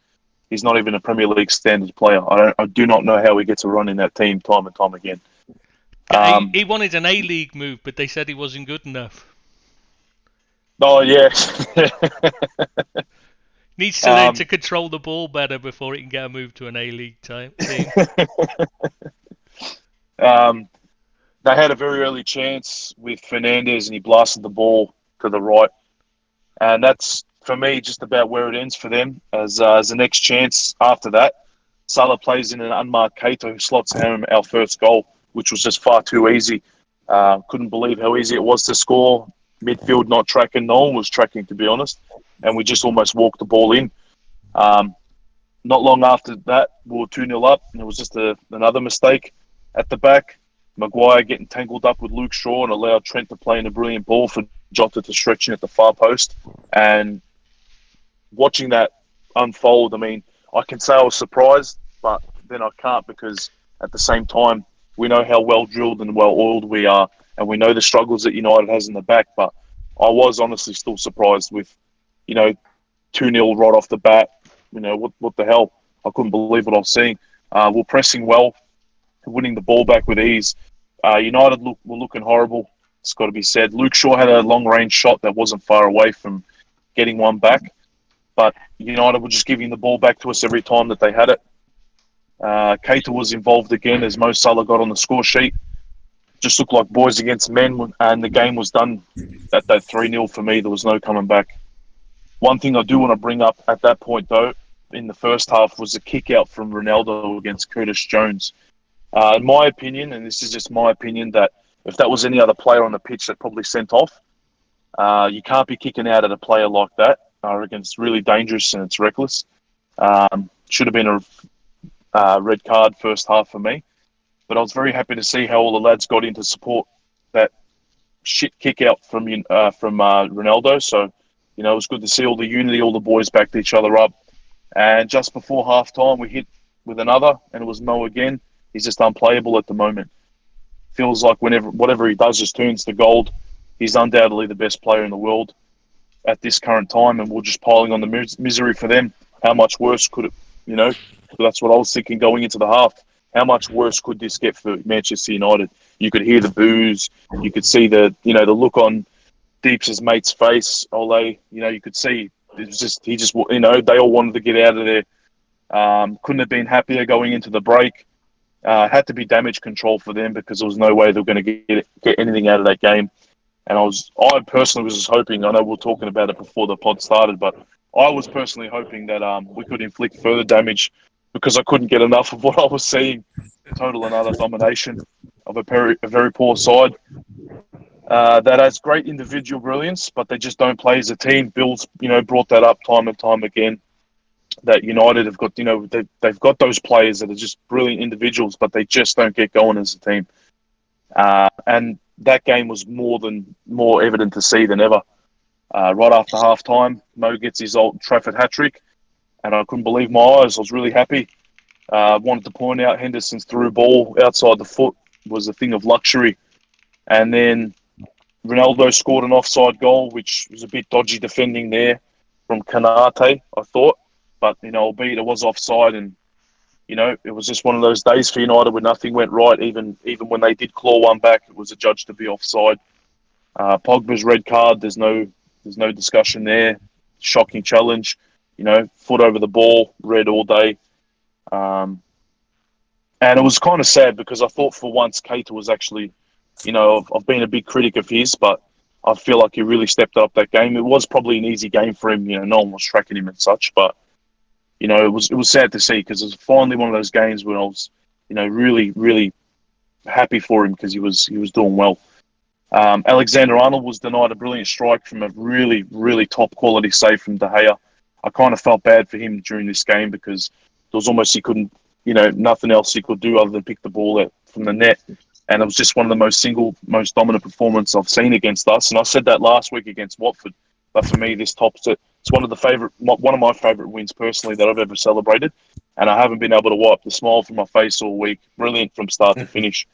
he's not even a Premier League standard player. I do not know how he gets a run in that team time and time again. Yeah, he wanted an A-League move, but they said he wasn't good enough. Oh, yeah. Needs to learn to control the ball better before he can get a move to an A-League type team. They had a very early chance with Fernandez, and he blasted the ball to the right. And that's, for me, just about where it ends for them. As the next chance after that, Salah plays in an unmarked Keita, who slots home our first goal, which was just far too easy. Couldn't believe how easy it was to score. Midfield not tracking. No one was tracking, to be honest. And we just almost walked the ball in. Not long after that, we were 2-0 up, and it was just another mistake at the back. Maguire getting tangled up with Luke Shaw and allowed Trent to play in a brilliant ball for Jota to stretch in at the far post. And watching that unfold, I mean, I can say I was surprised, but then I can't, because at the same time, we know how well drilled and well oiled we are, and we know the struggles that United has in the back. But I was honestly still surprised with, 2-0 right off the bat. What the hell? I couldn't believe what I was seeing. We're pressing well, winning the ball back with ease. United were looking horrible. It's got to be said. Luke Shaw had a long-range shot that wasn't far away from getting one back, but United were just giving the ball back to us every time that they had it. Keita was involved again as Mo Salah got on the score sheet. Just looked like boys against men, and the game was done at that 3-0 for me. There was no coming back. One thing I do want to bring up at that point, though, in the first half, was a kick out from Ronaldo against Curtis Jones. In my opinion, and this is just my opinion, that if that was any other player on the pitch, that probably sent off. You can't be kicking out at a player like that. I reckon it's really dangerous and it's reckless. Should have been a red card first half for me. But I was very happy to see how all the lads got in to support that shit kick out from Ronaldo. So, it was good to see all the unity, all the boys backed each other up. And just before half-time, we hit with another, and it was Mo again. He's just unplayable at the moment. Feels like whatever he does just turns to gold. He's undoubtedly the best player in the world at this current time, and we're just piling on the misery for them. How much worse could it, that's what I was thinking going into the half. How much worse could this get for Manchester United? You could hear the boos. You could see the look on Deeps' mate's face. Ole, you could see it was just, they all wanted to get out of there. Couldn't have been happier going into the break. Had to be damage control for them, because there was no way they were going to get anything out of that game. And I personally was just hoping, I know we were talking about it before the pod started, but I was personally hoping that we could inflict further damage, because I couldn't get enough of what I was seeing. Total another domination of a very poor side that has great individual brilliance, but they just don't play as a team. Bill's, brought that up time and time again, that United have got, they've got those players that are just brilliant individuals, but they just don't get going as a team. And that game was more evident to see than ever. Right after half-time, Mo gets his Old Trafford hat-trick, and I couldn't believe my eyes. I was really happy. Wanted to point out Henderson's through ball outside the foot was a thing of luxury. And then Ronaldo scored an offside goal, which was a bit dodgy defending there from Kanate, I thought. But, albeit it was offside, and, it was just one of those days for United where nothing went right. Even when they did claw one back, it was adjudged to be offside. Pogba's red card, there's no discussion there. Shocking challenge, foot over the ball, red all day. And it was kind of sad, because I thought for once Keita was actually, I've been a big critic of his, but I feel like he really stepped up that game. It was probably an easy game for him. No one was tracking him and such, but it was sad to see, because it was finally one of those games when I was, really, really happy for him, because he was doing well. Alexander-Arnold was denied a brilliant strike from a really, really top quality save from De Gea. I kind of felt bad for him during this game, because there was almost he couldn't, nothing else he could do other than pick the ball out from the net. And it was just one of the most dominant performances I've seen against us. And I said that last week against Watford. But for me, this tops it. It's one of my favourite wins personally that I've ever celebrated. And I haven't been able to wipe the smile from my face all week. Brilliant from start to finish.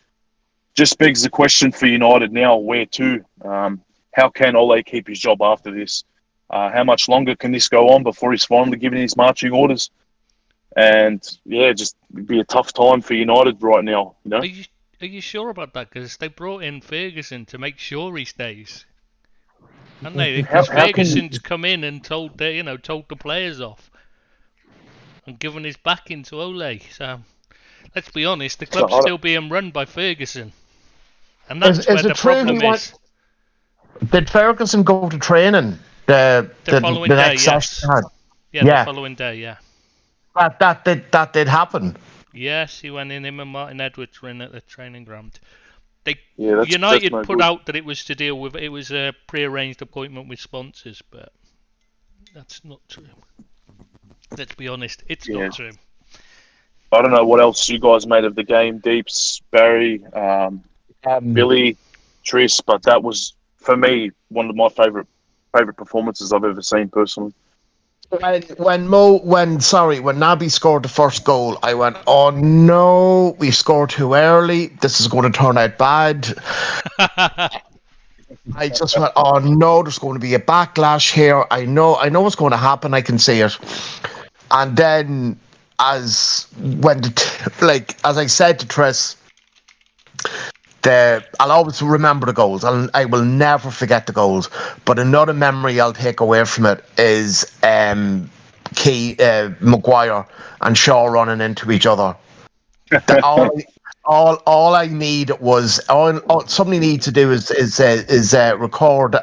Just begs the question for United now, where to? How can Ole keep his job after this? How much longer can this go on before he's finally given his marching orders? And, just be a tough time for United right now. Are you sure about that? Because they brought in Ferguson to make sure he stays. And they, because Ferguson's come in and told the players off, and given his backing to Ole. So let's be honest, the club's still being run by Ferguson, and that's where the problem is. Did Ferguson go to training the following day? Next Yes. Yeah, the following day. Yeah. That did happen. Yes, he went in. Him and Martin Edwards were in at the training ground. that's United no put good. out that it was to deal with. It was a pre-arranged appointment with sponsors, but that's not true. Let's be honest, it's not true. I don't know what else you guys made of the game, Deeps, Barry, Billy, Tris, but that was for me one of my favorite performances I've ever seen personally. When Naby scored the first goal, I went, "Oh no, we scored too early. This is going to turn out bad." I just went, "Oh no, there's going to be a backlash here. I know what's going to happen. I can see it." And then, as I said to Tris, I'll always remember the goals. I will never forget the goals. But another memory I'll take away from it is Maguire and Shaw running into each other. All I need was all somebody needs to do is record,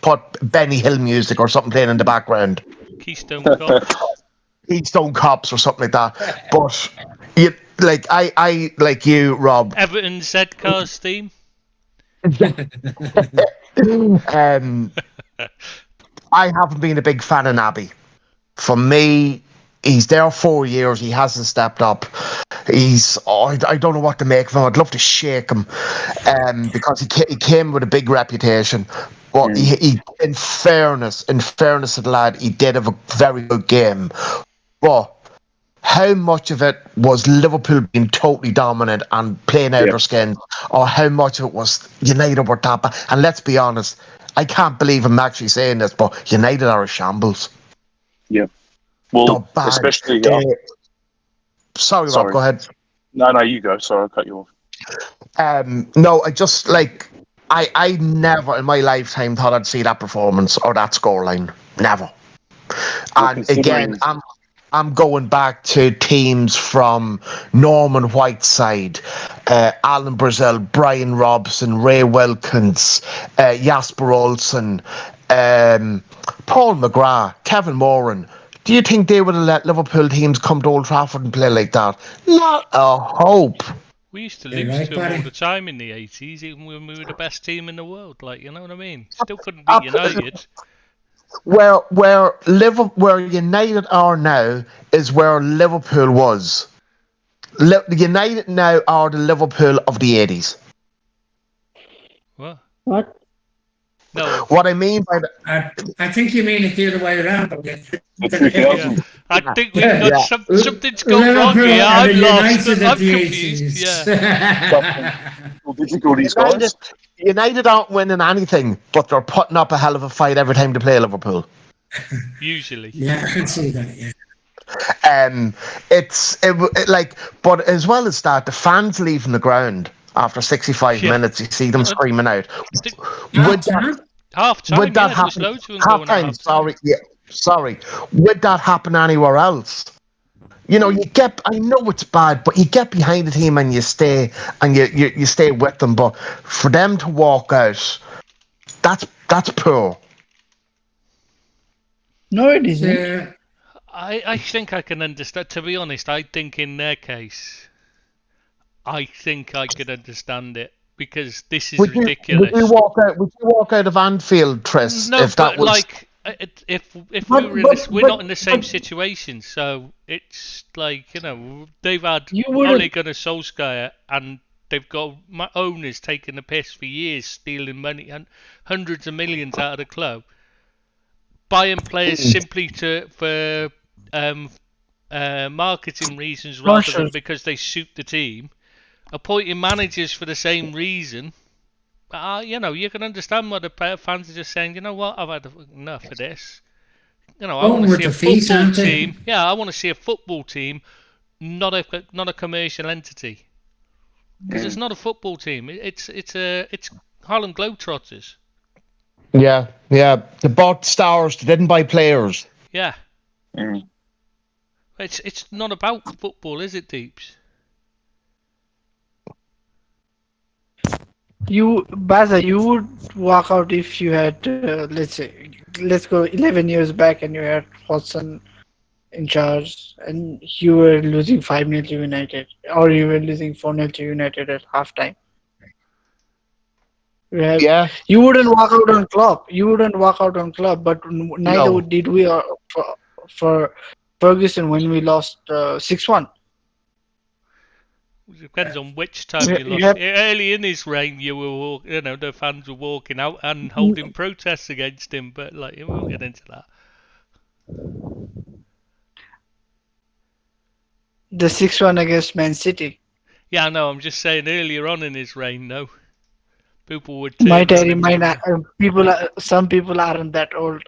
put Benny Hill music or something playing in the background. Keystone Cops. Keystone Cops or something like that. But I like you, Rob. Everton Z-Cars theme. I haven't been a big fan of Naby. For me, he's there 4 years. He hasn't stepped up. I don't know what to make of him. I'd love to shake him, because he came with a big reputation. But he, in fairness to the lad, he did have a very good game. But how much of it was Liverpool being totally dominant and playing out their skin, or how much of it was United were that bad? And let's be honest, I can't believe I'm actually saying this, but United are a shambles. Yeah. Well, especially... Sorry, Rob, go ahead. No, you go. Sorry, I'll cut you off. No, I just, I never in my lifetime thought I'd see that performance or that scoreline. Never. And again, I'm going back to teams from Norman Whiteside, Alan Brazil, Brian Robson, Ray Wilkins, Jasper Olsen, Paul McGrath, Kevin Moran. Do you think they would have let Liverpool teams come to Old Trafford and play like that? Not a hope. We used to lose to them all the time in the 80s, even when we were the best team in the world. You know what I mean? Still couldn't beat United. Where United are now is where Liverpool was. United now are the Liverpool of the 80s. What? No. What I mean by that... I think you mean it the other way around. Yeah. I think we've got something's gone wrong here. I'm lost. I'm confused. Yeah. United aren't winning anything, but they're putting up a hell of a fight every time they play Liverpool. Usually. Yeah, I can see that, yeah. But as well as that, the fans leaving the ground after 65 minutes, you see them screaming out. Half time, would that happen? Sorry. Would that happen anywhere else? You know, I know it's bad, but you get behind the team and you stay you stay with them. But for them to walk out, that's poor. No, it isn't. I think I can understand. To be honest, I think in their case, I think I could understand it because this is ridiculous. Would you walk out of Anfield, Tris? No, if that was if we were in this, we're not in the same situation. So it's they've had Ole Gunnar Solskjaer and they've got owners taking the piss for years, stealing money and hundreds of millions out of the club, buying players simply for marketing reasons rather than because they suit the team, appointing managers for the same reason. You can understand why the fans are just saying, you know what, I've had enough of this. I want to see a football team. Yeah, I want to see a football team, not a commercial entity. Because it's not a football team. It's Harlem Globetrotters. Yeah. They bought stars. They didn't buy players. Yeah. Mm. It's not about football, is it, Deeps? Baza, you would walk out if you had, let's go 11 years back and you had Hodgson in charge and you were losing 5-0 to United, or you were losing 4-0 to United at halftime. Yeah. You wouldn't walk out on Klopp. But neither did we for Ferguson when we lost 6-1. It depends on which time you lost. Early in his reign, the fans were walking out and holding protests against him, but we won't get into that. The 6-1 against Man City. Yeah, no, I'm just saying earlier on in his reign, no. People would. Some people aren't that old.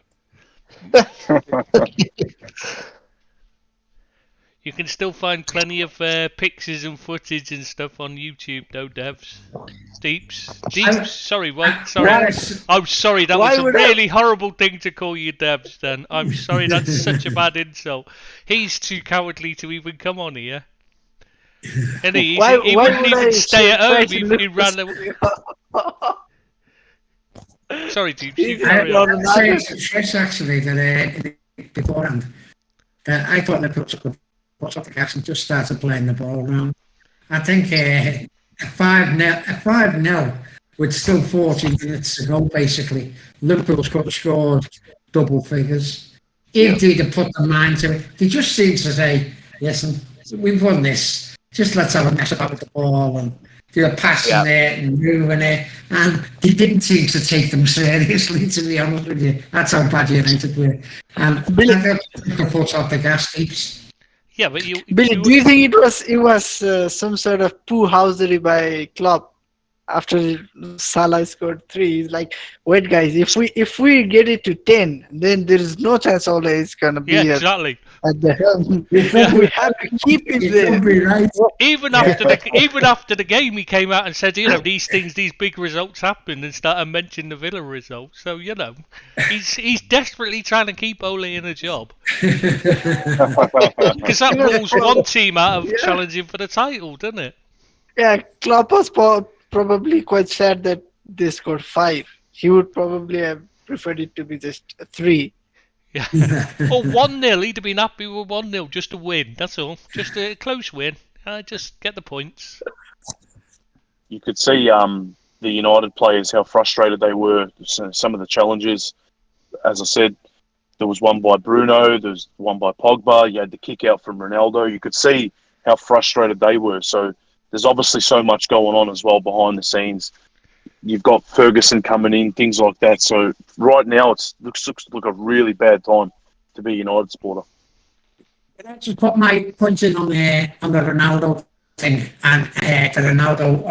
You can still find plenty of pictures and footage and stuff on YouTube, though, Devs. Deeps. Sorry, what? Sorry. I'm sorry, that was a really horrible thing to call you Devs, then. I'm sorry, that's such a bad insult. He's too cowardly to even come on here. And he wouldn't even stay at home. He ran away. Sorry, Deeps. It's actually that beforehand. I thought they put up the gas and just started playing the ball around. I think a 5-0 with still 14 minutes to go, basically. Liverpool's scored double figures. Indeed, they put their mind to it. They just seem to say, listen, we've won this. Just let's have a mess about with the ball and do a passing it and moving it. And they didn't seem to take them seriously, to be honest with you. That's how bad United were. And Billy put off the gas Deeps. Yeah, but Billy, do you think it was some sort of poo-housery by Klopp after Salah scored 3? He's like, wait, guys, if we get it to 10, then there is no chance Ole is gonna be exactly at the helm. We have to keep it there. Right. Even after the game, he came out and said, these big results happened, and started mentioning the Villa results. So he's desperately trying to keep Ole in a job because that rules one team out of challenging for the title, doesn't it? Yeah, Klopp was probably quite sad that they scored 5. He would probably have preferred it to be just 3. Yeah. Or 1-0. He'd have been happy with 1-0 just to win. That's all. Just a close win. Just get the points. You could see the United players, how frustrated they were. Some of the challenges, as I said, there was one by Bruno, there was one by Pogba. You had the kick out from Ronaldo. You could see how frustrated they were. So there's obviously so much going on as well behind the scenes. You've got Ferguson coming in, things like that. So right now it looks like a really bad time to be a United supporter. Can I just put my points in on the Ronaldo thing and the Ronaldo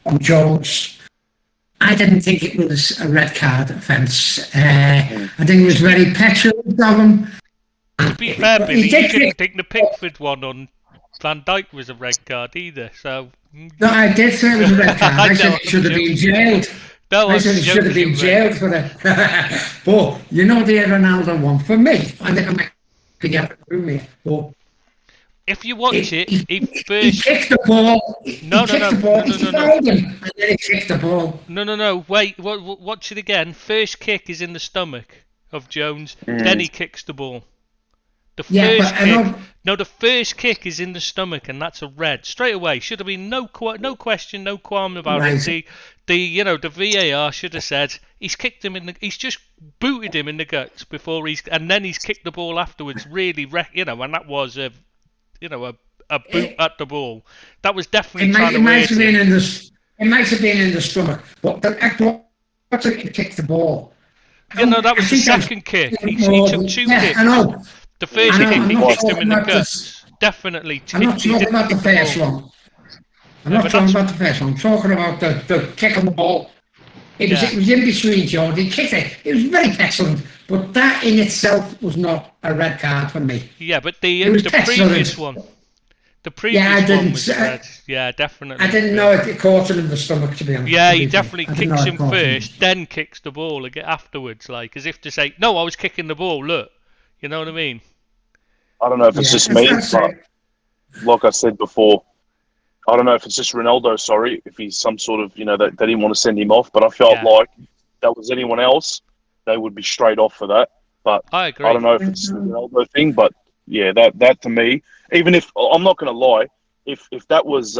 on Jones? I didn't think it was a red card offence. I think it was very petulant of him. To be fair, Billy, you didn't think the Pickford one on Van Dijk was a red card either, so... No, I did say it was a red card. I said he should have been jailed. I said he should have been jailed for that. But, the Ronaldo one, for me, I think I might get it through me, but... If you watch it, he kicked the ball. No. And then he kicked the ball. No. Wait, watch it again. First kick is in the stomach of Jones, then he kicks the ball. The first kick is in the stomach, and that's a red straight away. Should have been no question, no qualm about it. The VAR should have said he's kicked him he's just booted him in the guts before and then he's kicked the ball afterwards. Really, and that was a boot at the ball. That was definitely trying to hurt him. It might have been in the stomach, but after he kicked the ball. That was the second kick. He took 2 kicks. I know. The first kick, he kicked him in the guts. Definitely. I'm not talking about the first one. I'm talking about the kick on the ball. It was in between, George. He kicked it. It was very excellent. But that in itself was not a red card for me. Yeah, but the previous one. The previous Yeah, I one didn't. was red. Yeah, definitely. I didn't know it caught him in the stomach, to be honest. Yeah, to he be fair. definitely I didn't know kicks it him caught first, then kicks the ball again afterwards, like as if to say, "No, I was kicking the ball. Look," you know what I mean? I don't know if it's Yeah, just me, that's but it. like I said before, I don't know if it's just Ronaldo. Sorry, if he's some sort of they didn't want to send him off, but I felt Yeah. like that was anyone else, they would be straight off for that. But I agree. I don't know if it's the Ronaldo thing, but yeah, that to me, even if I'm not going to lie, if that was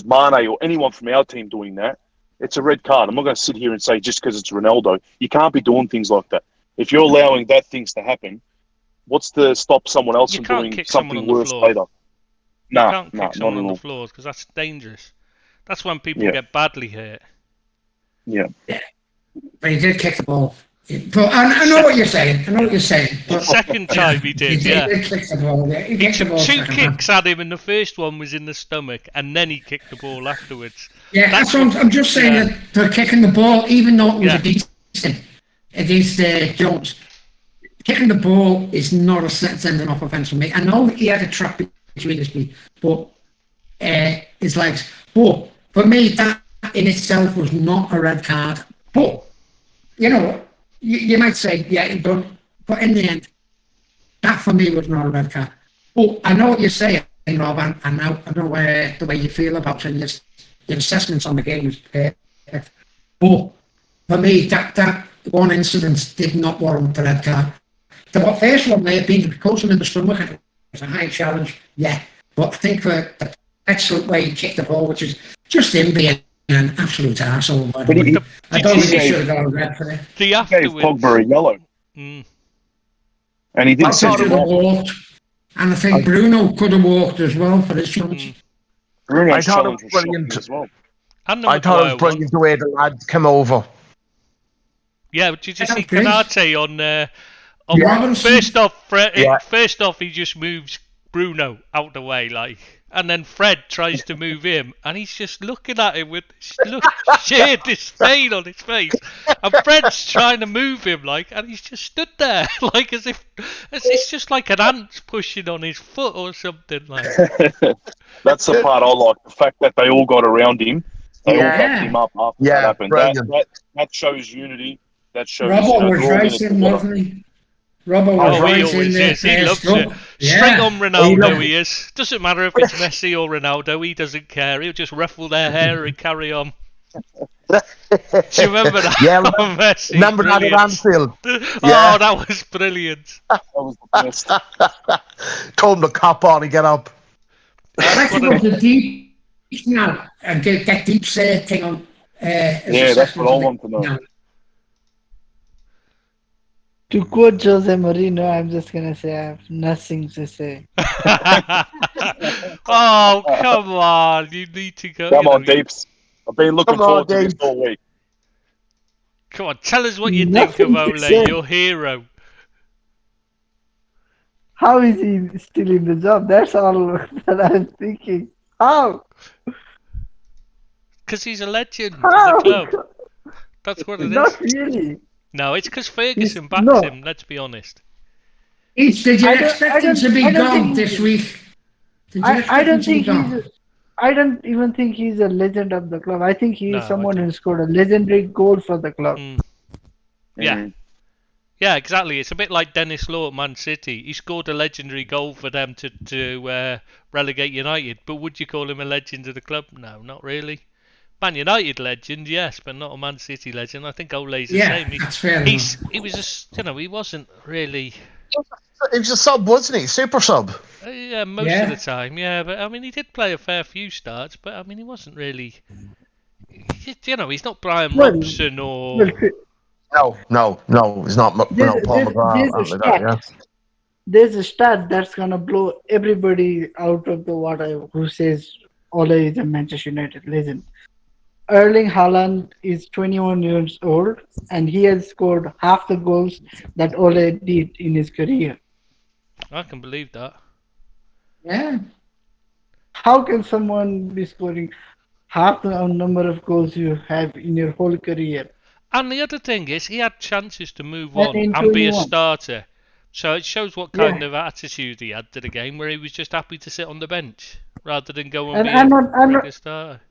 Mane or anyone from our team doing that, it's a red card. I'm not going to sit here and say just because it's Ronaldo, you can't be doing things like that. If you're allowing that things to happen, what's to stop someone else You from can't doing kick someone something on the worse floor. later? You Nah, can't kick not someone at on the all. floors because that's dangerous. That's when people Yeah. get badly hurt. Yeah. But he did kick the ball. But I know what you're saying. But Second time he did, he yeah. did kick the ball. Yeah, he He kicked the took ball 2 second time. kicks at him, and the first one was in the stomach, and then he kicked the ball afterwards. Yeah, that's what I'm just saying yeah. that for kicking the ball, even though it was Yeah. against Jones, kicking the ball is not a sending off offence for me. I know he had a trap between his feet, but his legs. But for me, that in itself was not a red card. But you might say, yeah, he done. But in the end, that for me was not a red card. But I know what you're saying, Rob, and I know the way you feel about it. Your assessments on the game is perfect. But for me, that one incident did not warrant the red card. The first one may have been coaching in the stomach, and it was a high challenge, yeah. But I think for the excellent way he kicked the ball, which is just him being an absolute arsehole, by the way. I don't think he should have got a red for it. The Gave afterwards. Pogba a yellow, Mm. and he I didn't thought send he him should have off. walked. And I think Bruno could have walked as well for his challenge. Bruno's I thought it challenge was was shocking brilliant. as well. And the I thought it was Maguire brilliant one. the way the lads came over. Yeah, but did you That see was great. Canate on Robinson. first off, he just moves Bruno out the way, like, and then Fred tries to move him, and he's just looking at him with sheer disdain on his face, and Fred's trying to move him, like, and he's just stood there, like, as if it's just like an ant pushing on his foot or something, like. That's the part I like. The fact that they all got around him, they all Yeah. backed him up after Yeah, that happened. brilliant. That shows unity. That shows. Robbo was they're all in right it in, together. wasn't he? Robbo was Oh, he right in always there. is. He loves it. Yeah. Straight on Ronaldo, loved he is. Doesn't matter if it's Messi or Ronaldo. He doesn't care. He'll just ruffle their hair and carry on. Do you remember that? Yeah, on Messi? remember that at Brilliant. Anfield? Oh, that was brilliant. That was the best. Told him to cop on and get up. I'd like to go to the deep now and get deep thing on. Yeah, that's what I want to know. To quote Jose Mourinho, I'm just gonna say I have nothing to say. Oh, come on. You need to go. Come on, Deeps. I've been looking Come on, forward to this Deeps. all week. Come on, tell us what you Nothing think of to Ole, say. your hero. How is he still in the job? That's all that I'm thinking. How? Because he's a legend of How? the club. That's what it Not is. really. No, it's because Ferguson He's backs not. him, let's be honest. Did you I don't- expect I him don't- to be I don't gone think this he- week? Did you I expect don't him to be think gone? he's. I don't even think he's a legend of the club. I think he's No, I someone don't. who scored a legendary goal for the club. Mm. Yeah. Yeah, exactly. It's a bit like Dennis Law at Man City. He scored a legendary goal for them to relegate United, but would you call him a legend of the club? No, not really. Man United legend, yes, but not a Man City legend. I think Ole's the Yeah, same. that's fair enough. He was just, he wasn't really. He was a sub, wasn't he? Super sub. Yeah, most Yeah. of the time, yeah. But I mean, he did play a fair few starts, but I mean, he wasn't really. He's not Brian Well, Robson or. Well, No. He's not. Paul McGrath. there's a Like that, yeah. there's a stat that's gonna blow everybody out of the water who says Ole is a Manchester United legend. Erling Haaland is 21 years old and he has scored half the goals that Ole did in his career. I can believe that. Yeah. How can someone be scoring half the number of goals you have in your whole career? And the other thing is, he had chances to move And on in and be a 21. starter. So it shows what kind of attitude he had to the game, where he was just happy to sit on the bench rather than go and And be a regular starter.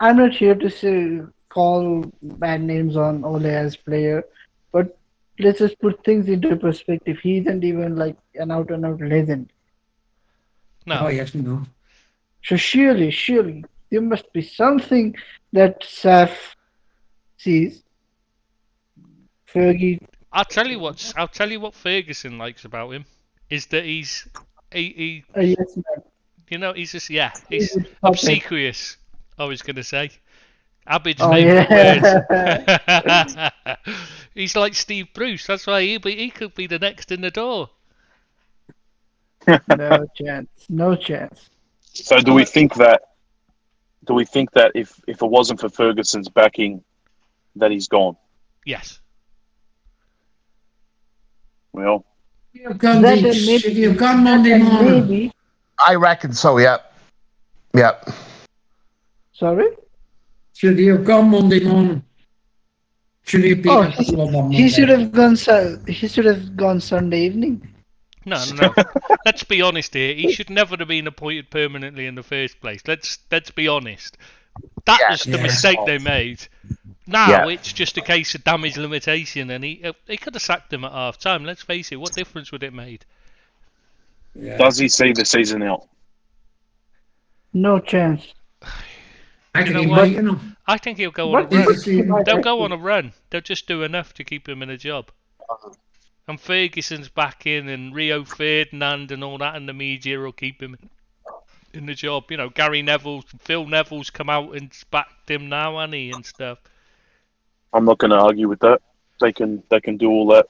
I'm not here to say call bad names on Ole as player, but let's just put things into perspective. He isn't even like an out and out legend. No. Oh, yes, no. So surely there must be something that Saf sees. Fergie. I'll tell you what Ferguson likes about him is that he Yes, man. you know, he's just he's He's obsequious. I was gonna say. Abid's Oh, favourite yeah. word. He's like Steve Bruce. That's why he could be the next in the door. No chance. No chance. So do we think that if it wasn't for Ferguson's backing, that he's gone? Yes. Well, You've gone, That you've gone Monday morning. Maybe. I reckon so. Yeah. Yeah. Sorry? Should he have gone Monday morning? Should he have been Oh, at the club on Monday? He should have gone. He should have gone Sunday evening. No. Let's be honest here. He should never have been appointed permanently in the first place. Let's be honest. That was the mistake they made. Now it's just a case of damage limitation, and he could have sacked him at half time. Let's face it. What difference would it made? Yeah. does he see the season out? No chance. I think know he what? might, you know. I think he'll go on a What is run. it? They'll go on a run. They'll just do enough to keep him in a job. And Ferguson's back in, and Rio Ferdinand and all that in the media will keep him in the job. You know, Phil Neville's come out and backed him now, hasn't he, and stuff. I'm not going to argue with that. They can do all that.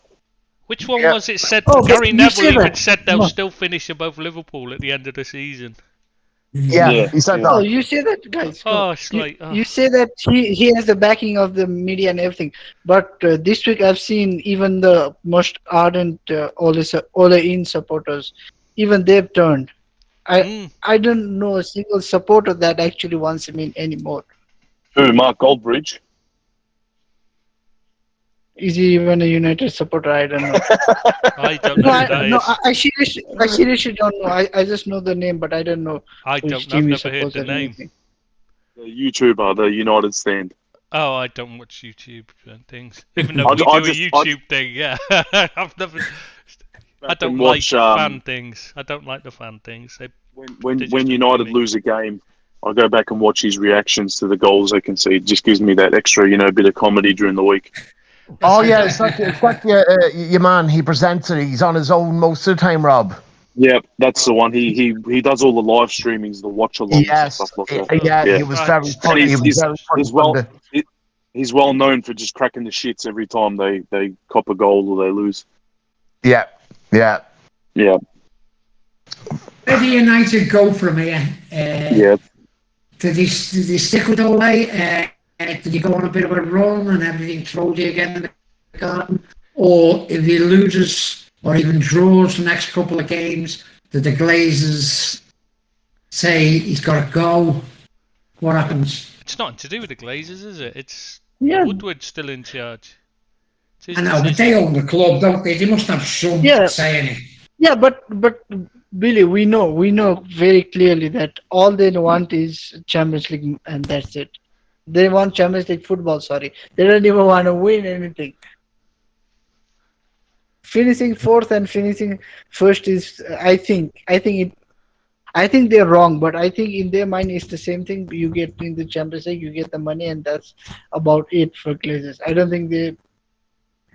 Which one was it said? Oh, but Gary you Neville said even that. said they'll No. still finish above Liverpool at the end of the season. Yeah. Yeah, He said yeah. Oh, that. you say that, guys. Oh, it's like... You say that he has the backing of the media and everything, but this week I've seen even the most ardent Ole In supporters, even they've turned. I don't know a single supporter that actually wants him in anymore. Who? Mark Goldbridge? Is he even a United supporter? I don't know. I don't know who that is. I seriously don't know. I just know the name, but I don't know. I which don't. I've team he never heard supports the or name. anything. The YouTuber, the United Stand. Oh, I don't watch YouTube and things. Even though I we do just- a I- YouTube thing, yeah. I've never. I don't and like watch, fan things. I don't like the fan things. They, When just when United me. lose a game, I go back and watch his reactions to the goals they can see. It just gives me that extra, bit of comedy during the week. Oh yeah, it's like your man. He presents it. He's on his own most of the time, Rob. Yeah, that's the one. He does all the live streamings, the watch alongs and Yes. stuff like that. Yeah, Yeah. he was very funny. And He was very funny. he's well known for just cracking the shits every time they cop a goal or they lose. Yeah. Yeah, Where do United go from here? yeah. Did they stick with Ole? Did he go on a bit of a run and everything throws you again in the garden? Or if he loses or even draws the next couple of games, did the Glazers say he's got to go? What happens? it's nothing to do with the Glazers, is it? It's Yeah. Woodward's still in charge. It's his I know, but decision. they own the club, don't they? They must have some Yeah. say in it. Yeah, but Billy, we know very clearly that all they want is Champions League, and that's it. They want Champions League football. Sorry, they don't even want to win anything. Finishing fourth and finishing first is, I think they're wrong, but I think in their mind it's the same thing. You get in the Champions League, you get the money, and that's about it for Glazers. I don't think they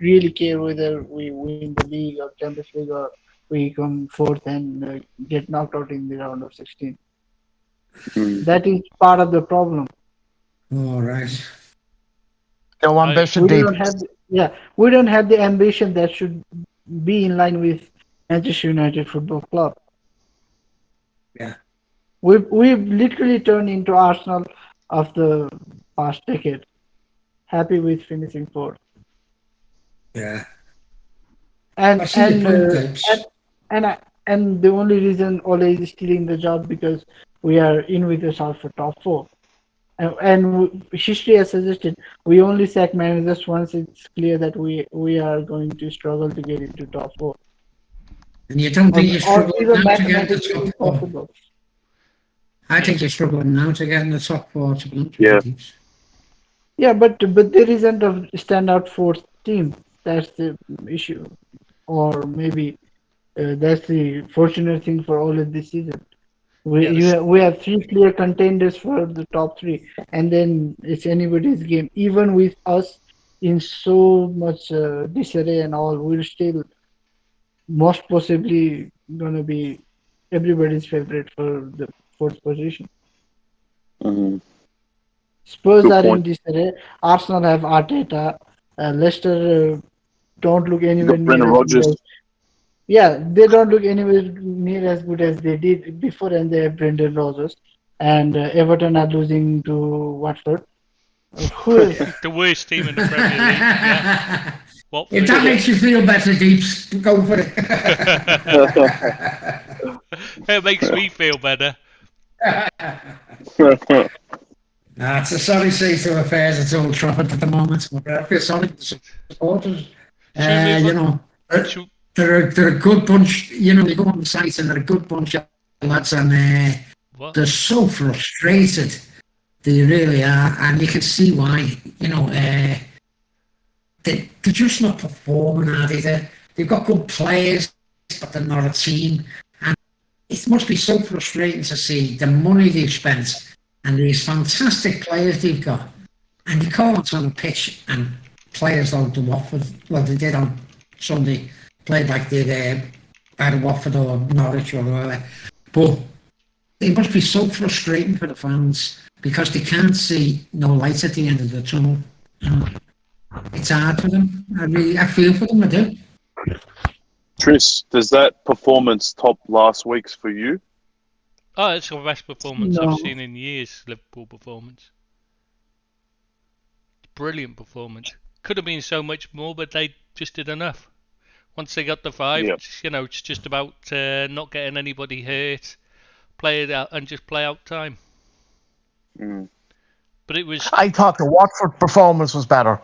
really care whether we win the league or Champions League or we come fourth and get knocked out in the round of 16. Mm. That is part of the problem. All right. No ambition We deep. don't have, we don't have the ambition that should be in line with Manchester United Football Club. Yeah. We've literally turned into Arsenal of the past decade. Happy with finishing fourth. Yeah. And I see the point, and the only reason Ole is still in the job because we are in with ourselves for top four. And history has suggested we only sack managers once it's clear that we are going to struggle to get into top four. And you don't think you're or struggling even now to get in the mathematically top four? impossible. I think you're struggling now to get in the top four, to be honest with Yeah. you, Deeps. Yeah, but there isn't a standout fourth team. That's the issue, or maybe that's the fortunate thing for all of this season. We have three clear contenders for the top three, and then it's anybody's game. Even with us in so much disarray and all, we're still most possibly gonna be everybody's favorite for the fourth position. Mhm. Spurs Good are in point. disarray. Arsenal have Arteta. Leicester don't look anywhere Got near Brendan as good Rodgers. as. Yeah, they don't look anywhere near as good as they did before, and they have Brendan Rodgers. And Everton are losing to Watford. Who is? The worst team in the Premier League. Yeah. Watford. If that makes you feel better, Deeps, go for it. It makes me feel better. It's a sorry state of affairs at Old Trafford at the moment. I feel sorry for the supporters. You know, Should- they're a good bunch. You know, you go on the site and they're a good bunch of lads, and What? they're so frustrated. They really are, and you can see why. You know, they're just not performing, are they? They've got good players, but they're not a team. And it must be so frustrating to see the money they've spent and these fantastic players they've got. And you come onto the pitch and players like the Watford, well, they did on Sunday, played like they did either Watford or Norwich or whatever. But it must be so frustrating for the fans because they can't see no light at the end of the tunnel. It's hard for them. I feel for them, I do. Tris, does that performance top last week's for you? Oh, it's the best performance No. I've seen in years. Liverpool performance. Brilliant performance. Could have been so much more, but they just did enough. Once they got the 5, Yeah. you know, it's just about not getting anybody hurt, play it out, and just play out time. Mm. But it was. I thought the Watford performance was better.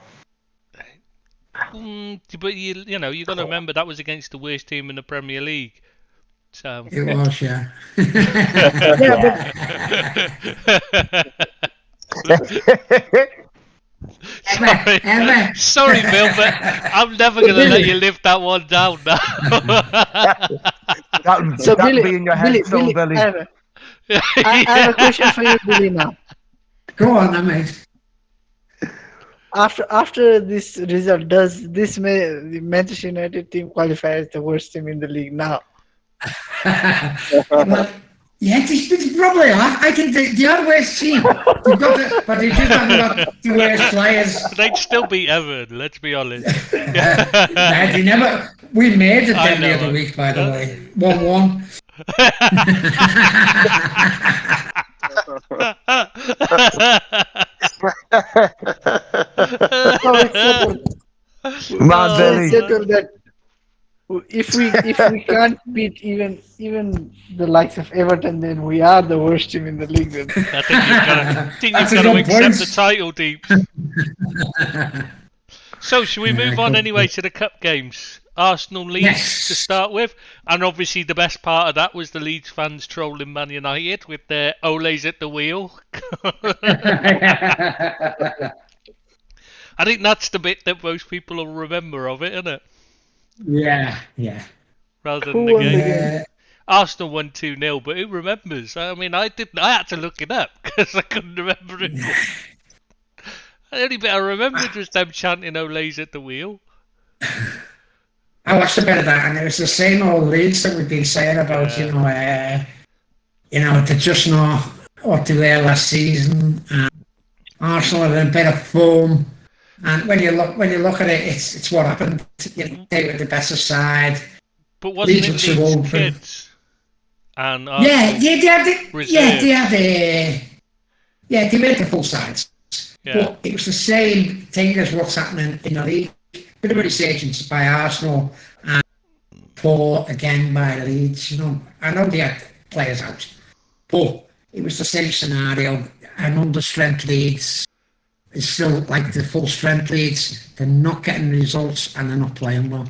But you know, you got to remember that was against the worst team in the Premier League. So. It was, yeah. Sorry, Bill, but I'm never going to let you live that one down now. So that'll Billy, be in your head, Billy, Billy. I have a question for you, Billy. Now, Go on, then, mate. after this result, does the Manchester United team qualify as the worst team in the league now? Well, yeah, it's probably are. I think they are the worst team. They've got but they just haven't got the worst players. They'd still beat Everton, let's be honest. They never. We made it I them the know other it. week, by the way. 1-1. So it's settled. Man, So Billy. it's settled that if we can't beat even the likes of Everton, then we are the worst team in the league. Then. I think That's you've a got to good accept point. the title, Deep. So, should we move on good anyway point. to the cup games? Arsenal Leeds Yes. to start with, and obviously the best part of that was the Leeds fans trolling Man United with their Ole's at the wheel. I think that's the bit that most people will remember of it, isn't it? Yeah. Rather Who than the won the game. game? Arsenal won 2-0, but who remembers? I mean, I had to look it up because I couldn't remember it. The only bit I remembered was them chanting Ole's at the wheel. I watched a bit of that, and it was the same old Leeds that we've been saying about, they just know what they were last season. Arsenal are in a bit of form, and when you look at it, it's what happened. You know, they were the better side. But wasn't Leeds it were too Leeds old for- kids? And Yeah, Arsenal they had reserves. they were the full sides. Yeah. But it was the same thing as what's happening in the league. Bit of resurgence by Arsenal and poor again by Leeds. You know, I know they had players out, but it was the same scenario. An under-strength Leeds is still like the full-strength Leeds. They're not getting results and they're not playing well.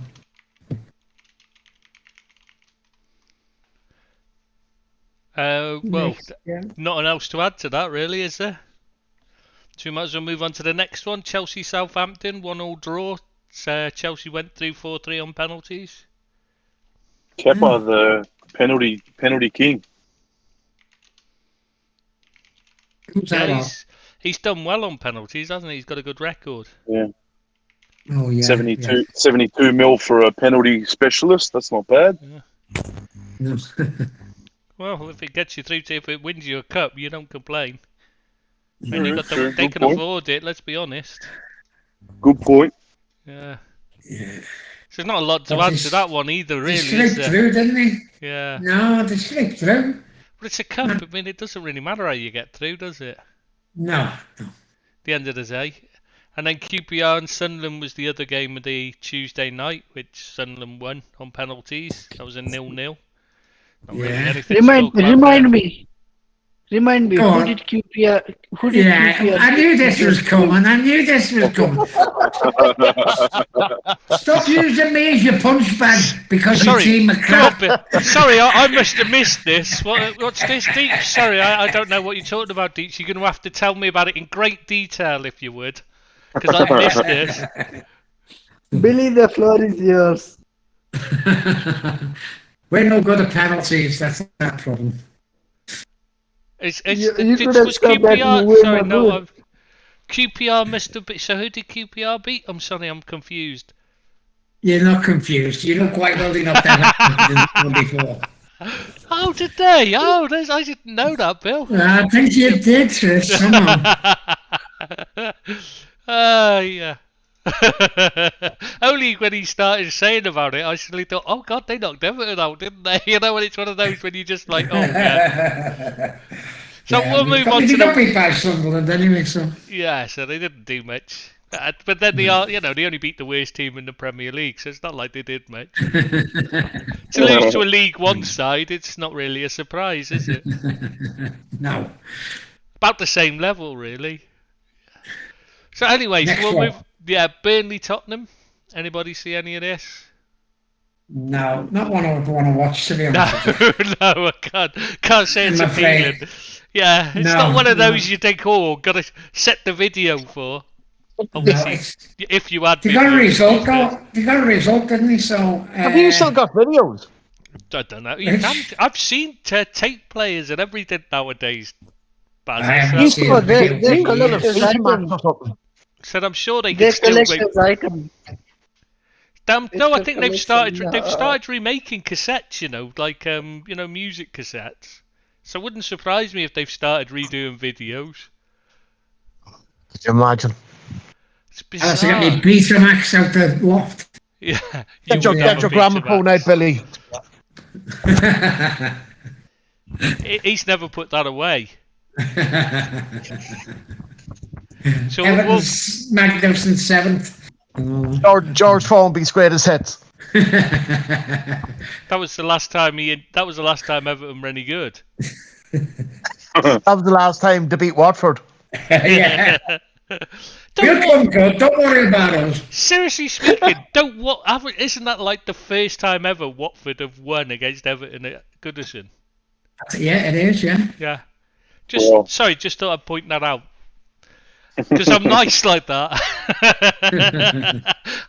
Well, Yeah. nothing else to add to that, really, is there? So we might as well move on to the next one. Chelsea-Southampton, 1-1 draw. Chelsea went through 4-3 on penalties. Kepa, the penalty king. Who's Yeah, that? he's done well on penalties, hasn't he? He's got a good record. Yeah. Oh yeah. 72 mil for a penalty specialist. That's not bad. Yeah. Well, if it gets you through to, if it wins you a cup, you don't complain. And True, you got true. they Good can point. afford it. Let's be honest. Good point. Yeah. Yeah. So there's not a lot to But add they to that one either, They really. slipped Is there? through, didn't they? Yeah. No, they slipped through. But it's a cup. I mean, it doesn't really matter how you get through, does it? No. The end of the day. And then QPR and Sunderland was the other game of the Tuesday night, which Sunderland won on penalties. That was a 0-0. Not really Yeah. anything to talk about Remind me. Remind me. Go Who on. did QPR? Who did Yeah, QPR? I knew this was coming. Stop using me as your punch bag because you Sorry, team a come crap. on, Bill. Sorry, I must have missed this. What's this, Deech? Sorry, I don't know what you're talking about, Deech. You're going to have to tell me about it in great detail, if you would, because I've missed this. Billy, the floor is yours. We're no good at penalties. That's that problem. You could have Was stopped that QPR? way Sorry, no. more. QPR must have been. So who did QPR beat? I'm sorry, I'm confused. You're not confused. You know quite well enough that before. Oh, did they? Oh, I didn't know that, Bill. I think you did, Chris. Somehow. Yeah. Only when he started saying about it, I suddenly thought, oh God, they knocked Everton out, didn't they? You know, when it's one of those when you just like, oh yeah. So we'll move on to got the... beat by Sunderland anyway, so. Yeah, so they didn't do much. But then they are, you know, they only beat the worst team in the Premier League, so it's not like they did much. To lose to a League One side, it's not really a surprise, is it? No. About the same level, really. So anyway, Next so we'll one. move. Yeah, Burnley, Tottenham. Anybody see any of this? No, not one I would want to watch, to be honest. with you. No, I can't say it's I'm afraid. appealing. Yeah, it's No, not one of no. those you think, oh, gotta set the video for. No, Obviously, it's, if you had they got a videos result, these days. though. They got a result, didn't they? So. Have you still got videos? I don't know. You can't, I've seen tape players and everything nowadays. I Baz, haven't You so, seen still got video. they've got a little It's feature like match or something. so I'm sure they Their can still make. collector's item. No, I a think they've started. collection, They've started remaking cassettes. You know, like music cassettes. So it wouldn't surprise me if they've started redoing videos. Could you imagine? It's Unless I got bizarre. my Betamax out the loft. Yeah, Get your, would get have your a gramophone Betamax. out, Billy. He's never put that away. So Everton's magnificent 7th. George Formby's greatest hits. that was the last time Everton were any good. That was the last time to beat Watford. Yeah. Don't We'll come good. Don't worry about us. Seriously speaking, isn't that like the first time ever Watford have won against Everton at Goodison? Yeah, it is, yeah. Yeah. Yeah. Just thought I'd point that out. Because I'm nice like that.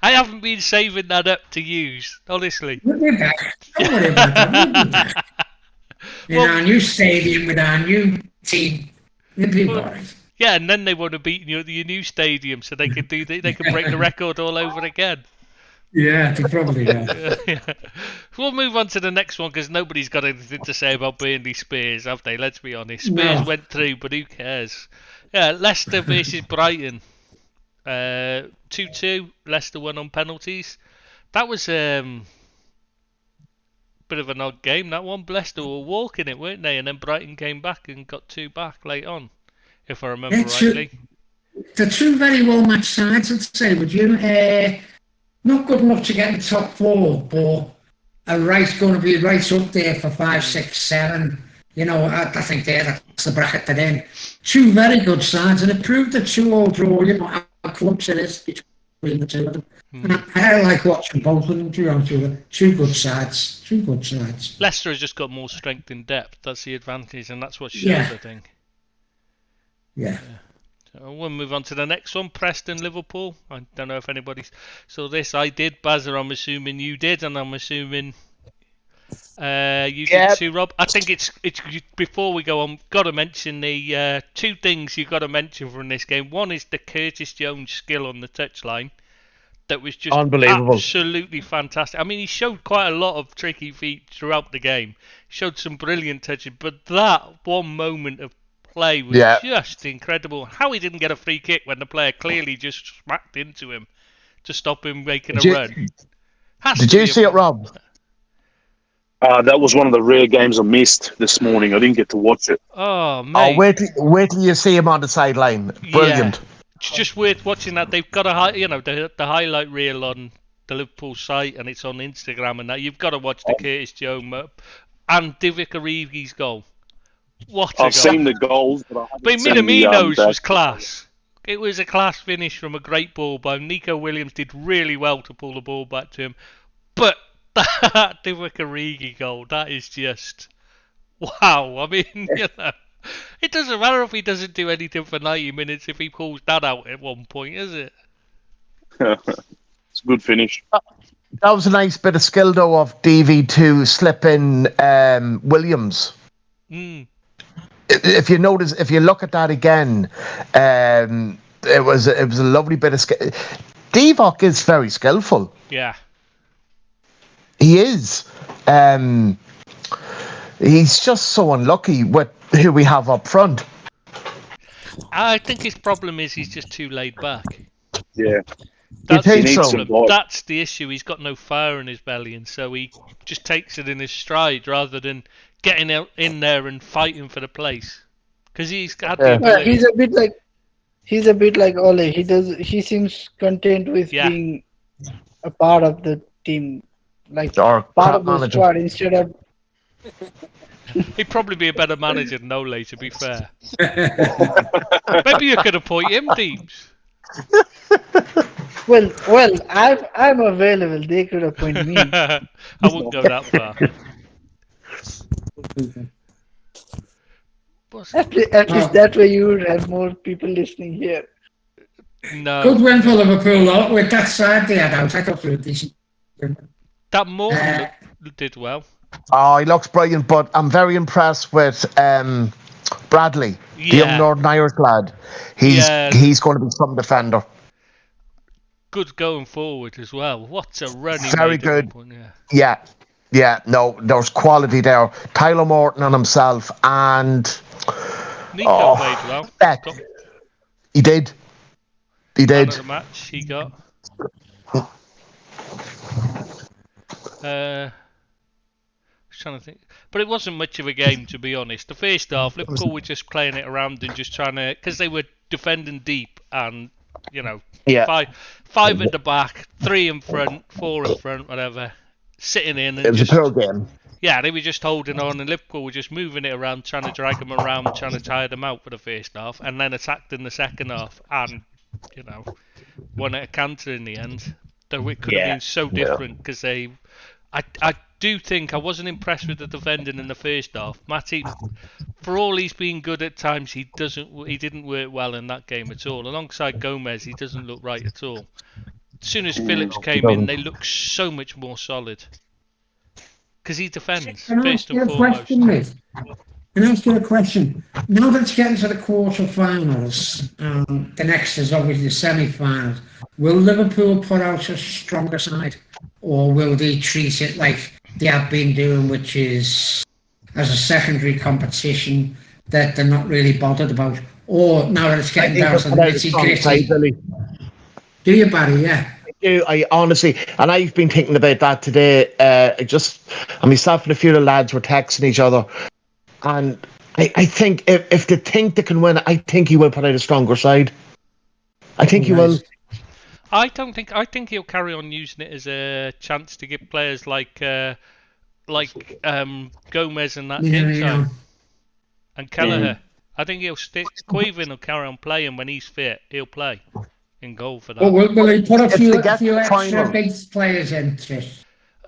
I haven't been saving that up to use, honestly. We'll be back. Don't worry about that. We'll be back. In Well- our new stadium with our new team. We'll be all right. Yeah, and then they want to beat you at your new stadium so they can they can break the record all over again. Yeah, they probably will. Yeah. We'll move on to the next one because nobody's got anything to say about Burnley Spurs, have they? Let's be honest. Spurs No. went through, but who cares? Yeah, Leicester versus Brighton. 2-2. Leicester won on penalties. That was bit of an odd game, that one. Leicester were walking it, weren't they? And then Brighton came back and got 2 back late on, if I remember rightly. The two very well matched sides, I'd say, would you? Not good enough to get in the top 4, but going to be right up there for 5, 6, 7. You know, I think that's the bracket they're in. Two very good sides, and it proved that 2-2 draw, you know, how close it is between between the two of them. I like watching both of them, to be honest with you. Two good sides. Two good sides. Leicester has just got more strength in depth. That's the advantage, and that's what shows, Yeah. I think. Yeah. So we'll move on to the next one, Preston Liverpool. I don't know if anybody saw this. I did, Bazzer. I'm assuming you did, and I'm assuming you did too, Rob. I think it's before we go on, got to mention the two things you've got to mention from this game. One is the Curtis Jones skill on the touchline. That was just Unbelievable. Absolutely fantastic. I mean, he showed quite a lot of tricky feet throughout the game. Showed some brilliant touches, but that one moment of play was just incredible. How he didn't get a free kick when the player clearly just smacked into him to stop him making a run. Did you see it, Rob? That was one of the rare games I missed this morning. I didn't get to watch it. Oh, mate. Oh, wait till you see him on the sideline. Brilliant. Yeah. It's just worth watching that. They've got the highlight reel on the Liverpool site, and it's on Instagram and that. You've got to watch the Curtis Jones and Divock Origi's goal. What a goal. I've seen the goals, but I haven't seen Minamino's the was class. It was a class finish from a great ball by Nico Williams. Did really well to pull the ball back to him. But that Divock Origi goal, that is just wow. I mean, it doesn't matter if he doesn't do anything for 90 minutes if he pulls that out at one point, is it? It's a good finish. That was a nice bit of skill, though, of DV2 slipping Williams. If you notice, if you look at that again, it was a lovely bit of skill. Divock is very skillful. Yeah. He is. He's just so unlucky with who we have up front. I think his problem is he's just too laid back. Yeah. That's You think the so? problem. That's the issue. He's got no fire in his belly, and so he just takes it in his stride rather than getting out in there and fighting for the place. Because he's had the ability. He's a bit like Ole. He seems content with being a part of the team, like Or part of the manager. squad instead of. He'd probably be a better manager than Ole, to be fair. Maybe you could appoint him, Deems. Well, I'm available. They could appoint me. I wouldn't go that far. At least that way you would have more people listening here. No. Good win for Liverpool, though. With that side they had out, I thought they were decent. That Morgan did well. Oh, he looks brilliant, but I'm very impressed with Bradley, the young Northern Irish lad. He's going to be some defender. Good going forward as well. What a run he Very made good. Point, Yeah, no, there's quality there. Tyler Morton on himself, and Nico played well. Beck. He did. Man of the match he got. I was trying to think, but it wasn't much of a game, to be honest. The first half, Liverpool were just playing it around and just trying to, because they were defending deep and five at the back, 3 in front, 4 in front, whatever, sitting in. And it was a poor game. Yeah, they were just holding on, and Liverpool were just moving it around, trying to drag them around, trying to tire them out for the first half, and then attacked in the second half, and won at a canter in the end. Though it could have been so different because I do think I wasn't impressed with the defending in the first half. Matip, for all he's been good at times, he didn't work well in that game at all. Alongside Gomez, he doesn't look right at all. As soon as Phillips came in, they looked so much more solid. Because he defends, first and foremost. Can I ask you a question? Now that it's getting to the quarter-finals, the next is obviously the semi-finals, will Liverpool put out a stronger side? Or will they treat it like they have been doing, which is as a secondary competition that they're not really bothered about? Or now that it's getting down to the nitty-gritty? Do you, Barry? Yeah. I honestly, and I've been thinking about that today. Myself and a few of the lads were texting each other, and I think if they think they can win, I think he will put out a stronger side. I think he will. I think he'll carry on using it as a chance to give players like Gomez and that inside and Kelleher. I think he'll stick. Quaven will carry on playing when he's fit. He'll play. in goal for that. Oh, will he put a few extra final. big players in, Trish?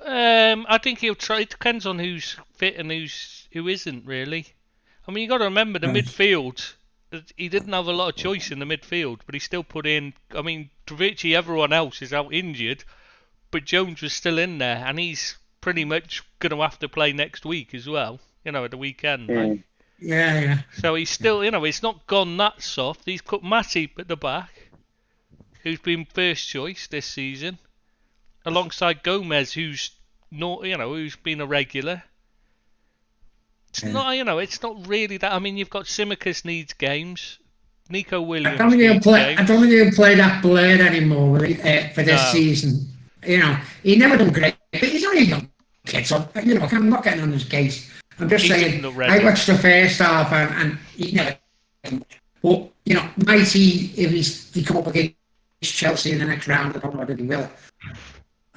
I think he'll try. It depends on who's fit and who isn't really. I mean, you got to remember the midfield. He didn't have a lot of choice in the midfield, but he still put in. I mean, virtually everyone else is out injured, but Jones was still in there, and he's pretty much going to have to play next week as well. You know, at the weekend. Like. Yeah. So he's still, it's not gone that soft. He's put Matip at the back, who's been first choice this season, alongside Gomez, who's not, who's been a regular. It's not, it's not really that. I mean, you've got Tsimikas needs games. Nico Williams. I don't think he'll play that Blade anymore for this season. He never done great, but he's only young kids. I'm not getting on his case. I'm just saying. I watched the first half and he never. But might he, if he come up against Chelsea in the next round? I don't know whether he will.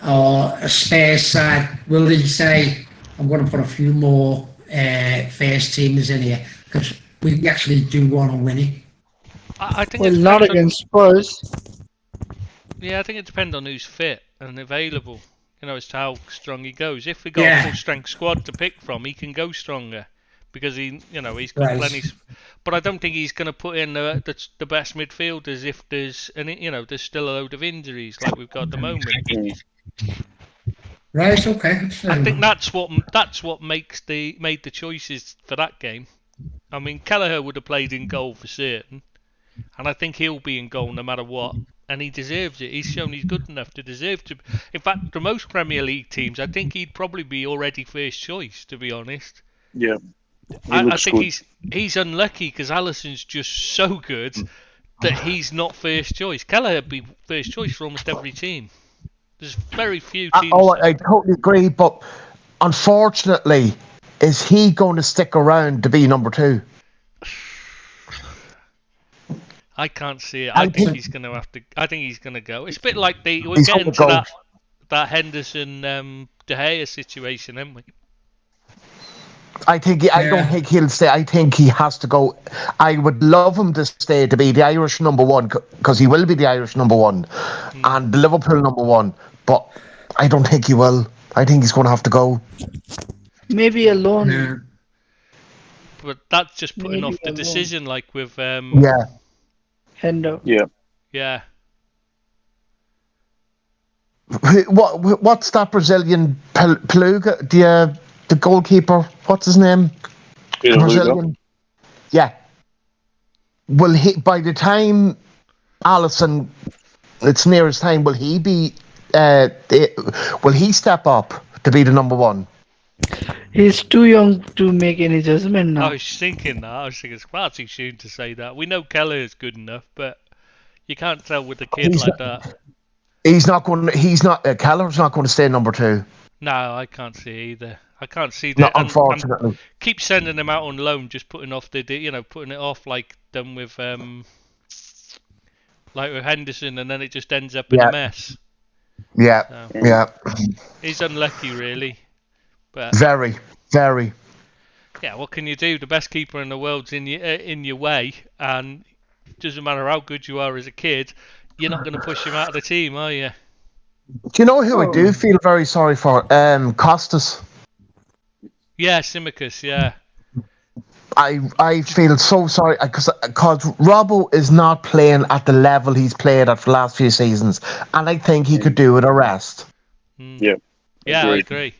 Or a Spurs side, will he say, "I'm going to put a few more first teamers in here because we actually do want to win it." I think not against Spurs. Yeah, I think it depends on who's fit and available. As to how strong he goes. If we got a full strength squad to pick from, he can go stronger because he's got plenty. But I don't think he's going to put in the best midfielders if there's there's still a load of injuries like we've got at the moment. Right. Okay. I think that's what made the choices for that game. I mean, Kelleher would have played in goal for certain, and I think he'll be in goal no matter what. And he deserves it. He's shown he's good enough to deserve to. In fact, for most Premier League teams, I think he'd probably be already first choice, to be honest. Yeah. I think he's unlucky because Alisson's just so good that he's not first choice. Kelleher would be first choice for almost every team. There's very few teams. I totally agree, but unfortunately, is he going to stick around to be number 2? I can't see it. I think he's going to have to. I think he's going to go. It's a bit like we're getting to that Henderson De Gea situation, aren't we? I don't think he'll stay. I think he has to go. I would love him to stay to be the Irish number 1 because he will be the Irish number 1 and the Liverpool number 1. But I don't think he will. I think he's going to have to go. Maybe a loan. Yeah. But that's just putting off the decision, like with Hendo. Yeah. What's that Brazilian Peluga? The goalkeeper? What's his name? Brazilian. Yeah. Will he? By the time Alisson, it's near his time. Will he be? Will he step up to be the number 1? He's too young to make any judgment now. I was thinking it's far too soon to say that. We know Kelleher is good enough, but you can't tell with a kid like that. He's not going. Kelleher's not going to stay number 2. No, I can't see either. I can't see that. Unfortunately, and keep sending him out on loan, just putting off putting it off like done with Henderson, and then it just ends up in a mess. Yeah, so, he's unlucky, really. But very, very. Yeah, what can you do? The best keeper in the world's in your way, and it doesn't matter how good you are as a kid, you're not going to push him out of the team, are you? Do you know who I do feel very sorry for? Costas. Yeah, Tsimikas, yeah. I feel so sorry because Robbo is not playing at the level he's played at for the last few seasons, and I think he could do with a rest. Yeah, I agree.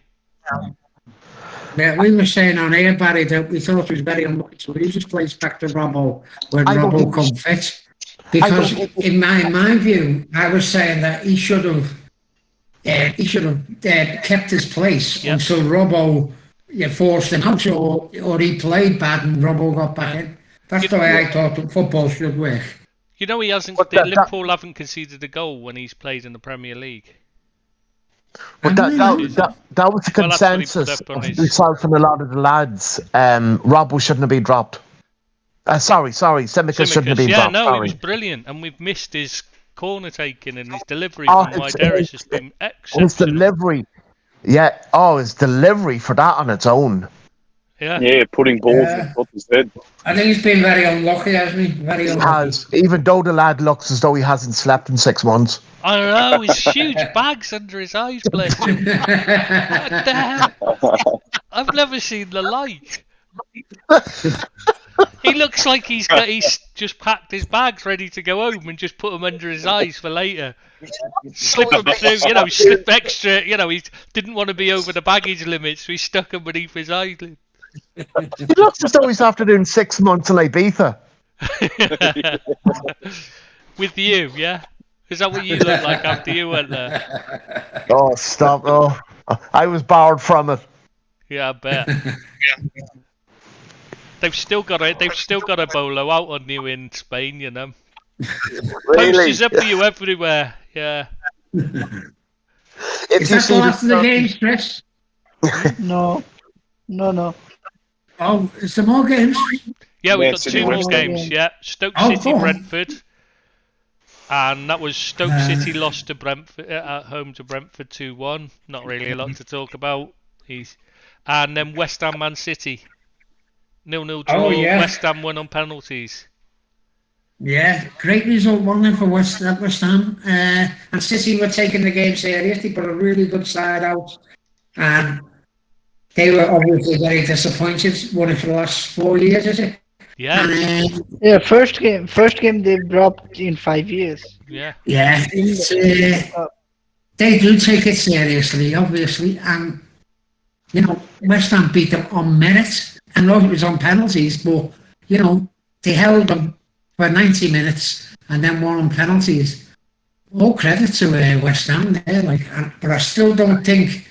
Yeah, we were saying on air, Barry, that we thought he was very unlucky to lose his place back to Robbo when Robbo come fit. Because in my view, I was saying that he should have kept his place until Robbo forced him out, or he played bad and Robbo got back in. That's the way I thought football should work. He hasn't. Liverpool haven't conceded a goal when he's played in the Premier League. But that was the consensus of myself and a lot of the lads. Robbo shouldn't have been dropped. Sorry, Tsimikas shouldn't have been dropped. He was brilliant, and we've missed his corner taking and his delivery from Wideris has been excellent. His delivery, his delivery for that on its own. Yeah, putting balls on top of his head. I think he's been very unlucky, hasn't he? Very He unlucky. has, even though the lad looks as though he hasn't slept in 6 months. I don't know, his huge bags under his eyes, bless him. What the hell? I've never seen the like. He looks like he's just packed his bags ready to go home and just put them under his eyes for later. Slip them through, slip extra, he didn't want to be over the baggage limit, so he stuck them beneath his eyelid. He looks as though he's after doing 6 months in Ibiza. With you, yeah? Is that what you look like after you went there? Oh, stop. Oh, I was bored from it. Yeah, I bet. They've still got a bolo out on you in Spain, Really? Posters up for you everywhere. Yeah. Is that the last of the games, Chris? No. Oh, is there more games? Yeah, we've got City, 2 more West games. Ham. Yeah, Stoke Oh, City, go on. Brentford, and that was Stoke City lost to Brentford at home to Brentford 2-1. Not really a lot to talk about. And then West Ham, Man City, 0-0 draw. Oh, yeah. West Ham won on penalties. Yeah, great result, wasn't it, for West Ham? And City were taking the game serious. They put a really good side out. And they were obviously very disappointed. Won it for the last 4 years, is it? Yeah, And, Yeah, first game they dropped in 5 years. yeah. yeah, it's, they do take it seriously, obviously. And, West Ham beat them on merit. And it was on penalties, but, they held them for 90 minutes and then won on penalties. All credit to West Ham there, but I still don't think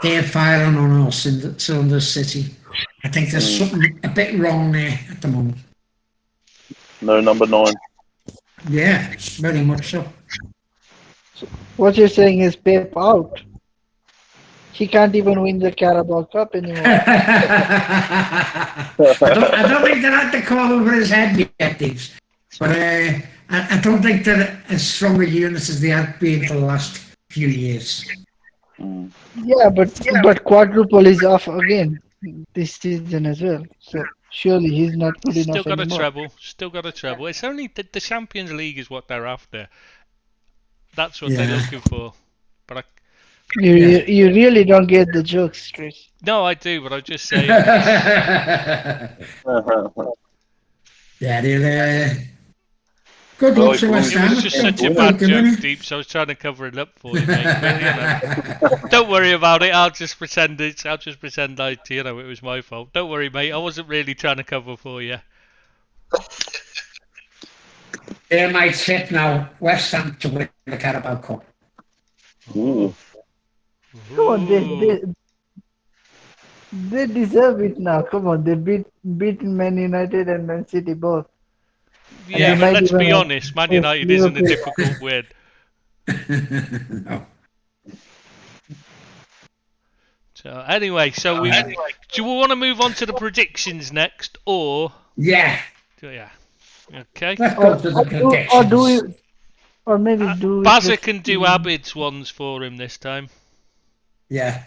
they're firing on all cylinders, City. I think there's something a bit wrong there at the moment. No number 9. Yeah, very much so. What you're saying is Pep out. He can't even win the Carabao Cup anymore. I don't think they're at the call over his head yet, Dave. But I don't think they're as strong a unit as they have been for the last few years. Yeah, but quadruple is off again this season as well. So surely he's not good Still enough got anymore. a treble. Still got a treble. It's only the Champions League is what they're after. That's what they're Yeah. looking for. But You really don't get the jokes, Chris. no, I do. But I'm just saying. Yeah, they're good Well, luck to West It Ham. was just such a They're bad doing joke, it. Deep, so I was trying to cover it up for you, mate. But, don't worry about it. I'll just pretend it was my fault. Don't worry, mate. I wasn't really trying to cover for you. They're my tip now. West Ham to win the Carabao Cup. Ooh. Come on, Ooh. they deserve it now. Come on, they beaten Man United and Man City both. Yeah, they but might let's be even- honest. Man United isn't a Liverpool. difficult win. No. So anyway, do we want to move on to the predictions next, or Yeah, yeah? Okay. let's go to the predictions. Or do we? Or maybe do we Bazza just- can do Abid's ones for him this time. Yeah.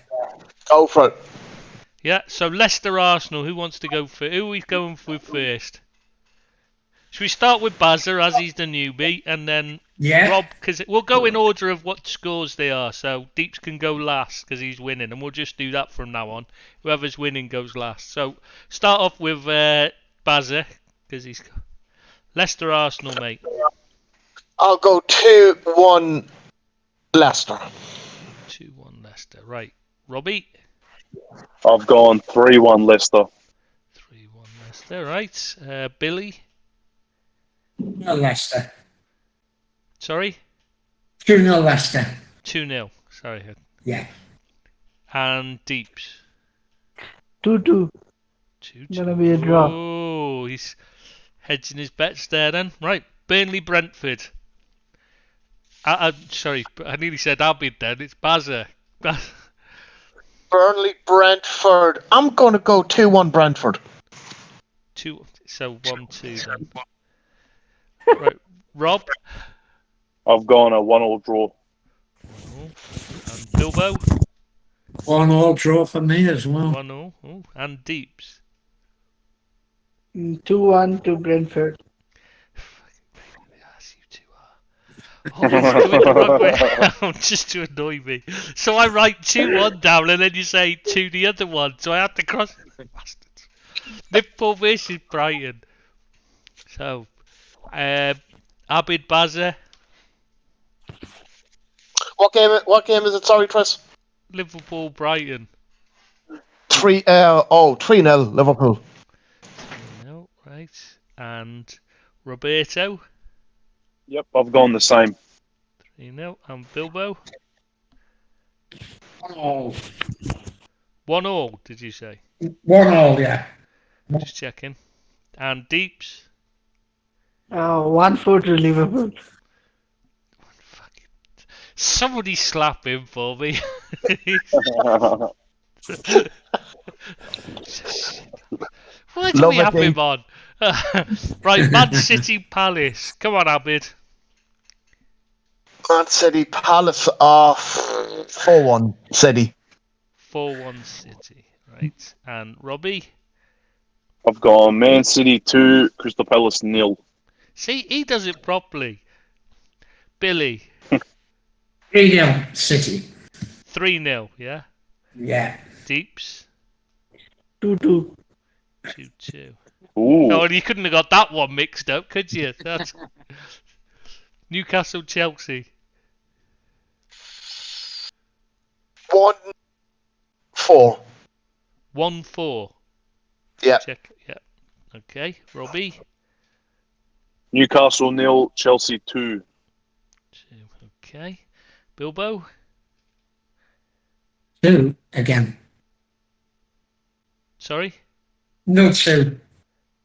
Go for it. Yeah. So Leicester Arsenal. Who wants to go for? Who are we going with first? Should we start with Bazza as he's the newbie, and then Yeah. Rob? Because we'll go in order of what scores they are. So Deeps can go last because he's winning, and we'll just do that from now on. Whoever's winning goes last. So start off with Bazza because he's Leicester Arsenal, mate. I'll go 2-1 Leicester. 2-1 Leicester. Right, Robbie. I've gone 3-1 Leicester. 3-1 Leicester. Right, Billy. No Leicester. Sorry, 2-0 Leicester. 2-0. Sorry, Yeah. and Deeps. 2-2. 2-2. Gonna be a draw. Oh, he's hedging his bets there then. Right, Burnley Brentford. Sorry, I nearly said Abid then. It's Bazza. Burnley, Brentford. I'm going to go 2-1 Brentford. 1-2 then. Right, Rob. I've gone a 1-1 draw. And Bilbo. 1-1 draw for me as well. 1-0. Oh, and Deeps. 2-1 to Brentford. Yes, you two are. Always doing the wrong way around just to annoy me. So I write 2-1 down and then you say 2 the other one. So I have to cross bastards. Liverpool versus Brighton. So, Abid Baza, What game is it? Sorry, Chris. Liverpool Brighton. 3-0 Liverpool. No, right. And Roberto, Yep, I've gone the same. 3-0. And Bilbo, Oh, 1-1, did you say? 1-1, yeah. Just checking. And Deeps, 1-4 to Liverpool. fucking... Somebody slap him for me. Why do Love we it, have Deep. him on? Right, Man City Palace. Come on, Abid. Man City Palace 4-1 City. 4-1 City. Right. And Robbie? I've gone Man City 2, Crystal Palace 0. See, he does it properly. Billy? 3-0 City. 3-0, yeah? Yeah. Deeps? 2-2. 2-2. Ooh. No, you couldn't have got that one mixed up, could you? That's... Newcastle Chelsea. 1-4. 1-4. Yeah. Check. Yeah. Okay. Robbie? Newcastle 0, Chelsea 2. 2. Okay. Bilbo? 2 again. Sorry? No 2.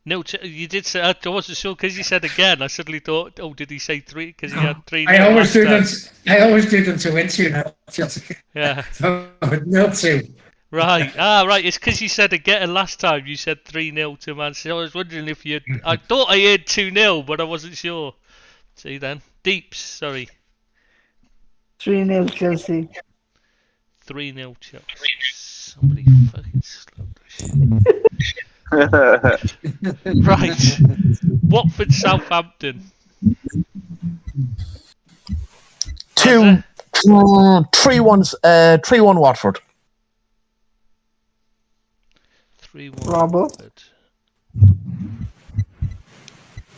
No, you did say... I wasn't sure because you said again. I suddenly thought, oh, did he say 3? Because he had 3. I always do them. I always do them to win 2-0. Yeah. So, no 2. Right. Right. It's because you said again last time. You said 3-0 to Man City. I was wondering if you... I thought I heard 2-0, but I wasn't sure. See then. Deeps, sorry. 3-0 Chelsea. 3-0 Chelsea. Somebody fucking slow Right. Watford Southampton. 3-1 Watford. 3-1 Bravo. Watford.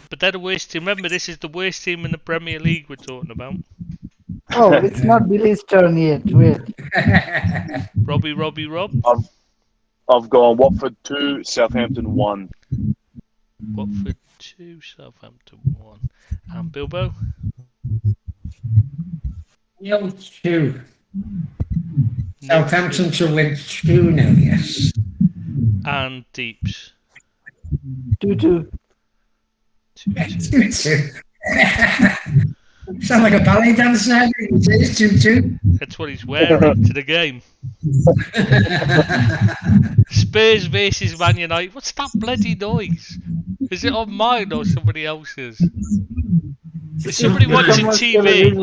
But they're the worst team. Remember, this is the worst team in the Premier League we're talking about. Oh, it's not Billy's turn yet. Wait. Rob. I've gone Watford 2, Southampton 1. Watford 2, Southampton 1. And Bilbo? 0-2. Southampton to win 2-0, yes. And Deeps? 2-2. 2-2. Sound like a ballet dancer. It says 2-2. That's what he's wearing to the game. Spurs versus Man United. What's that bloody noise? Is it on mine or somebody else's? Is somebody watching TV?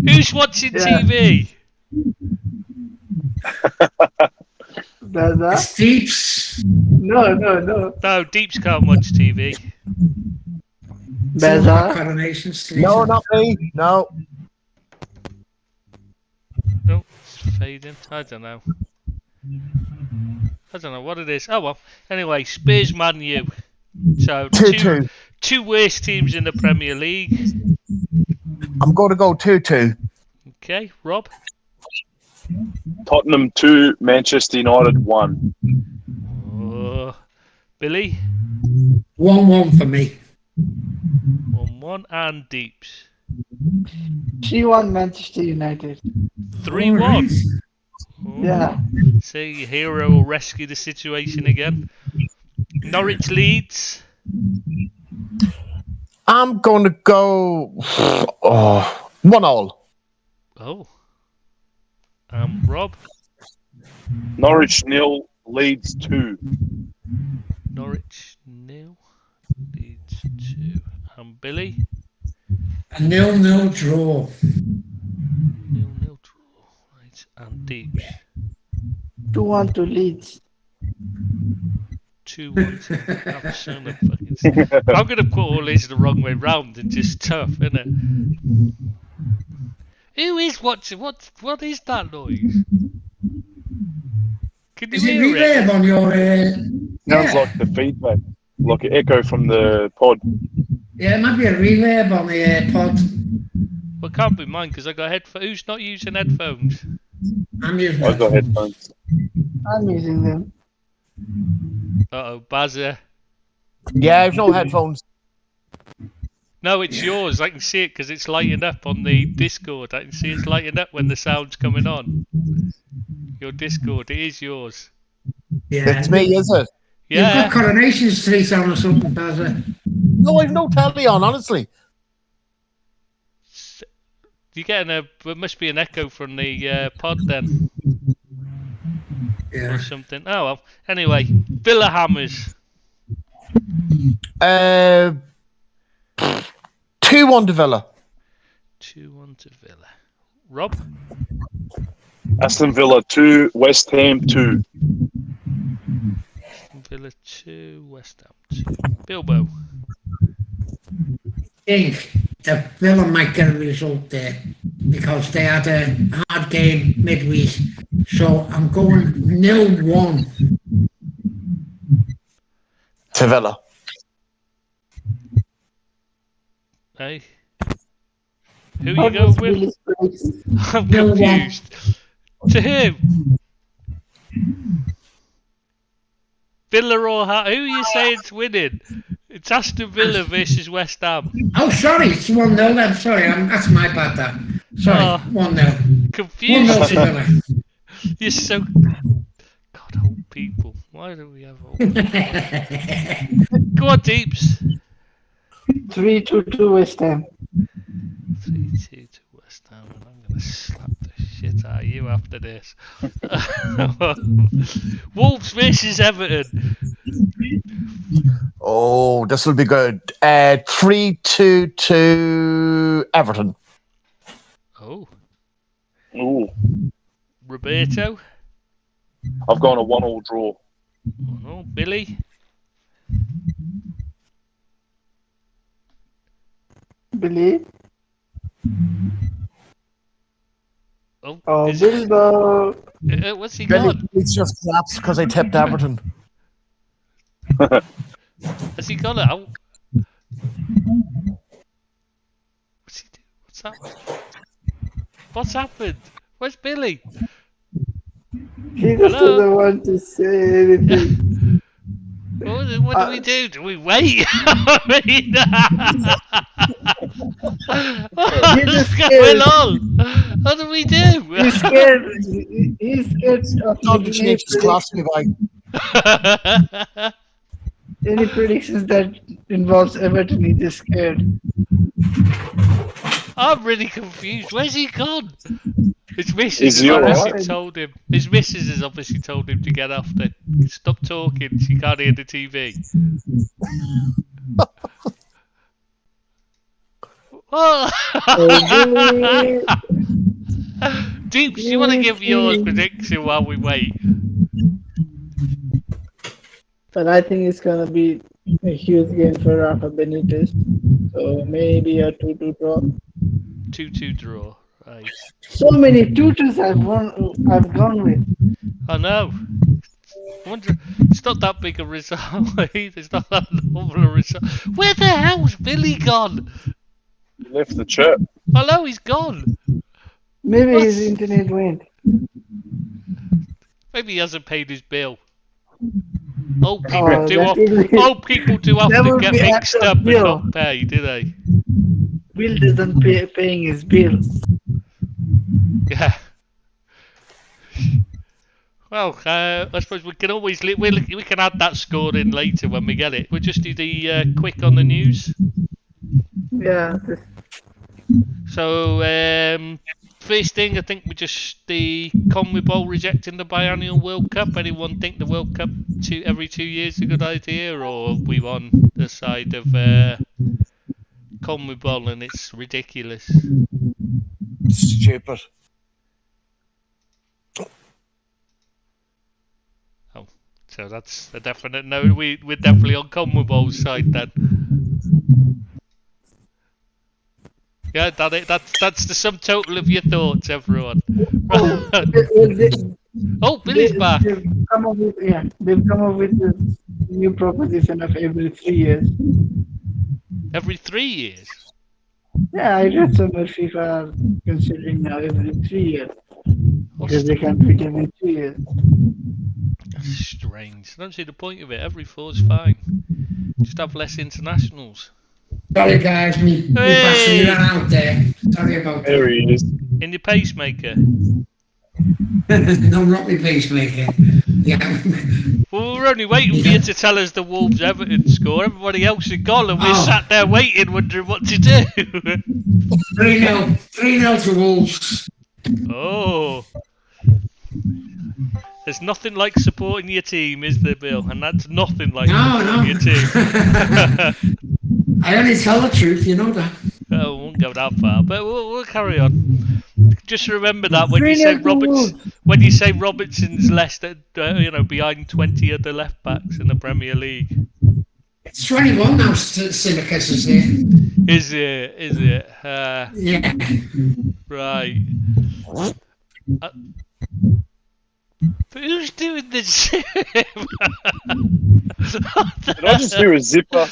Who's watching TV? That's Deeps. No. No, Deeps can't watch TV. Beza. Coronation Street. No, not me. No. No, it's fading. I don't know. I don't know what it is. Oh well. Anyway, Spurs Man U. So 2-2. Two worst teams in the Premier League. I'm going to go 2-2. Okay, Rob. Tottenham 2, Manchester United 1. Billy. 1-1 for me. 1-1 and Deeps. 3-1 Manchester United. 3-1. Yeah. See, Hero will rescue the situation again. Norwich Leeds. I'm going to go 1-1. Oh. Rob. Norwich 0, Leeds 2. Norwich 0, Leeds 2. And Billy. A 0-0 draw. 0-0 draw. Right. And Deeps. 2-1 to Leeds. 2-1. I'm so fucking I'm going to put all this the wrong way round and just tough, isn't it? Who is watching? What is that noise? Can you Is it hear it? reverb on your? Sounds like the feedback, like an echo from the pod. Yeah, it might be a reverb on the pod. Well, it can't be mine because I got headphones. Who's not using headphones? I'm using I've got headphones. I'm using them. Uh-oh, Bazza. Yeah, I've no headphones. No, it's yours. I can see it because it's lighting up on the Discord. I can see it's lighting up when the sound's coming on. Your Discord, it is yours. Yeah. It's me, is it? You've Yeah. got Coronation Street on or something, Bazza. No, I've no telly on, honestly. You're getting there must be an echo from the pod then, Yeah. or something. Oh well. Anyway, Villa Hammers. 2-1 to Villa. 2-1 to Villa. Rob? Aston Villa 2, West Ham 2. Villa 2, West Ham 2. Bilbo. I think that Villa might get a result there because they had a hard game midweek. So I'm going 0-1. To Villa. Hey. Who you going with? I'm confused. To who? Villa or who are you saying's winning? It's Aston Villa versus West Ham. Oh, sorry, it's 1-0 then. Sorry, that's my bad then. Sorry, Oh. 1-0. Confused. 1-0 to Villa. You're so... God, old people. Why do we have old people? Go on, Deeps. 3-2 to West Ham. 3-2 to West Ham, and I'm going to slap the shit out of you after this. Wolves versus Everton. Oh, this will be good. 3-2 to Everton. Oh, Ooh, Roberto. I've gone a 1-1 draw. Oh, Billy. Billy. Oh, is it- Bilbo. what's he Billy, got? it's just collapsed because I tipped Everton. Has he got it out? What's he do? What's that? What's happened? Where's Billy? He just Hello? doesn't want to say anything. What do we do? Do we wait? What's scared. going on? What do we do? He's scared. He's scared of Don't making change his class me by. any predictions that involves Everton. He's just scared. I'm really confused. Where's he gone? His missus Is has he obviously alright? told him. His missus has obviously told him to get off the. Stop talking. She can't hear the TV. Oh. Billy. Deeps, you want to give your prediction while we wait? But I think it's gonna be a huge game for Rafa Benitez. So maybe a 2-2 draw. 2-2 draw. Right. So many 2-2s I've gone with. I know. I wonder, it's not that big a result either. It's not that normal a result. Where the hell's Billy gone? He left the church. Hello, he's gone. Maybe What? his internet went. Maybe he hasn't paid his bill. Oh, people Oh, do that have, will be- people do that often would get be mixed act of up and bill. not pay, do they? Bill doesn't paying his bills. Yeah. Well, I suppose we can always we can add that score in later when we get it. We'll just do the quick on the news. Yeah. So first thing, I think we just the CONMEBOL rejecting the biennial World Cup. Anyone think the World Cup every 2 years is a good idea, or are we on the side of CONMEBOL and it's ridiculous? Stupid. So that's a definite no. We're definitely on Conmebol side then. Yeah, that's the sum total of your thoughts, everyone. Oh, Billy's back. They've come up with this new proposition of every 3 years. Every 3 years. Yeah, I read somewhere FIFA are considering now every 3 years because they can't do it every 2 years. That's strange. I don't see the point of it. Every 4's fine. Just have less internationals. Sorry, guys, me battery ran out there. Sorry about that. There he is. In your pacemaker. No, not my pacemaker. Yeah. Well, we were only waiting for you to tell us the Wolves Everton score. Everybody else had gone, and we sat there waiting, wondering what to do. 3-0 to Wolves. Oh. There's nothing like supporting your team, is there, Bill? And that's nothing like supporting your team. I only tell the truth, you know that. Oh, we won't go that far, but we'll carry on. Just remember that when you say Robertson's less than behind 20 other left backs in the Premier League. It's 21 now. Simicus is there. Is it? Yeah. Right. But who's doing the zip? Did I just hear a zipper?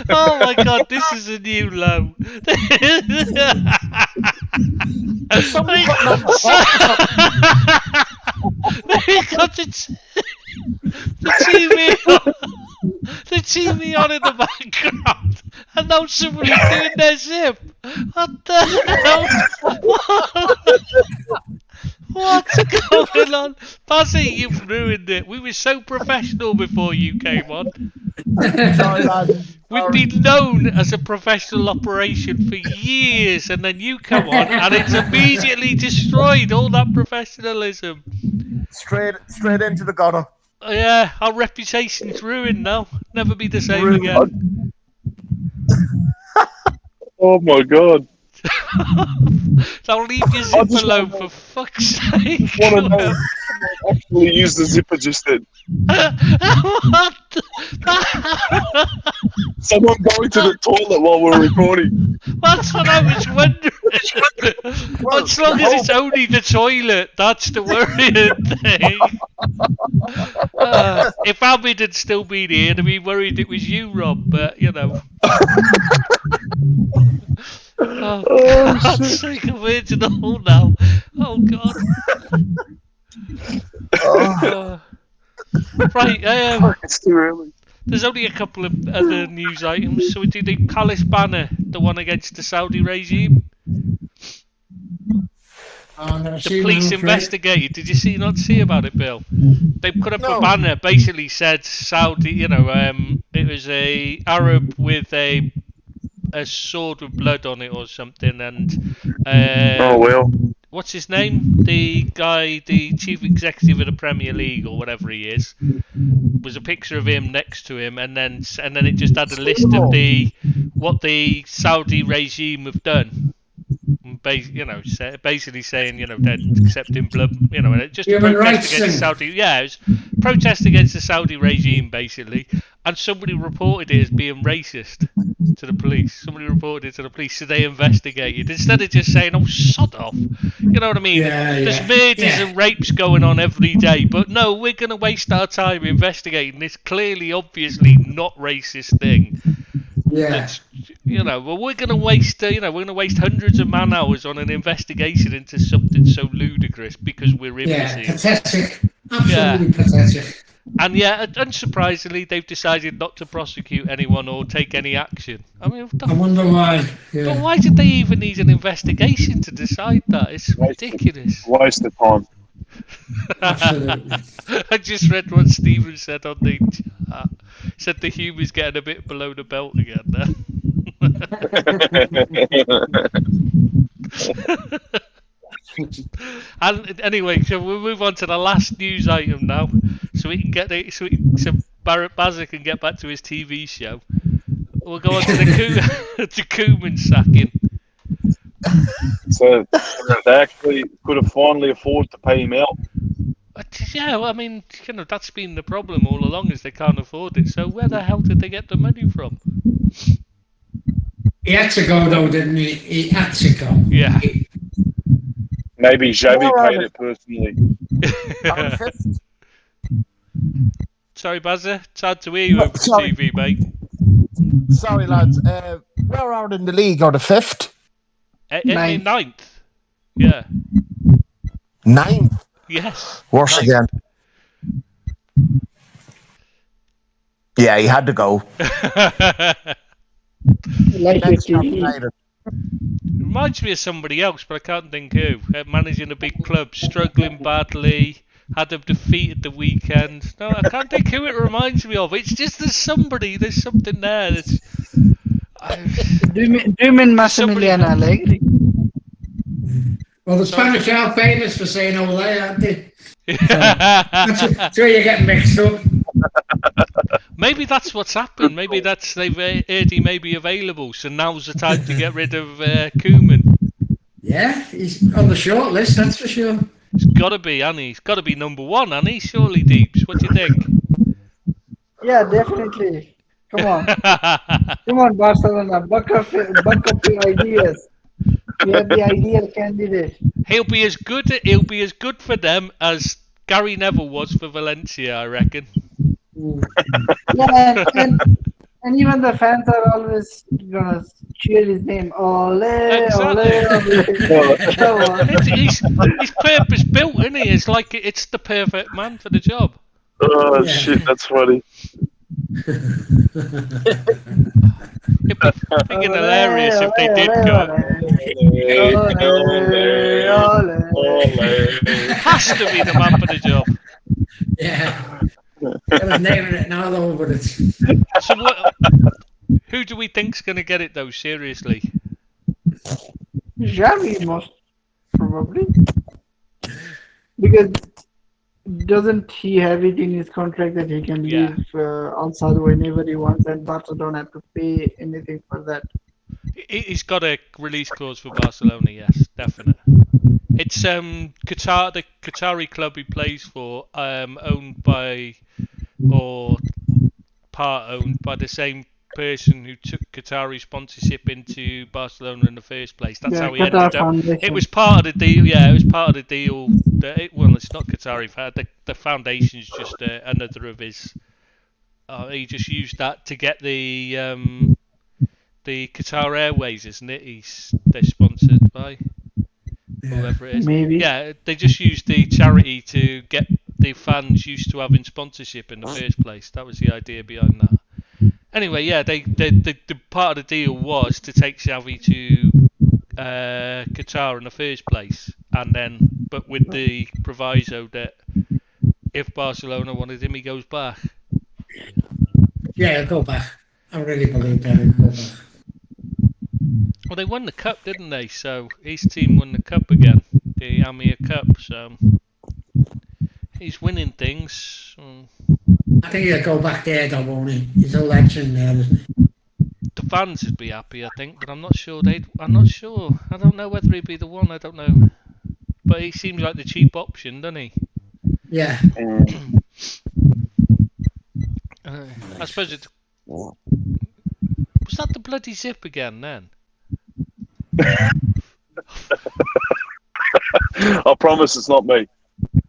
Oh my god, this is a new low. the TV on in the background, and now somebody's doing their zip. What the hell? What's going on? Bazzy, you've ruined it. We were so professional before you came on. Sorry, lad. We've been known as a professional operation for years, and then you come on, and it's immediately destroyed all that professionalism. Straight into the gutter. Yeah, our reputation's ruined now. Never be the same again. Oh my god. Now leave your zipper alone, for fuck's sake. I want to know if I actually use the zipper just then. What? Someone going to the toilet while we're recording. That's what I was wondering. As long as it's only the toilet, that's the worrying thing. If Ahmed had still been here, I'd be worried it was you, Rob, but you know. Oh, God's sake, I'm into the hole now. Oh, God. Right, it's too early. there's only a couple of other news items. So we do the Palace banner, the one against the Saudi regime. The police investigated. Did you not see about it, Bill? They put up a banner, basically said Saudi, it was a Arab with a sword with blood on it or something, and what's his name? The guy, the chief executive of the Premier League or whatever he is, was a picture of him next to him, and then it just had a list of what the Saudi regime have done. Basically saying, they're accepting blood, and just a protest against Saudi. Yeah, it was protest against the Saudi regime, basically. And somebody reported it as being racist to the police. Somebody reported it to the police, so they investigated instead of just saying, "Oh, sod off." You know what I mean? There's murders and rapes going on every day, but no, we're going to waste our time investigating this clearly, obviously not racist thing. Yeah. Well, we're going to waste, hundreds of man hours on an investigation into something so ludicrous because we're imbeciles. Yeah, pathetic. Absolutely pathetic. And unsurprisingly, they've decided not to prosecute anyone or take any action. I mean, I wonder why. Yeah. But why did they even need an investigation to decide that? It's ridiculous. Waste of time. Absolutely. I just read what Stephen said on the chat. Said the humour's getting a bit below the belt again now. And anyway, so we'll move on to the last news item now, so we can get so Barrett Bazza can get back to his TV show. We'll go on to the Koeman sacking. So they actually could have finally afford to pay him out. Yeah, well, I mean, that's been the problem all along, is they can't afford it. So where the hell did they get the money from? He had to go though, didn't he? He had to go. Yeah. Maybe Xavi paid it personally. Sorry, Bazza. It's hard to hear you over the TV, mate. Sorry, lads. Where are we in the league? Or the 5th? Ninth. Yeah. 9th? Yes. Worse again. Yeah, he had to go. Reminds me of somebody else, but I can't think who. Managing a big club, struggling badly, had a defeat at the weekend. No, I can't think who it reminds me of. It's just there's something there. Do you mean Massimiliano Allegri? Well, the Spanish are famous for saying "ole," aren't they? That's where you get mixed up. Maybe that's what's happened. Maybe they've heard he may be available, so now's the time to get rid of Koeman. Yeah, he's on the short list, that's for sure. It's got to be, Annie. He's got to be number one, Annie. Surely, Deeps. What do you think? Yeah, definitely. Come on, come on, Barcelona. Buck up your ideas. We have the ideal candidate. He'll be as good for them as Gary Neville was for Valencia, I reckon. Yeah, and even the fans are always gonna cheer his name. Ole, exactly. ole. He's purpose built, isn't he? It's like it's the perfect man for the job. Oh shit, that's funny. It'd be fucking hilarious if they did go. Has to be the man for the job. Yeah. I was naming it now though, but it's... So who do we think's going to get it though, seriously? Xavi most probably. Because doesn't he have it in his contract that he can leave outside whenever he wants, and Barca don't have to pay anything for that? He's got a release clause for Barcelona, yes, definite. It's Qatar, the Qatari club he plays for, owned by, or part owned by the same person who took Qatari sponsorship into Barcelona in the first place. That's how he ended up. It was part of the deal. Yeah, it was part of the deal. Well, it's not Qatari. The foundation's just another of his. He just used that to get the Qatar Airways, isn't it? They're sponsored by. Whoever it is. Maybe. Yeah, they just used the charity to get the fans used to having sponsorship in the first place. That was the idea behind that. Anyway, yeah, the part of the deal was to take Xavi to Qatar in the first place, but with the proviso that if Barcelona wanted him, he goes back. Yeah, he'll go back. I really believe that he'll go back. Well, they won the cup, didn't they? So his team won the cup again, the Amir Cup. So he's winning things. I think he'll go back there, though, won't he? He's a legend there, isn't he? The fans would be happy, I think, but I'm not sure. I'm not sure. I don't know whether he'd be the one. I don't know. But he seems like the cheap option, doesn't he? Yeah. I suppose it. Was that the bloody zip again then? I promise it's not me.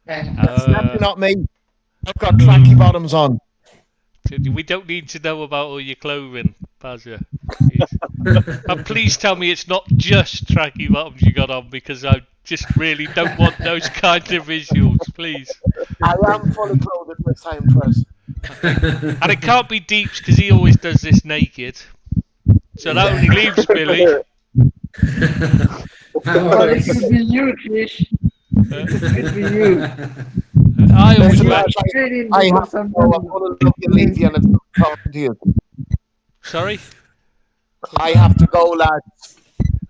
It's definitely not me. I've got tracky bottoms on. We don't need to know about all your clothing, Bazza. And please tell me it's not just tracky bottoms you got on, because I just really don't want those kinds of visuals, please. I am fully clothed this time, Chris. And it can't be Deeps, because he always does this naked. So that only leaves Billy. Well, it could be you, Trish. It could be you. I always wear. I have to go. I'm going to look at Lindsay and it's talking to you. Sorry? I have to go, lads.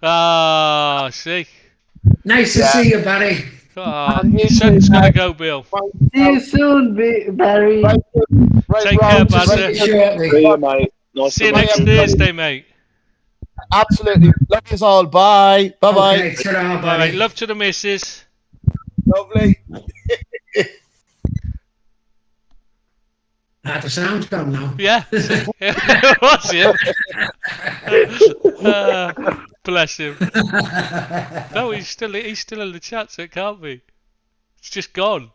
Ah, see. Nice to see you, Barry. Your son's going to go, Bill. See you soon, Barry. Right, Take care, Bazza. Shortly. See you, mate. Nice See you to meet next you. Thursday, mate. Absolutely. Love you all. Bye. Bye-bye. Okay, ta-ra, All right, buddy. love to the missus. Lovely. The sound's gone now. Yeah, see? It was him. Bless him. No, he's still in the chat, so it can't be. It's just gone.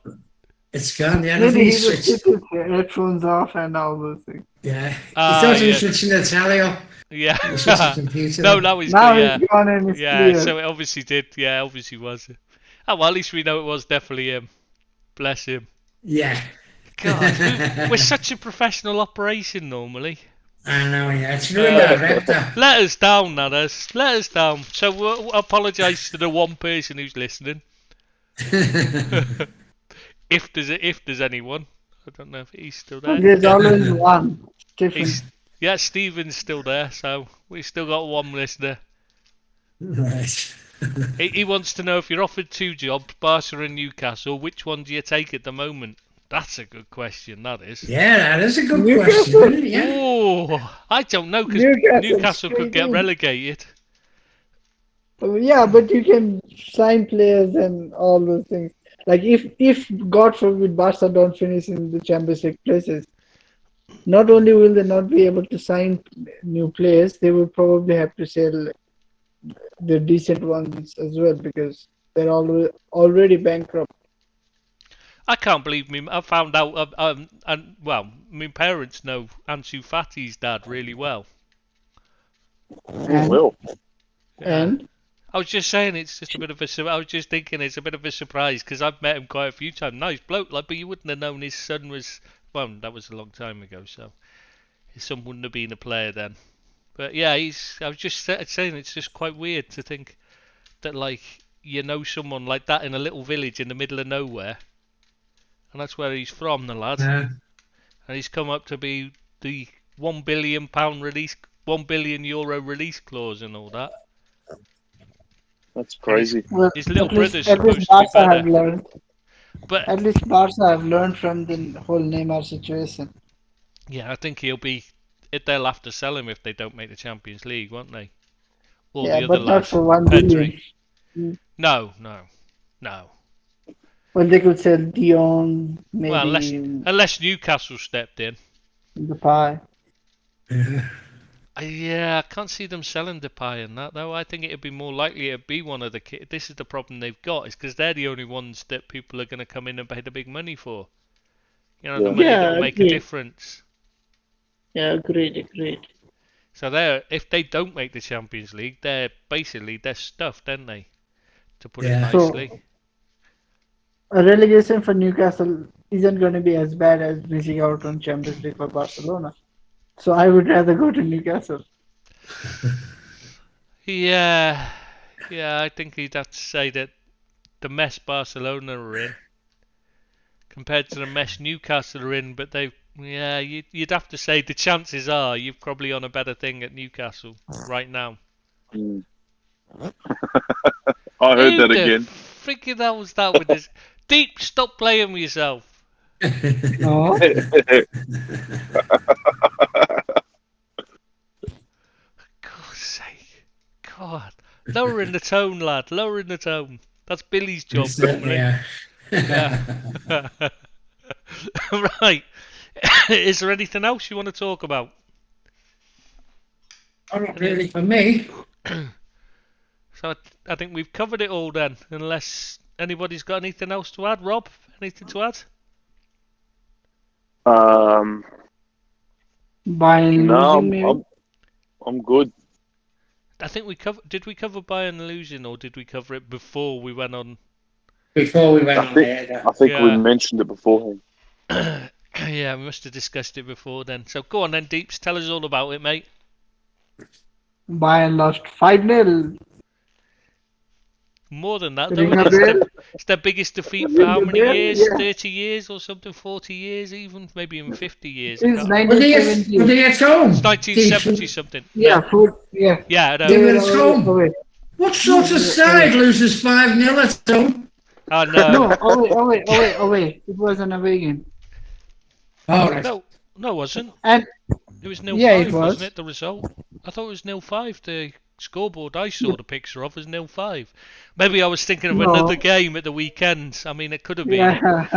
It's gone, yeah. I Maybe think he he's just switched. took his headphones off and all those things. Yeah. He Ah, thought he yeah. was switching the tally up. Yeah. He switched the computer. No, up. now he's Now gone, yeah. he's gone and it's Yeah, clear. so it obviously did. Yeah, obviously was. Oh, well, at least we know it was definitely him. Bless him. Yeah. God, we're such a professional operation normally. I know, yeah. It's ruined our rep, that. Let us down, Nanas. Let us down. So we'll apologise to the one person who's listening. If there's anyone. I don't know if he's still there. There's always one. Stephen. Yeah, Stephen's still there, so we've still got one listener. Right. He wants to know if you're offered two jobs, Barca and Newcastle, which one do you take at the moment? That's a good question, that is. Yeah, that is a good Newcastle. question, isn't it? Yeah. Oh, I don't know, because Newcastle could straight get in. relegated. Yeah, but you can sign players and all those things. Like if God forbid Barca don't finish in the Champions League places, not only will they not be able to sign new players, they will probably have to sell the decent ones as well because they're already bankrupt. I can't believe me. I found out, and well, my parents know Ansu Fati's dad really well. And, Well, and I was just saying, it's just a bit of a. I was just thinking, it's a bit of a surprise because I've met him quite a few times. Nice bloke, like, but you wouldn't have known his son was. Well, that was a long time ago, so his son wouldn't have been a player then. But yeah, I was just saying, it's just quite weird to think that, like, you know someone like that in a little village in the middle of nowhere, and that's where he's from, the lad. Yeah. And he's come up to be the £1 billion release, €1 billion release clause and all that. that's crazy. well, His little at least, brother's at least supposed to be Barca have better. learned. But At least Barca have learned from the whole Neymar situation. yeah, I think he'll be. They'll have to sell him if they don't make the Champions League, won't they? All Yeah, the but other not lads. for 1 billion. Pedri. No. Well, they could sell Dion, maybe Well, unless Newcastle stepped in. Depay. Yeah. Yeah, I can't see them selling Depay and that though. I think it'd be more likely it'd be one of the kids. This is the problem they've got, is because they're the only ones that people are going to come in and pay the big money for. You know, the Yeah. money Yeah, that'll make a agreed. difference. Yeah, agreed. So if they don't make the Champions League, they're stuffed, aren't they? To put it Yeah. So- nicely. A relegation for Newcastle isn't going to be as bad as missing out on Champions League for Barcelona. So I would rather go to Newcastle. Yeah, I think he'd have to say that the mess Barcelona are in compared to the mess Newcastle are in, but you'd have to say the chances are you're probably on a better thing at Newcastle right now. Mm. I heard that again. Freaking hell was that with this? Deep, stop playing with yourself. No. God's sake. God. Lower in the tone, lad. Lower in the tone. That's Billy's job, normally. Yeah. Yeah. Right. Is there anything else you want to talk about? Oh, not really for me. So I think we've covered it all then, unless anybody's got anything else to add. Rob, anything to add? Bayern No, losing, maybe? I'm good. I think did we cover Bayern losing, or did we cover it before we went on? Before we went I on think- there. I think we Yeah. mentioned it beforehand. Yeah, we must have discussed it before then. So go on then, Deeps. Tell us all about it, mate. Bayern lost 5-0. More than that, Ring though. a bell? It's their biggest defeat for how Ring a many bell, years? yeah. 30 years or something? 40 years even? Maybe even 50 years. Since It's Were they 1970. at home? 1970 something. Yeah, yeah. Yeah, I know. They were They at were home. away. What sort of side loses 5-0 at home? Oh, no. No, away. It was an away game. Oh, right. No, it wasn't. And It was 0-5, Yeah, it was. wasn't it, the result? I thought it was 0-5. The scoreboard I saw the picture of was 0-5. Maybe I was thinking of No. another game at the weekend. I mean, it could have been. Yeah.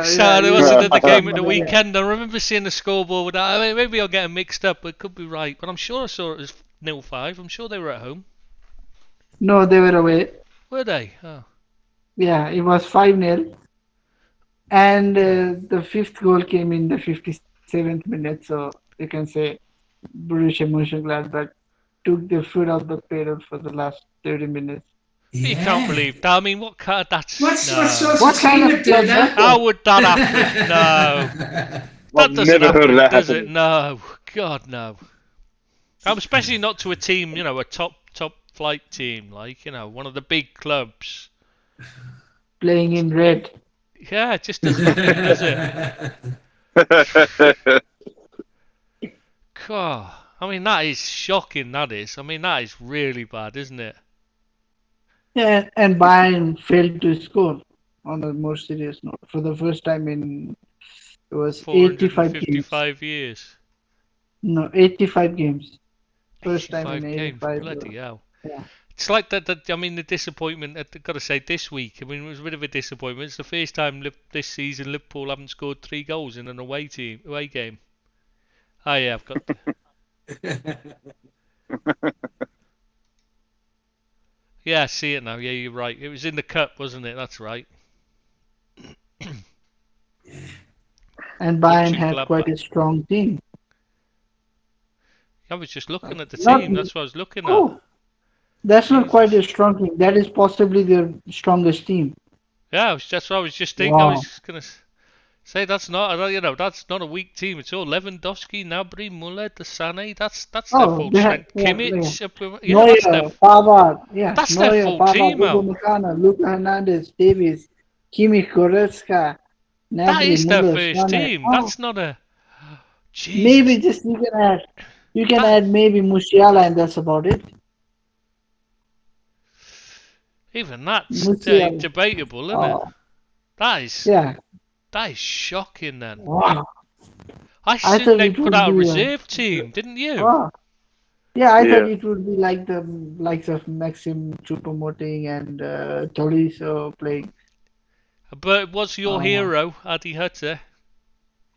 So there you was are- another game at the Yeah. weekend. I remember seeing the scoreboard with that. I mean, maybe I'm getting mixed up, but it could be right. But I'm sure I saw it as 0-5. I'm sure they were at home. No, they were away. Were they? Oh. Yeah, it was 5-0. And the fifth goal came in the 57th minute. So you can say Borussia Mönchengladbach took the foot off the pedal for the last 30 minutes. You can't believe that. I mean, what kind? That's What's no. sort What of kind team of would do club that? How would that happen? No. That I've doesn't never heard of that does it? happening. No. God, no. Especially not to a team, a top flight team, like, one of the big clubs. Playing in red. Yeah, it just doesn't happen, does it? God. I mean, that is shocking, that is. I mean, that is really bad, isn't it? Yeah, and Bayern failed to score on a more serious note for the first time in it was 85 games. 455 years. No, 85 games. First 85 time in games. 85. Bloody hell. Yeah. It's like that. I mean, the disappointment. I've got to say, this week. I mean, it was a bit of a disappointment. It's the first time this season Liverpool haven't scored 3 goals in an away game. Oh yeah, I've got. Yeah, I see it now. Yeah, you're right. It was in the cup, wasn't it? That's right. And Bayern Mönchengladbach. had quite a strong team. I was just looking at the Not- team. That's what I was looking at. Oh, that's not quite a strong team. That is possibly their strongest team. Yeah, that's what I was just thinking. I Wow. was just gonna say that's not a weak team. It's all Lewandowski, Gnabry, Muller, Sané. That's their Oh, full they strength. have- yeah, Kimmich, Neuer, that's their Pavard, yeah, that's their Neuer, full Pavard, team, Upamecano, Luka Hernandez, Davies, Kimmich, Goretzka, that Gnabry, is their Muller, first Sané. team. Oh, That's not a. Jesus. maybe just you can add maybe Musiala and that's about it. Even that's Musiala. debatable, isn't it? Oh, That yeah. is shocking. Then Wow. I thought assumed they it put would out a be, reserve team, didn't you? Wow. Yeah, I Yeah. thought it would be like the likes of Maxim Choupo-Moting and Tolisso playing. But it was your Oh. hero, Adi Hutter.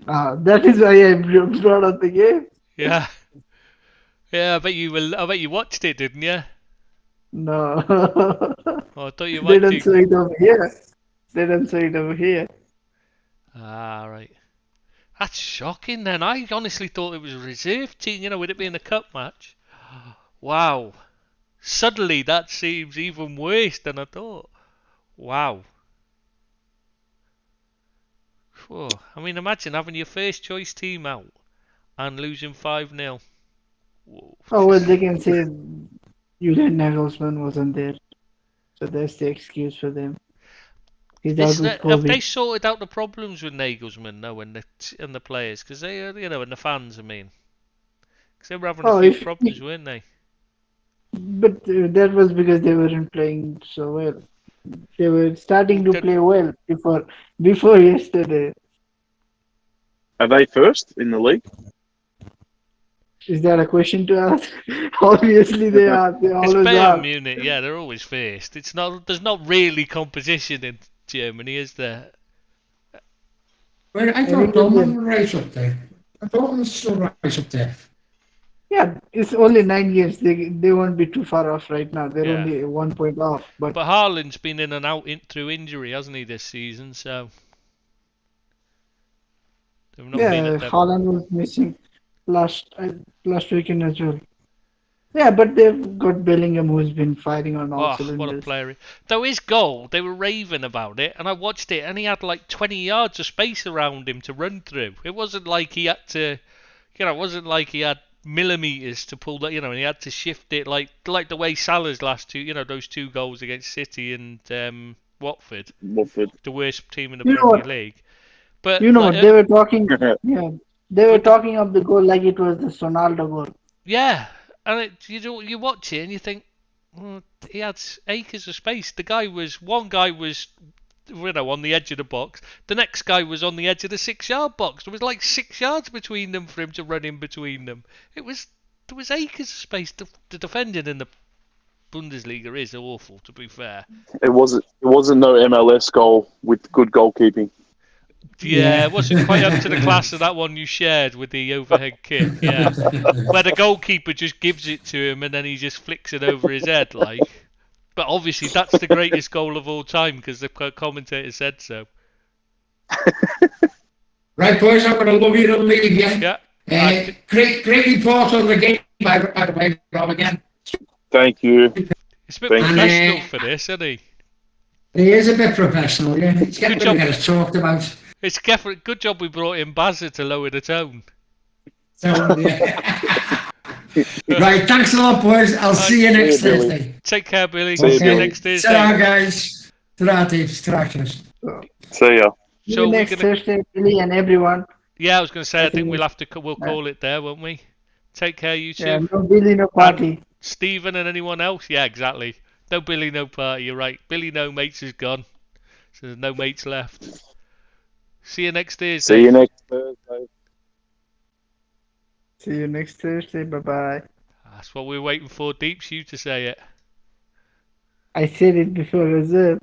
That is why I brought up the game. Yeah. Yeah, I bet you watched it, didn't you? No. Oh, I thought you They might don't do. say it over here. They don't say it over here. Ah, right. That's shocking then. I honestly thought it was a reserve team, with it being a cup match. Wow. Suddenly that seems even worse than I thought. Wow. Whew. I mean, imagine having your first choice team out and losing 5-0. Whoa. Oh, well, they can say Julian Nagelsmann wasn't there. So that's the excuse for them. He's out with Have they COVID. sorted out the problems with Nagelsmann now and the players? Because they, and the fans, I mean. Because they were having Oh, a few if- problems, weren't they? But that was because they weren't playing so well. They were starting to Did- play well before yesterday. Are they first in the league? Is that a question to ask? Obviously they are. They It's always Bayern are. Munich, yeah, they're always first. There's not really competition in Germany, is there? Well, I thought Dortmund were right up there. I thought it was still right up there. Yeah, it's only 9 games. They won't be too far off right now. They're Yeah. only 1 point off. But But Haaland's been in and out through injury, hasn't he, this season? So they've not been yeah, at them. Haaland was missing last weekend as well. Yeah, but they've got Bellingham who's been firing on all Oh, what a cylinders. player! Though his goal, they were raving about it, and I watched it, and he had like 20 yards of space around him to run through. It wasn't like he had to, it wasn't like he had millimeters to pull that, and he had to shift it like the way Salah's last two, those 2 goals against City and Watford, Watford. the worst team in the You know Premier what? League. But You know like, what? They were talking. Yeah, they were talking of the goal like it was the Ronaldo goal. yeah, and you watch it and you think, he had acres of space. One guy was on the edge of the box. The next guy was on the edge of the 6-yard box. There was like 6 yards between them for him to run in between them. It was there was acres of space. The defending in the Bundesliga is awful, to be fair. It wasn't no MLS goal with good goalkeeping. Yeah, it wasn't quite up to the class of that one you shared with the overhead kick. Yeah, where the goalkeeper just gives it to him and then he just flicks it over his head, like. But obviously, that's the greatest goal of all time because the commentator said so. Right, boys, I'm going to love you to leave you. Yeah. Great report on the game, by the way, Rob, again. Thank you. It's a bit professional for this, isn't he? He is a bit professional, yeah. He's getting Good what he talked about. It's definitely good job we brought in Bazza to lower the tone. So, yeah. Right, thanks a lot, boys. I'll see you next Thursday. Take care, Billy. See you next Thursday. Ta-ra, guys. Ta-ra, Dave. Ta-ra, Chris. See ya. See you next Thursday, Billy and everyone. Yeah, I was going to say, I think we'll call it there, won't we? Take care, you two. Yeah, no Billy, no party. Stephen and anyone else? Yeah, exactly. No Billy, no party. You're right. Billy, no mates is gone. So there's no mates left. See you next Thursday. See you next Thursday. See you next Thursday. Bye-bye. That's what we're waiting for, Deeps, you to say it. I said it before reserve.